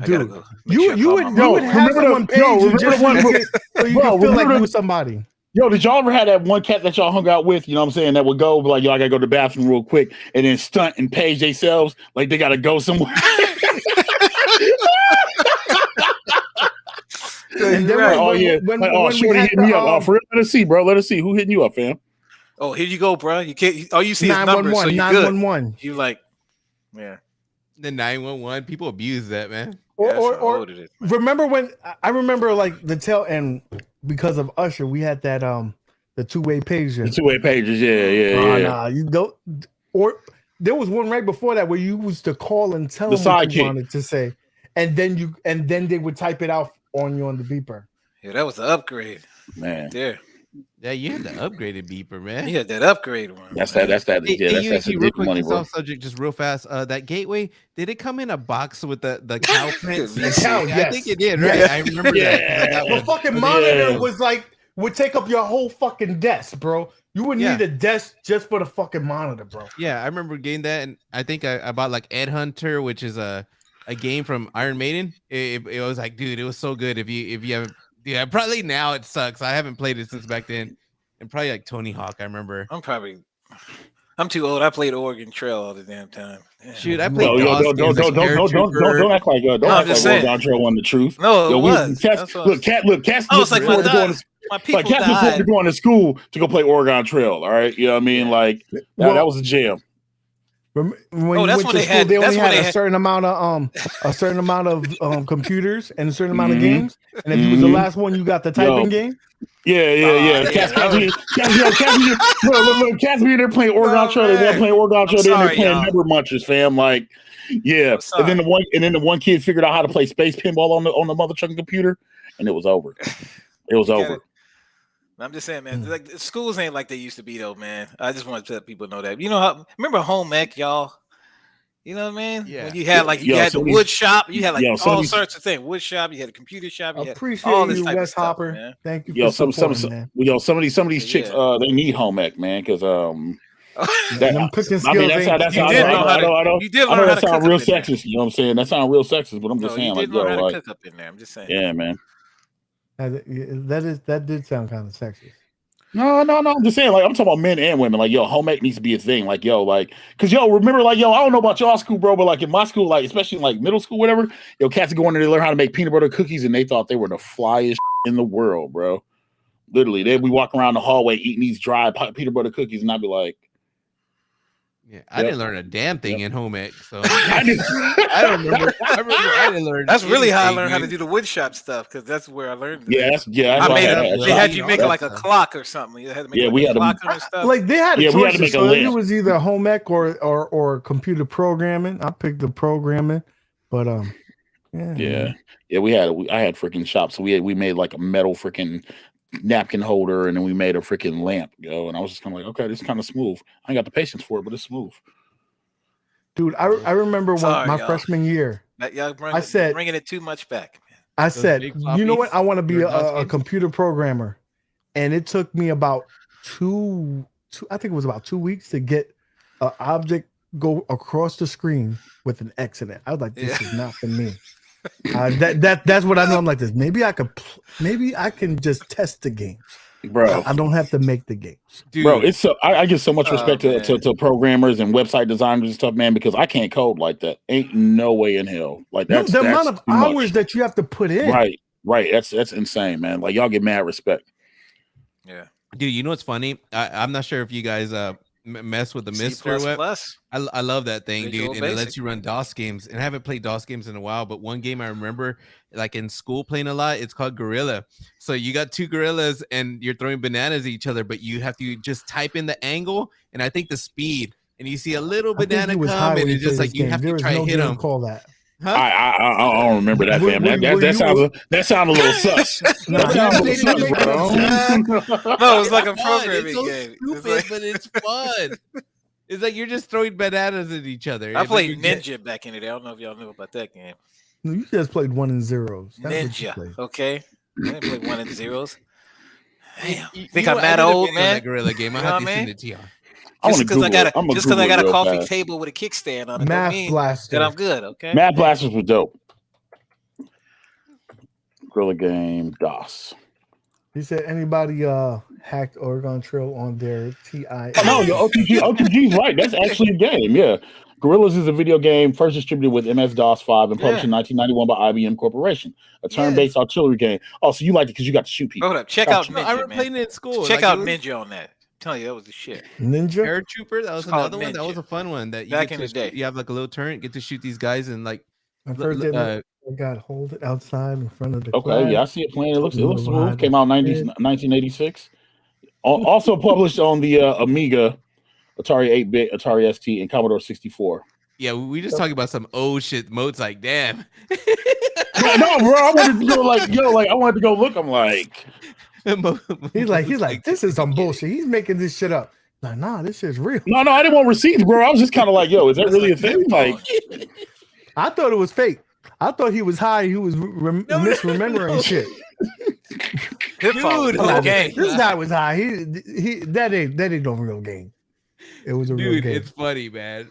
I gotta Dude, go. Make sure I you call would my you mom. would have remember someone the- page yo, you remember just the one- so you bro, could feel like remember you the- was somebody. Yo, did y'all ever have that one cat that y'all hung out with? You know what I'm saying? That would go, like, yo, I gotta go to the bathroom real quick, and then stunt and page themselves like they gotta go somewhere. And then Right. Oh yeah. when Like, oh, we shorty had hitting me up. Oh, the for real? Let us see, bro. Let us see who hitting you up, fam. Oh, here you go, bro. You can't. All you see is numbers, so 911, you good. 911, You like, yeah. The 911 people abuse that, man. or That's how or old it is, man. remember when I remember like the tail end because of Usher, we had that the 2-way pager. The 2-way pages, yeah. Nah, you don't. Or there was one right before that where you used to call and tell The them what you sidekick. wanted to say, and then they would type it out on you on the beeper. Yeah, that was the upgrade, Man. there. Yeah, you had the upgraded beeper, man. You had that upgrade one. That's man. that. Hey, Yeah, hey, that's UAT, real quick, money, it's bro. off subject, just real fast. That gateway, did it come in a box with the cow print? The cow, I think it did, right? Yes. I remember that. 'cause I got The one. fucking Yeah. monitor would take up your whole fucking desk, bro. You would Yeah. need a desk just for the fucking monitor, bro. Yeah, I remember getting that, and I think I bought like Ed Hunter, which is a game from Iron Maiden. It was like, dude, it was so good. If you haven't, yeah, probably now it sucks. I haven't played it since back then, and probably like Tony Hawk. I remember. I'm too old. I played Oregon Trail all the damn time. Yeah. Shoot, I played. Yo, Dawson as a paratrooper. don't act like don't I'm act like just saying. Oregon Trail wasn't the truth. No, Yo, it was. That's what Cats I look was like, forward to going to my people like cats look forward to died. going to school to go play Oregon Trail. All right, you know what I mean? Yeah. Like that was a jam. When Oh, you that's went when to they school, had- they only that's when had they a had- certain amount of computers and a certain amount of Mhm. games. And if you was the Mhm. last one, you got the typing game. Yeah. yeah. Cats be there playing Oregon Oh, Trail. They man. weren't playing Oregon Trail. They're sorry, playing y'all. number munchers, fam. Like, yeah. I'm And then the one kid figured out how to play space pinball on the mother trucking computer, and it was over. It was You over. gotta- I'm just saying, man. Like schools ain't like they used to be, though, man. I just want to let people know that. You know how? Remember home ec, y'all? You know what I mean? Yeah. When you had like you Yo, had the some of wood these- shop, you had like yo, some of all these- sorts of things. Wood shop, you had a computer shop, you had Appreciate all this you, type of Wes stuff, Hopper. man. Thank you Yo, for supporting, man. some of these chicks, Yeah. they need home ec, man, because Them cooking skills I mean, that's ain't- that's You how did I know how to- know. you did I know learn how that to sound cook real up in there. sexist. You know what I'm saying? That sound real sexist, but I'm No, just you saying, did like, learn yo, how to like, cook up in there. I'm just saying. yeah, man. that did sound kind of sexist. No. I'm just saying, like, I'm talking about men and women. Like, yo, home ec needs to be a thing. Like, yo, like, cause yo, remember, like, yo, I don't know about y'all school, bro, but like in my school, like, especially in like middle school, whatever, yo, cats go in there to learn how to make peanut butter cookies, and they thought they were the flyest in the world, bro. Literally, they'd be walking around the hallway eating these dry peanut butter cookies, and I'd be like, Yeah, I didn't learn a damn thing in home ec, so I did. I don't remember. I remember I didn't learn. That's really how I anything, learned how to dude. do the wood shop stuff because that's where I learned. Yeah, that's I what made had. it. That's They what had I- you make like a clock or something. You had to make Yeah, like we a had to- clock and stuff. Like they had a Yeah, we had to choice, make a so it list. was either home ec or computer programming. I picked the programming, but Yeah, I had freaking shops. So we made like a metal freaking napkin holder, and then we made a freaking lamp, yo. And I was just kind of like, okay, this is kind of smooth. I ain't got the patience for it, but it's smooth. dude, I remember when Sorry, my y'all. freshman year, That y'all said- bringing it too much back. Man. I Those said, big you know what? floppies, I want to be your a Dustin? computer programmer, and it took me about two. I think it was about 2 weeks to get an object go across the screen with an X in it. I was like, this Yeah. is not for me. That's what I know. I'm like this. Maybe I can just test the game. Bro. I don't have to make the games. Dude, Bro, it's so I give so much Oh, respect man. to programmers and website designers and stuff, man, because I can't code like that. Ain't no way in hell. Like No, that's the that's amount of too much. hours that you have to put in. Right. That's insane, man. Like y'all get mad respect. Yeah. dude, you know what's funny? I'm not sure if you guys mess with the C++. Mister web. I love that thing, Visual dude, and it lets Basic. you run DOS games. And I haven't played DOS games in a while, but one game I remember, like in school playing a lot, it's called Gorilla. So you got two gorillas and you're throwing bananas at each other, but you have to just type in the angle and I think the speed, and you see a little banana come, and it's just like you have to try to hit them. Call that. Huh? I don't remember that, fam. That sounds a little sus. That sounds a little sus, bro. No, it's like a Fun. programming It's so game. stupid, but it's fun. It's like you're just throwing bananas at each other. I played Ninja back in the day. I don't know if y'all knew about that game. No, you just played 1 and 0s. Ninja, okay? I didn't play 1 and 0s. Damn. You Think know, I'm I that did a old, video on man? that Gorilla game. I You know have what to I send mean? it to y'all. Just because I got a real coffee fast. table with a kickstand on it, Math don't mean Blaster. that I'm good, okay? Math Blasters was dope. Gorilla game DOS. He said anybody hacked Oregon Trail on their TI. No, the OTG's right. That's actually a game. Yeah. Gorillas is a video game first distributed with MS-DOS 5 and published in 1991 by IBM Corporation. A turn-based artillery game. Oh, so you liked it because you got to shoot people. Hold up. Check out Ninja, I remember playing it in school. Check out Ninja on that. Tell you that was the shit. Ninja Paratrooper. That was another one. That was a fun one. That you back in the day. You have like a little turret, get to shoot these guys, and like. I got hold it outside in front of the class. Okay, yeah, I see it playing. It looks smooth. Came out 1986. Also published on the Amiga, Atari 8-bit, Atari ST, and Commodore 64. Yeah, we just talking about some old shit. Moat's like, damn. No, bro, I wanted to go I wanted to go look. I'm like, he's like, this is some bullshit. He's making this shit up. Like, nah, this shit's real. No, I didn't want receipts, bro. I was just kind of like, yo, is that really a thing? Like, I thought it was fake. I thought he was high. He was misremembering shit. Dude, this guy was high. He that ain't no real game. It was a real game. It's funny, man.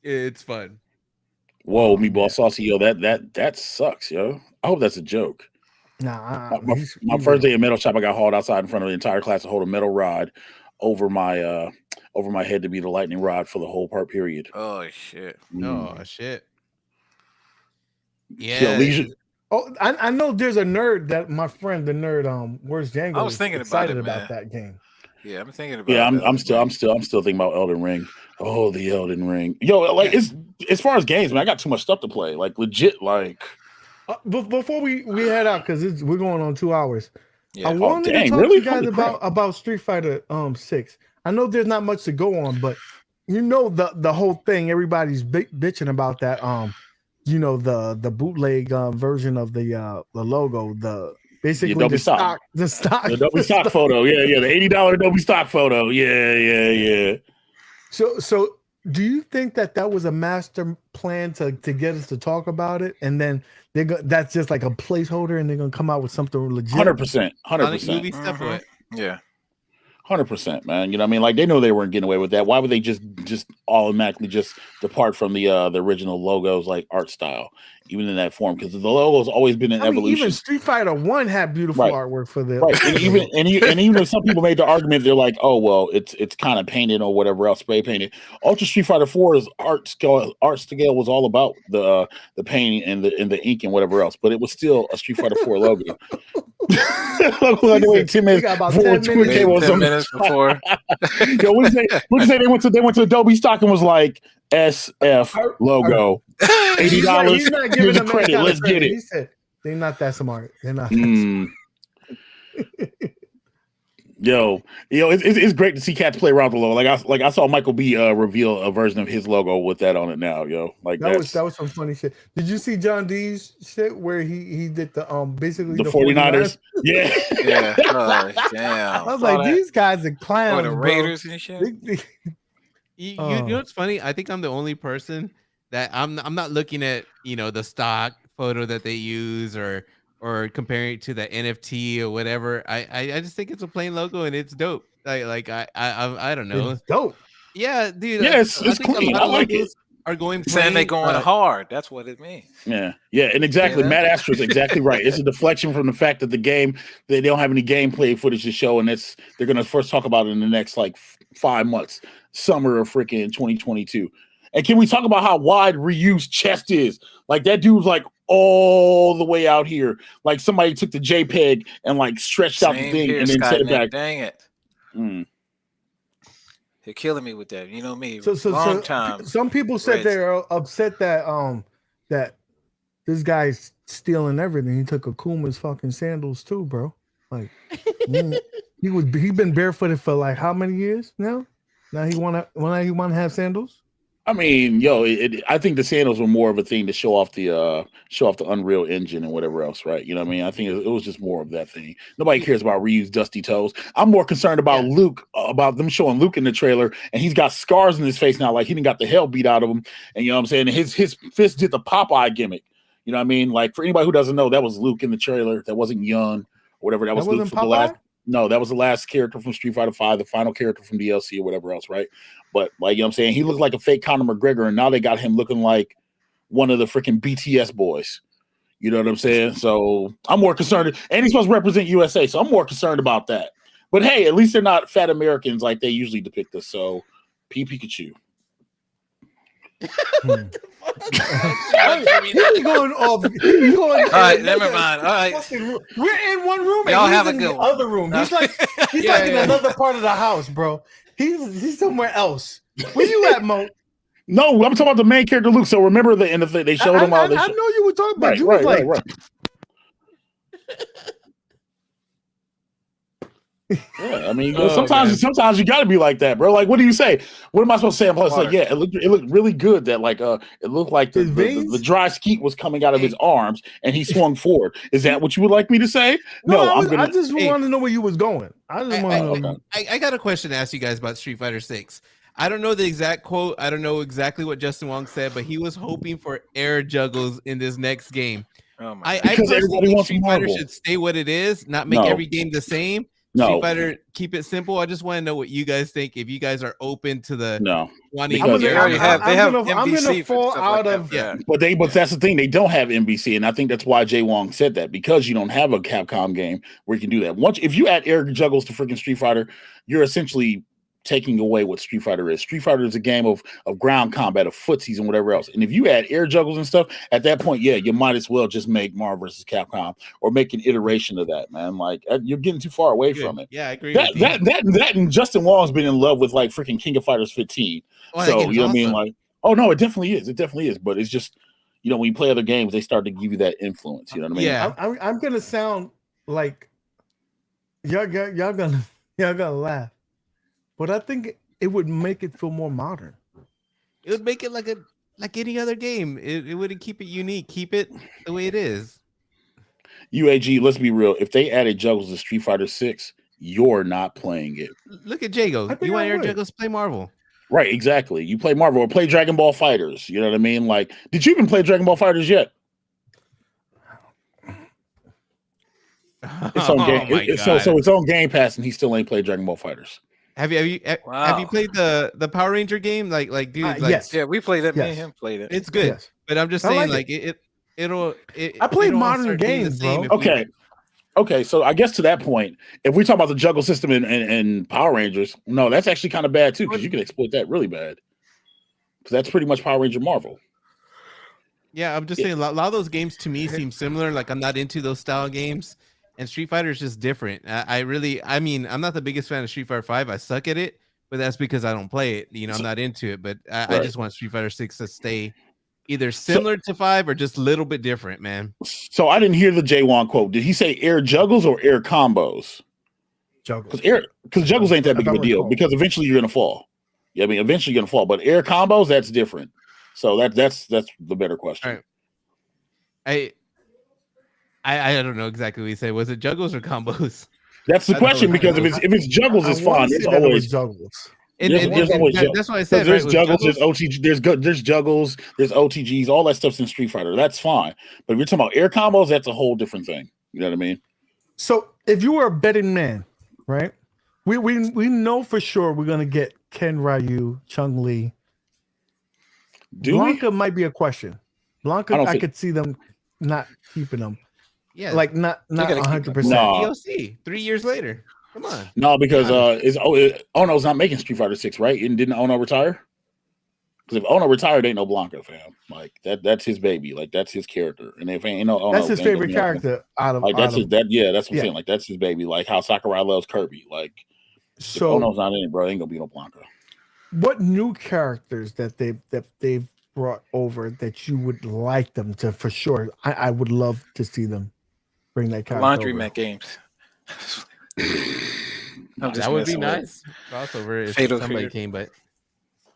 It's fun. Whoa, Meatball Saucy, yo, that sucks, yo. I hope that's a joke. Nah, my first day at metal shop, I got hauled outside in front of the entire class to hold a metal rod over my head to be the lightning rod for the whole part period. Oh shit! Oh shit! Yeah. I know there's a nerd that my friend, the nerd, where's Django? I was thinking excited about that game. Yeah, I'm thinking about. Yeah, I'm still thinking about Elden Ring. Oh, the Elden Ring. Yo, like it's as far as games, man, I got too much stuff to play. Like legit, like. Before we head out, because we're going on 2 hours. Yeah. I wanted to talk to you guys about Street Fighter 6. I know there's not much to go on, but you know the whole thing. Everybody's bitching about that. You know the bootleg version of the logo. Basically the stock Adobe stock photo. Yeah, the $80 Adobe stock photo. Yeah. So do you think that was a master plan to get us to talk about it, and then that's just like a placeholder, and they're gonna come out with something legit? 100%. Movie stuff for it. Yeah. 100%, man. You know what I mean? Like they know they weren't getting away with that. Why would they just automatically just depart from the original logo's like art style, even in that form? Because the logo's always been an evolution. Even Street Fighter 1 had beautiful artwork for the and even if some people made the argument, they're like, oh well, it's kind of painted or whatever else, spray painted. Ultra Street Fighter 4's art scale was all about the painting and the ink and whatever else, but it was still a Street Fighter 4 logo. Like wait 10 minutes before 10 minutes before. Yo, what did you say? They went to Adobe stock and was like SF logo. $80. He's not giving them credit. Let's get it. He said they're not that smart. They're not that smart. Yo, it's great to see cats play around the logo. Like I saw Michael B reveal a version of his logo with that on it now. Yo, like that was some funny shit. Did you see John D's shit where he did the basically the 49ers? Yeah. Oh, damn. I was like, these guys are clowns. The Raiders and shit. You know what's funny? I think I'm the only person that I'm not looking at the stock photo that they use or comparing it to the NFT or whatever. I just think it's a plain logo and it's dope. I don't know. It's dope. Yeah, dude. Yeah, it's clean. I like it. Are going saying they're going hard. That's what it means. Yeah, and exactly. Matt Astor's exactly right. It's a deflection from the fact that the game they don't have any gameplay footage to show, and they're gonna first talk about it in the next like 5 months, summer of freaking 2022. And can we talk about how wide Ryu's chest is? Like that dude's like all the way out here. Like somebody took the JPEG and like stretched out the thing and then set it back. Dang it. They're killing me with that. You know me. So Long time. Some people said Reds. they're upset that that this guy's stealing everything. He took Akuma's fucking sandals too, bro. Like he been barefooted for like how many years now? Now he wanna have sandals. I mean, I think the sandals were more of a thing to show off the Unreal Engine and whatever else, right? You know what I mean? I think it was just more of that thing. Nobody cares about Ryu's dusty toes. I'm more concerned about Luke, about them showing Luke in the trailer, and he's got scars in his face now, like he didn't got the hell beat out of him. And you know what I'm saying? And his fist did the Popeye gimmick. You know what I mean? Like for anybody who doesn't know, that was Luke in the trailer. That wasn't Yun or whatever. That was Luke for the last. No, that was the last character from Street Fighter V, the final character from DLC or whatever else, right? But like, you know what I'm saying? He looked like a fake Conor McGregor, and now they got him looking like one of the freaking BTS boys. You know what I'm saying? So I'm more concerned. And he's supposed to represent USA, so I'm more concerned about that. But hey, at least they're not fat Americans like they usually depict us. So Pikachu. You're going off. All right, never mind. All right, we're in one room. Y'all and have he's a in good the one. other room. He's like in another part of the house, bro. He's somewhere else. Where you at, Mo? No, I'm talking about the main character Luke. So remember the end of it? They showed him all. I know you were talking about. Right, You was like, right. Yeah, I mean, sometimes you got to be like that, bro. Like, what do you say? What am I supposed to say? I'm like, yeah, it looked really good. That like, it looked like the dry skeet was coming out of his arms, and he swung forward. Is that what you would like me to say? No, I just want to know where you was going. I just want to know. I got a question to ask you guys about Street Fighter 6. I don't know the exact quote. I don't know exactly what Justin Wong said, but he was hoping for air juggles in this next game. Oh my I personally think Street Fighter should stay what it is, not make every game the same. Street Fighter, keep it simple. I just want to know what you guys think. If you guys are open to the wanting, I'm gonna fall out of But that's the thing. They don't have NBC, and I think that's why Jay Wong said that, because you don't have a Capcom game where you can do that. If you add air juggles to freaking Street Fighter, you're essentially taking away what Street Fighter is. Street Fighter is a game of ground combat, of footsies and whatever else. And if you add air juggles and stuff, at that point, you might as well just make Marvel vs. Capcom or make an iteration of that, man. Like, you're getting too far away from it. Yeah, I agree. That and Justin Wong's been in love with like freaking King of Fighters 15. So you know what I mean? Like, oh no, it definitely is. It definitely is. But it's just, when you play other games, they start to give you that influence. You know what I mean? Yeah. I'm gonna sound like y'all gonna laugh. But I think it would make it feel more modern. It would make it like any other game. It wouldn't keep it unique. Keep it the way it is. UAG, let's be real. If they added juggles to Street Fighter 6, you're not playing it. Look at Jago. You want air juggles? Play Marvel. Right, exactly. You play Marvel or play Dragon Ball Fighters. You know what I mean? Like, did you even play Dragon Ball Fighters yet? It's on game. So it's on Game Pass, and he still ain't played Dragon Ball Fighters. Have you played the Power Ranger game? Like dude, yes. Yeah, we played it. Me and him played it. It's good. Yes. But I'm just saying, I played modern games, bro. Okay, so I guess to that point, if we talk about the juggle system in Power Rangers, no, that's actually kind of bad too, because you can exploit that really bad. Because that's pretty much Power Ranger Marvel. Yeah, I'm just saying a lot of those games to me seem similar. Like, I'm not into those style games. And Street Fighter is just different. I'm not the biggest fan of Street Fighter 5. I suck at it, but that's because I don't play it. I'm not into it. But I just want Street Fighter 6 to stay either similar to 5 or just a little bit different, man. So I didn't hear the J1 quote. Did he say air juggles or air combos? Juggles. Because juggles ain't that big of a deal, because eventually you're gonna fall. Yeah, I mean, eventually you're gonna fall. But air combos, that's different. So that's the better question. All right. I don't know exactly what you say. Was it juggles or combos? That's the question, because if it's juggles, it's fine. It's always juggles. There's always that's what I said. There's juggles, there's OTG, there's juggles, there's OTGs, all that stuff's in Street Fighter. That's fine. But if you're talking about air combos, that's a whole different thing. You know what I mean? So if you were a betting man, right? We know for sure we're gonna get Ken Ryu, Chung Li. Blanca might be a question. Blanca, I could see them not keeping them. Yeah, like not 100%. DLC 3 years later. Come on. No, because Ono's not making Street Fighter 6, right? And didn't Ono retire? Because if Ono retired, ain't no Blanca, fam. Like that's his baby. Like that's his character. And if ain't no Ono, that's his favorite character out of that's what I'm saying. Like that's his baby. Like how Sakurai loves Kirby. Like, so if Ono's not in it, bro, ain't gonna be no Blanca. What new characters that they've brought over that you would like them to for sure? I would love to see them bring that character over. Laundromat games. I'm just That would be messing with it. nice. Crossover if Fatal somebody Fury. came, but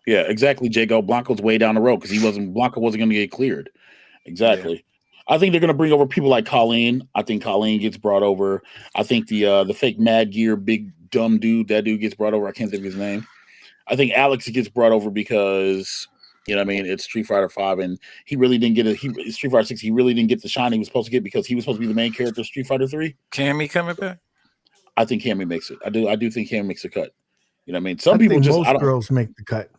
Yeah, exactly, Jago. Blanco's way down the road because Blanco wasn't going to get cleared. Exactly. I think they're going to bring over people like Colleen. I think Colleen gets brought over. I think the fake Mad Gear big dumb dude, that dude gets brought over. I can't think of his name. I think Alex gets brought over because it's Street Fighter 5 and he really didn't get Street Fighter 6. He really didn't get the shine he was supposed to get because he was supposed to be the main character of Street Fighter 3. Cammy coming back? I think Cammy makes it. I do think Cammy makes a cut. You know what I mean? Some people just most girls make the cut.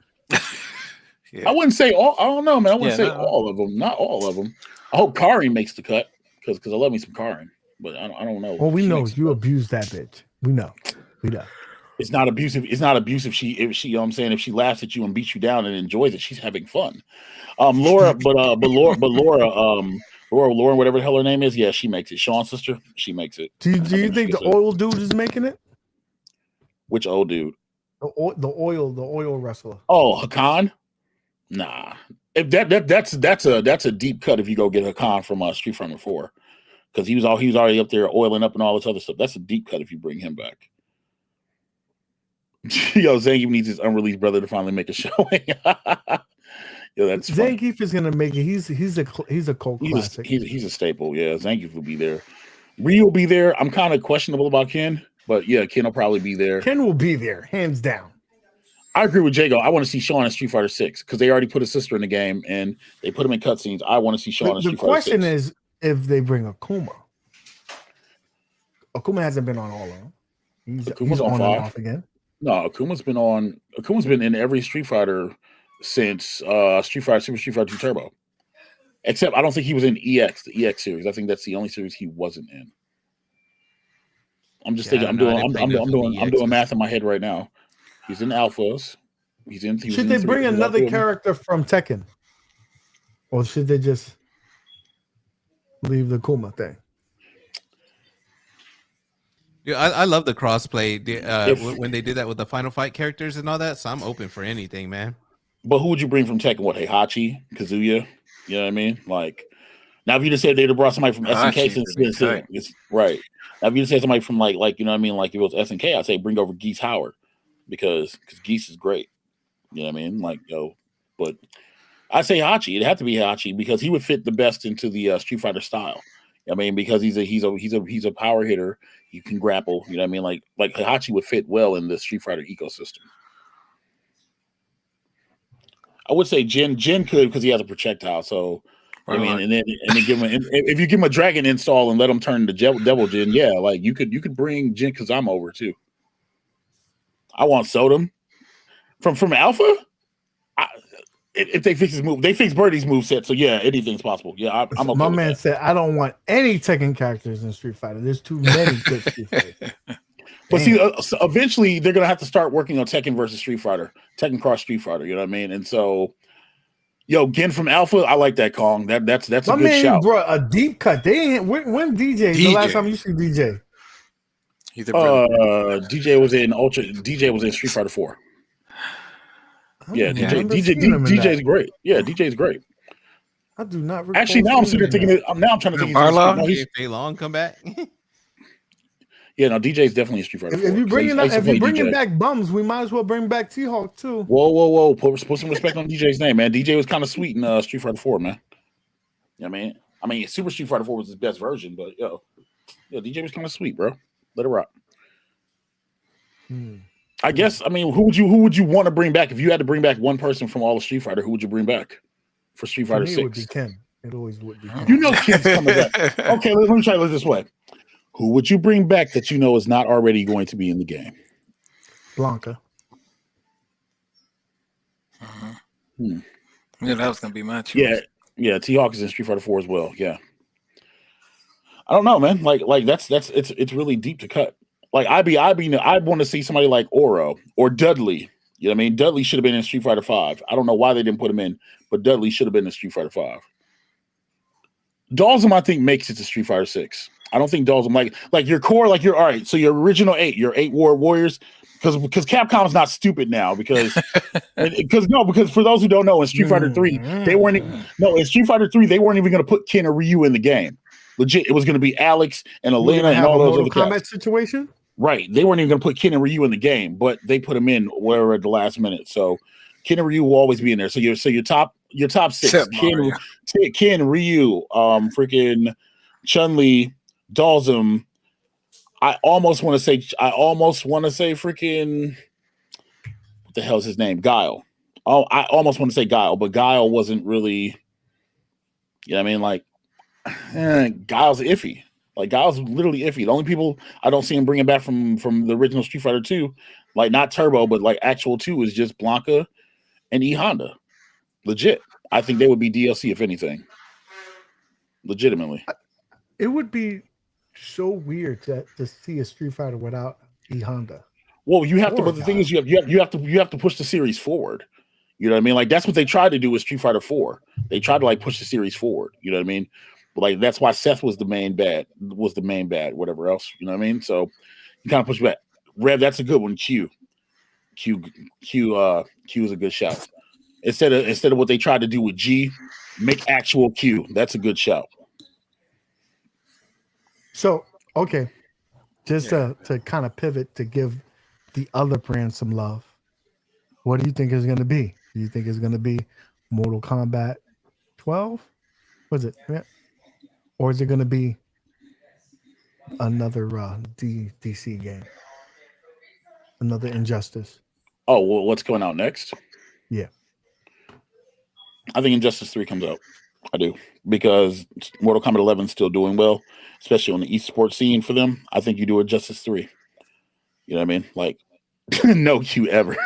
I wouldn't say all. I don't know, man. I wouldn't say all of them. Not all of them. I hope Kari makes the cut because I love me some Karin, but I don't know. Well, we know you abuse that bitch. We know. It's not abusive. It's not abusive. If she, you know what I'm saying, if she laughs at you and beats you down and enjoys it, she's having fun. Laura, Laura, whatever the hell her name is, yeah, she makes it. Sean's sister, she makes it. Do you think the oil dude is making it? Which old dude? The oil wrestler. Oh, Hakan? Nah. If that's a deep cut if you go get Hakan from Street Fighter 4. Because he was already up there oiling up and all this other stuff. That's a deep cut if you bring him back. Yo, Zangief needs his unreleased brother to finally make a showing. Yo, that's Zangief is gonna make it. He's a cult classic. He's a staple. Yeah, Zangief will be there. Ryu will be there. I'm kind of questionable about Ken, but yeah, Ken will probably be there. Ken will be there, hands down. I agree with Jago. I want to see Sean in Street Fighter 6 because they already put his sister in the game and they put him in cutscenes. I want to see Sean in Street Fighter 6. The question is if they bring Akuma. Akuma hasn't been on all of them. He's on and off again. No, Akuma's been in every Street Fighter since Super Street Fighter 2 Turbo. Except I don't think he was in the EX series. I think that's the only series he wasn't in. I'm just thinking. I'm doing math in my head right now. He's in Alphas. Should they bring another character from Tekken, or should they just leave the Kuma thing? Yeah, I love the crossplay when they did that with the Final Fight characters and all that. So I'm open for anything, man. But who would you bring from Tekken? What, Heihachi, Kazuya? You know what I mean? Like, now if you just said they'd have brought somebody from SNK, it's right. Now if you just said somebody from like you know what I mean, like if it was SNK, I'd say bring over Geese Howard because Geese is great. You know what I mean? Like, but I say Hachi. It'd have to be Hachi because he would fit the best into the Street Fighter style. I mean, because he's a power hitter. He can grapple. You know what I mean? Like Hachi would fit well in the Street Fighter ecosystem. I would say Jin could because he has a projectile. So I mean, and then give him if you give him a dragon install and let him turn into Devil Jin, yeah, like you could bring Jin Kazama over too. I want Sodom from Alpha. If they fix his move, they fix Birdie's moveset. So yeah, anything's possible. Yeah, I'm okay. My man said, I don't want any Tekken characters in Street Fighter. There's too many good Street Fighters. But see, so eventually they're gonna have to start working on Tekken versus Street Fighter, Tekken cross Street Fighter. You know what I mean? And so, Gen from Alpha, I like that Kong. That's a good shout. Brought a deep cut. They ain't when DJ. The last time you see DJ. DJ was in Ultra. DJ was in Street Fighter 4. Yeah, DJ's great. Yeah, DJ's great. I do not recall. Actually, now I'm sitting there thinking. I'm trying to think. Fei Long come back. Yeah, no, DJ's definitely a Street Fighter 4. If you're bringing back bums, we might as well bring back T-Hawk too. Whoa! Put some respect on DJ's name, man. DJ was kind of sweet in Street Fighter 4, man. You know what I mean, Super Street Fighter 4 was his best version, but DJ was kind of sweet, bro. Let it rock. I guess. I mean, who would you want to bring back if you had to bring back one person from all of Street Fighter? Who would you bring back for Street Fighter 6? It would be Ken. It always would be Ken. You know Ken's coming back. Okay, let me try it this way. Who would you bring back that you know is not already going to be in the game? Blanca. Yeah, that was gonna be my choice. Yeah. T-Hawk is in Street Fighter 4 as well. Yeah. I don't know, man. Like that's it's really deep to cut. Like I want to see somebody like Oro or Dudley. You know what I mean? Dudley should have been in Street Fighter 5. I don't know why they didn't put him in, but Dudley should have been in Street Fighter 5. Dalsum, I think, makes it to Street Fighter 6. I don't think Dalsum like your core, like you're all right. So your original 8, your 8 warriors, because Capcom's not stupid now because for those who don't know, in Street Fighter 3, they weren't in Street Fighter 3 they weren't even going to put Ken or Ryu in the game. Legit, it was going to be Alex and Elena and all those other combat situation. Right, they weren't even going to put Ken and Ryu in the game, but they put them in wherever at the last minute. So Ken and Ryu will always be in there. So your top 6: Ken, Ryu, freaking Chun-Li, Dalsum. I almost want to say freaking what the hell is his name? Guile. Oh, I almost want to say Guile, but Guile wasn't really. You know what I mean? Like, Guile's iffy. Like, Guile's literally iffy. The only people I don't see him bringing back from the original Street Fighter 2, like not Turbo, but like actual 2, is just Blanca and E Honda. Legit. I think they would be DLC if anything. Legitimately. It would be so weird to see a Street Fighter without E Honda. Well, you have to, but the thing is, you have to push the series forward. You know what I mean? Like, that's what they tried to do with Street Fighter 4. They tried to like push the series forward. You know what I mean? But like, that's why Seth was the main bad, whatever else. You know what I mean? So you kind of push back. Rev, that's a good one. Q is a good shout. Instead of what they tried to do with G, make actual Q. That's a good shout. So, okay, just to kind of pivot to give the other brand some love, what do you think is going to be? Do you think it's going to be Mortal Kombat 12? Was it? Yeah. Or is it going to be another DC game? Another Injustice? Oh, well, what's going out next? Yeah. I think Injustice 3 comes out. I do. Because Mortal Kombat 11 is still doing well, especially on the esports scene for them. I think you do Injustice 3. You know what I mean? Like, no Q ever.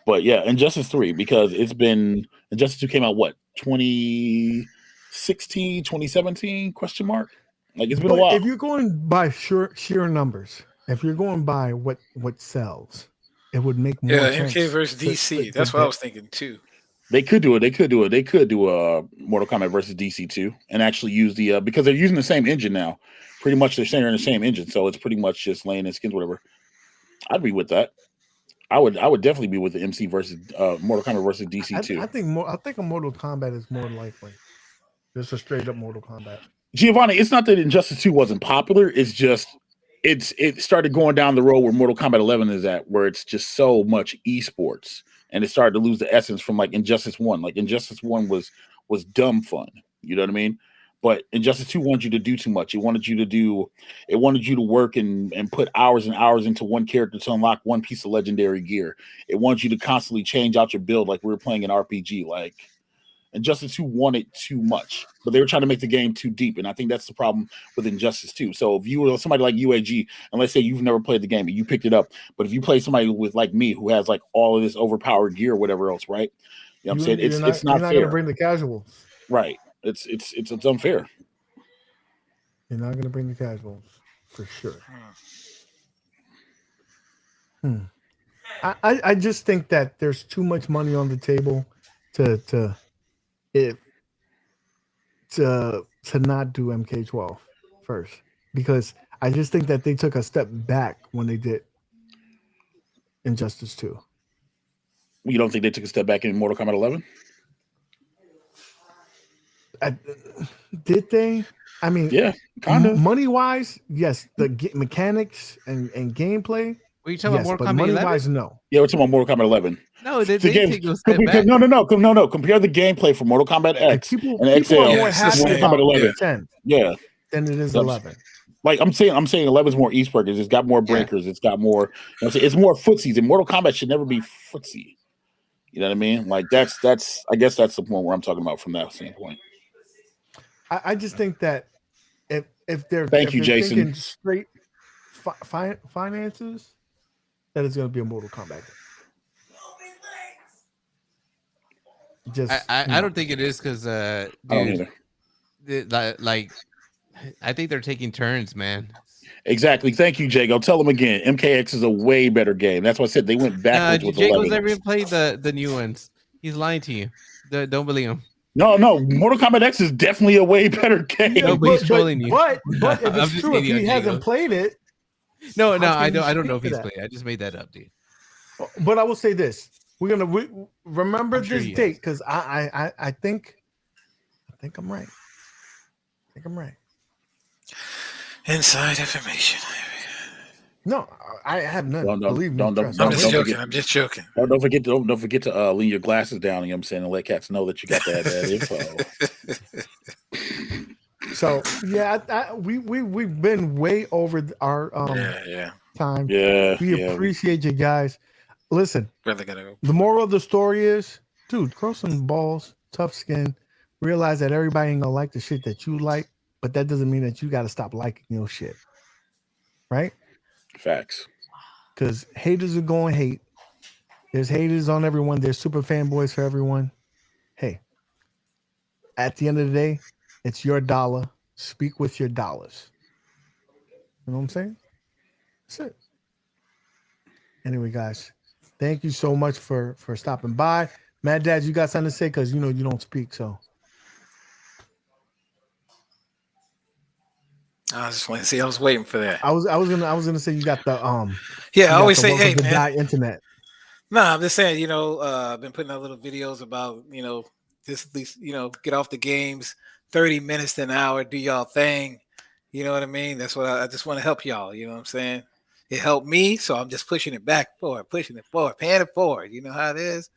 But yeah, Injustice 3, because Injustice 2 came out, what, 2016, 2017, question mark? Like, it's been a while. If you're going by sheer numbers, if you're going by what sells, it would make more sense. MK versus DC. That's what I was thinking too. They could do it. They could do Mortal Kombat versus DC 2 and actually use the because they're using the same engine now. Pretty much they're sharing the same engine, so it's pretty much just laying in skins, whatever. I'd be with that. I would definitely be with the MC versus Mortal Kombat versus DC 2. I think a Mortal Kombat is more likely. Just a straight up Mortal Kombat. Giovanni, it's not that Injustice 2 wasn't popular. It's just it started going down the road where Mortal Kombat 11 is at, where it's just so much esports. And it started to lose the essence from like Injustice 1. Like Injustice 1 was dumb fun. You know what I mean? But Injustice 2 wanted you to do too much. It wanted you to work and put hours and hours into one character to unlock one piece of legendary gear. It wanted you to constantly change out your build like we were playing an RPG. Like Injustice 2 wanted too much, but they were trying to make the game too deep. And I think that's the problem with Injustice 2. So if you were somebody like UAG, and let's say you've never played the game and you picked it up, but if you play somebody with like me who has like all of this overpowered gear or whatever else, right? You know what I'm saying? It's not fair. You're not going to bring the casuals. Right. It's unfair. You're not going to bring the casuals for sure. I just think that there's too much money on the table to not do MK12 first, because I just think that they took a step back when they did Injustice 2. You don't think they took a step back in Mortal Kombat 11? Did they? I mean, yeah, kind of. Money wise, yes. The mechanics and gameplay. Were you talking about Mortal Kombat 11? Money wise, no. Yeah, we're talking about Mortal Kombat 11. No, they take a step back. No. Compare the gameplay for Mortal Kombat X and XL to Mortal Kombat 11. 10. Yeah, then it is 11. Like I'm saying 11 is more esports. It's got more breakers. It's got more. You know, it's more footsies. And Mortal Kombat should never be footsie. You know what I mean? Like that's. I guess that's the point where I'm talking about from that standpoint. I just think that if they're Jason. thinking straight finances, that is going to be a Mortal Kombat game. I don't think it is because I don't either. Like I think they're taking turns, man. Exactly. Thank you, Jago. Tell them again. MKX is a way better game. That's why I said they went backwards with Jago's never even played the new ones. He's lying to you. Don't believe him. No. Mortal Kombat X is definitely a way better game. No, but he's trolling you. But if it's true, if he hasn't played it, No, How I can you don't know speak if to he's that? playing. I just made that up, dude. But I will say this: we're gonna remember I'm sure this he date is. because I think I'm right. I think I'm right. Inside information. No, I have none. Don't Believe me, don't trust. don't I'm I'm just with you. joking. I'm just joking. don't forget to lean your glasses down. You know what I'm saying, and let cats know that you got that info. So yeah, we've been way over our Yeah. time. Yeah, We appreciate you guys. Listen, Brother gotta go. the moral of the story is, dude, grow some balls, tough skin. Realize that everybody ain't gonna like the shit that you like, but that doesn't mean that you got to stop liking your shit, right? facts. Because haters are going to hate. There's haters on everyone. There's super fanboys for everyone. Hey, at the end of the day, it's your dollar. Speak with your dollars. You know what I'm saying? That's it. Anyway, guys, thank you so much for stopping by. Maddads, you got something to say? Because you know you don't speak, so. I just want to see. I was waiting for that. I was gonna say you got the Yeah, I always say, welcome hey, to man. die internet. No, I'm just saying, I've been putting out little videos about, just at least, get off the games, 30 minutes to an hour, do y'all thing. You know what I mean? That's what I just want to help y'all. You know what I'm saying? It helped me, so I'm just pushing it forward, paying it forward. You know how it is.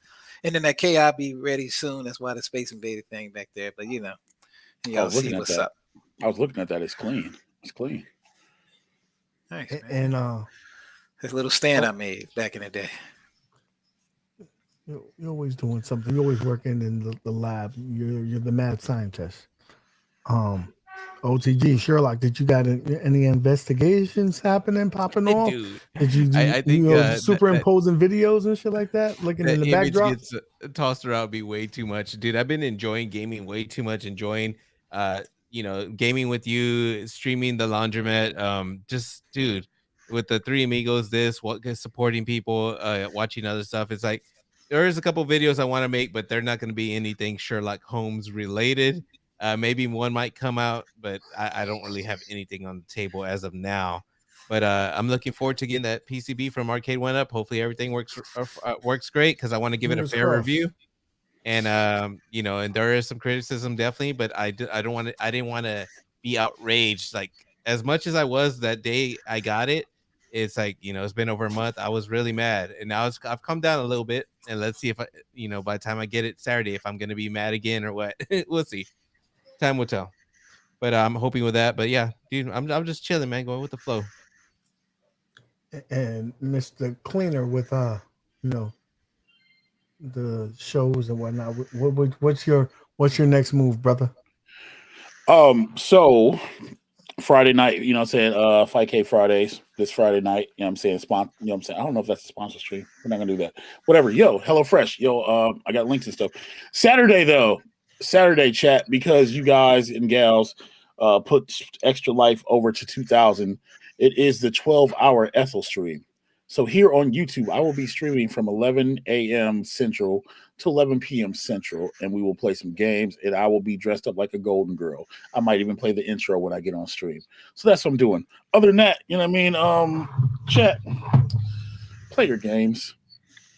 And then that KI be ready soon. That's why the Space Invader thing back there. But y'all see what's up. I was looking at that. It's clean. It's clean. Thanks, man. And this little stand I made back in the day. You're always doing something. You're always working in the lab. You're the mad scientist. OTG Sherlock, did you got any investigations popping off? Dude, Did you I think superimposing videos and shit like that, looking in the image backdrop? gets tossed around me way too much, dude. I've been enjoying gaming way too much. Enjoying, gaming with you, streaming the laundromat. Just dude, with the Three Amigos, supporting people, watching other stuff. It's like there's a couple videos I want to make, but they're not going to be anything Sherlock Holmes related. Maybe one might come out, but I don't really have anything on the table as of now. But I'm looking forward to getting that PCB from Arcade One Up. Hopefully everything works great because I want to give it a fair review. And and there is some criticism definitely, but I didn't want to be outraged like as much as I was that day I got it. It's like it's been over a month. I was really mad, and now I've come down a little bit. And let's see if by the time I get it Saturday, if I'm gonna be mad again or what. We'll see. Time will tell. But I'm hoping with that. But yeah, dude, I'm just chilling, man, going with the flow. And Mr. Cleaner with the shows and whatnot. What's your next move, brother? So Friday night, you know what I'm saying? 5K Fridays this Friday night. You know what I'm saying? You know what I'm saying? I don't know if that's a sponsor stream. We're not gonna do that. Whatever. Yo, HelloFresh. Yo, I got links and stuff. Saturday chat, because you guys and gals put extra life over to 2000. It is the 12-hour Ethel stream. So here on YouTube, I will be streaming from 11 a.m. Central to 11 p.m. Central, and we will play some games, and I will be dressed up like a golden girl. I might even play the intro when I get on stream. So that's what I'm doing. Other than that, you know what I mean? Chat, play your games,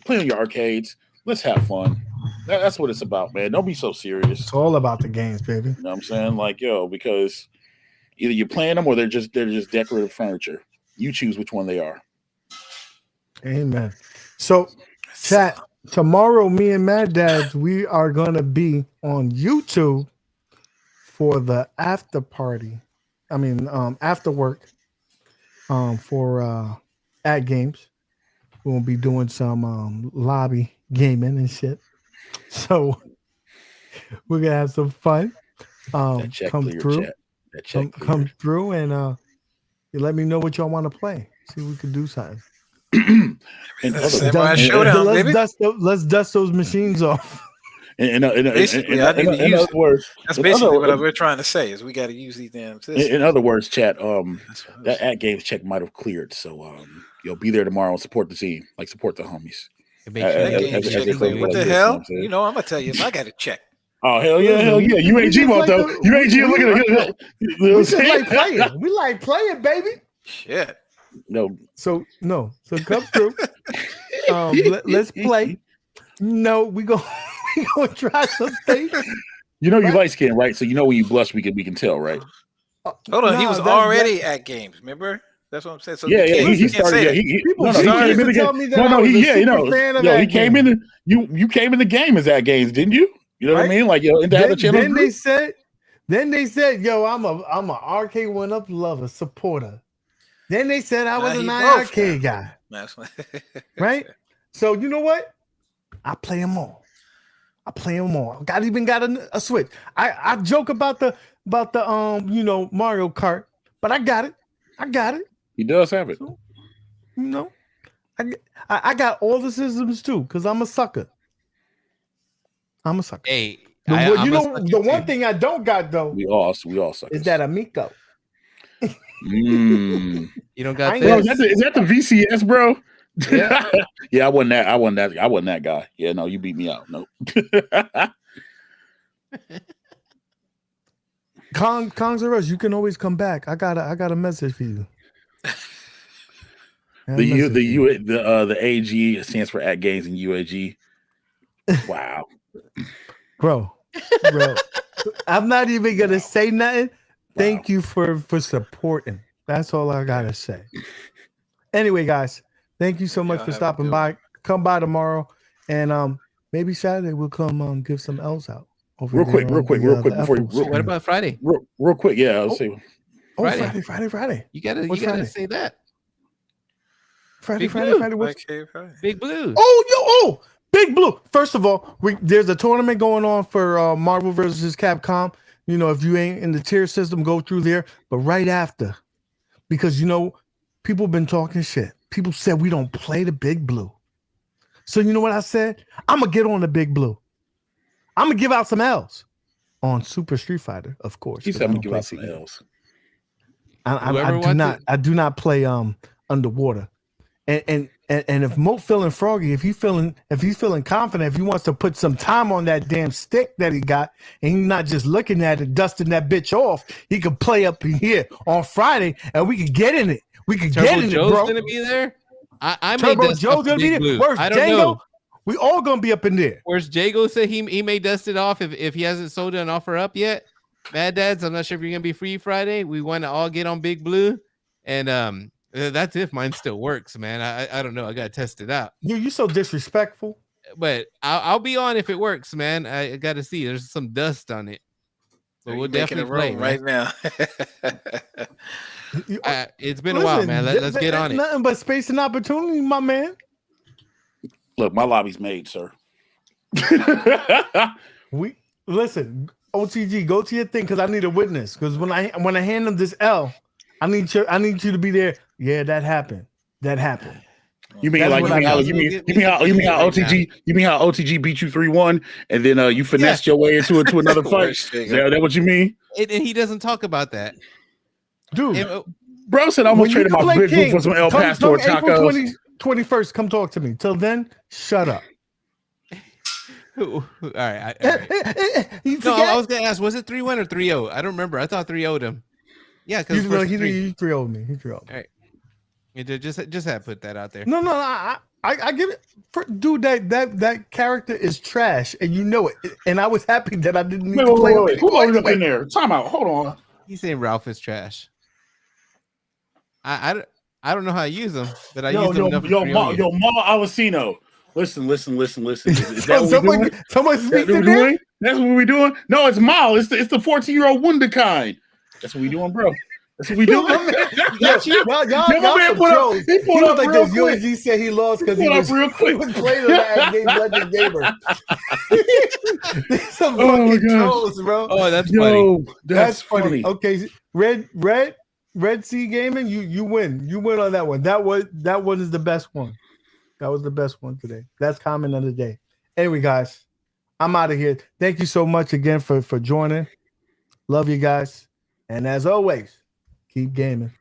play on your arcades. Let's have fun. That's what it's about, man. Don't be so serious. It's all about the games, baby. You know what I'm saying? Like, because either you're playing them or they're just decorative furniture. You choose which one they are. Amen. So, chat, tomorrow, me and Maddads, we are going to be on YouTube for the after party. I mean, after work for at games. We'll be doing some lobby gaming and shit. So, we're going to have some fun. Come through. Come through and you let me know what y'all want to play. See if we can do something. Let's dust those machines off. In other words, that's basically what we're trying to say is we got to use these damn systems. In other words, chat, that at games check might have cleared. So be there tomorrow and support the team, like support the homies. What the hell? I'm gonna tell you if I got to check. Oh hell yeah! UAG won't though. UAG look at it. We just like playing. We like playing, baby. Shit. No. So come through. Let's play. No, we gonna try something. You know you Right. light skin, right? So you know when you blush, we can tell, right? Hold on, he was that's- already at games. Remember? That's what I'm saying. So Yeah, you yeah. can't, He you can't started. say Yeah, that. People he used came in to the tell game. me that I was a super fan of that he came game. in. You came in the game as that games, didn't you? You know what I Right? mean? Like in the other channel. Then they said, yo, I'm a arcade 1-up lover, supporter. Then they said I was Nah, an he both arcade now. guy. That's what- Right? So you know what? I play them all. Even got a Switch. I joke about the Mario Kart, but I got it. He does have it. So, I got all the systems too, because I'm a sucker. Hey, The one thing I don't got though We all suck. is that Amico. Mm. You don't got Bro, this. is that the VCS, bro? Yeah. Yeah, I wasn't that guy. Yeah, no, you beat me out. Nope. Kongs or us, you can always come back. I got a message for you. The AG stands for at games and UAG. Wow. Bro. I'm not even gonna say nothing. Thank you for supporting. That's all I gotta say. Anyway, guys, thank you so much Y'all for have a stopping good by. one. Come by tomorrow, and maybe Saturday we'll come give some L's out. Real quick, before you, What about Friday? real quick, yeah, I'll say Friday. You gotta Friday? say that. Friday. Big Blue. What's Big Blue. Oh, Big Blue. First of all, there's a tournament going on for Marvel versus Capcom. You know, if you ain't in the tier system, go through there. But right after, because people been talking shit. People said we don't play the Big Blue. So you know what I said? I'm gonna get on the Big Blue. I'm gonna give out some L's on Super Street Fighter, of course. he 'cause said I I'm don't gonna give play out some CE. L's. I do not play underwater. And if Mo feeling froggy, if he's feeling confident, if he wants to put some time on that damn stick that he got, and he's not just looking at it, dusting that bitch off, he could play up in here on Friday, and we could get in it. We could get in Joe's it, bro. gonna be there. I made Turbo that Joe's gonna be there. Blue. Where's I don't Django? know. We all gonna be up in there. Where's Jago said he may dust it off if he hasn't sold an offer up yet. Maddads, I'm not sure if you're gonna be free Friday. We want to all get on Big Blue, and that's if mine still works, man. I don't know. I gotta test it out. You so disrespectful. But I'll be on if it works, man. I gotta see. There's some dust on it, but we'll definitely play right now. It's been a while, man. Let's get on it. Nothing but space and opportunity, my man. Look, my lobby's made, sir. We listen, OTG, go to your thing because I need a witness. Because when I hand him this L, I need you to be there. Yeah, that happened. You mean That's like what you I mean how OTG beat you 3-1 and then you finessed your way into another fight? Is that what you mean? And he doesn't talk about that, dude. Bro said I almost traded my Big Blue for some El Pastor tacos. April 21st, come talk to me. Till then, shut up. All right. No, I was gonna ask, was it 3-1 or 3-0? I don't remember. I thought 3-0'd him. Yeah, because he 3-0'd me. He 3-0'd me. All right. Just had to put that out there. No, I give it, dude. That character is trash, and you know it. And I was happy that I didn't need to play. Wait. Who loaded up in there? Time out. Hold on. He's saying Ralph is trash. I don't know how to use him, but I use him enough. Yo, Ma Alessino. Listen. Is that someone speaks in there? That's what we doing. No, it's Mal. It's the 14-year-old wonder kind. That's what we doing, bro. That's what we doing. Y'all put he pulled up like this. UAG said he lost because he was real quick. He was playing on that game Legend Gamer. Some fucking trolls, bro. Oh, that's funny. That's funny. Okay, Red Sea Gaming, you win. You win on that one. That one is the best one. That was the best one today. That's comment of the day. Anyway, guys, I'm out of here. Thank you so much again for joining. Love you guys. And as always, keep gaming.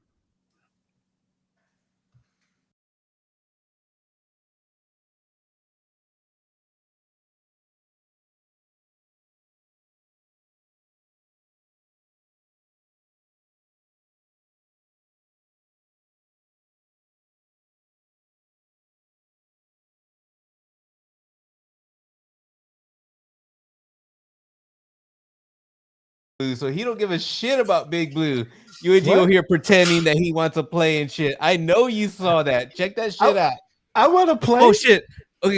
Blue, so he don't give a shit about Big Blue. UAG What? over here pretending that he wants to play and shit. I know you saw that. Check that shit out. I want to play. Oh shit. Okay,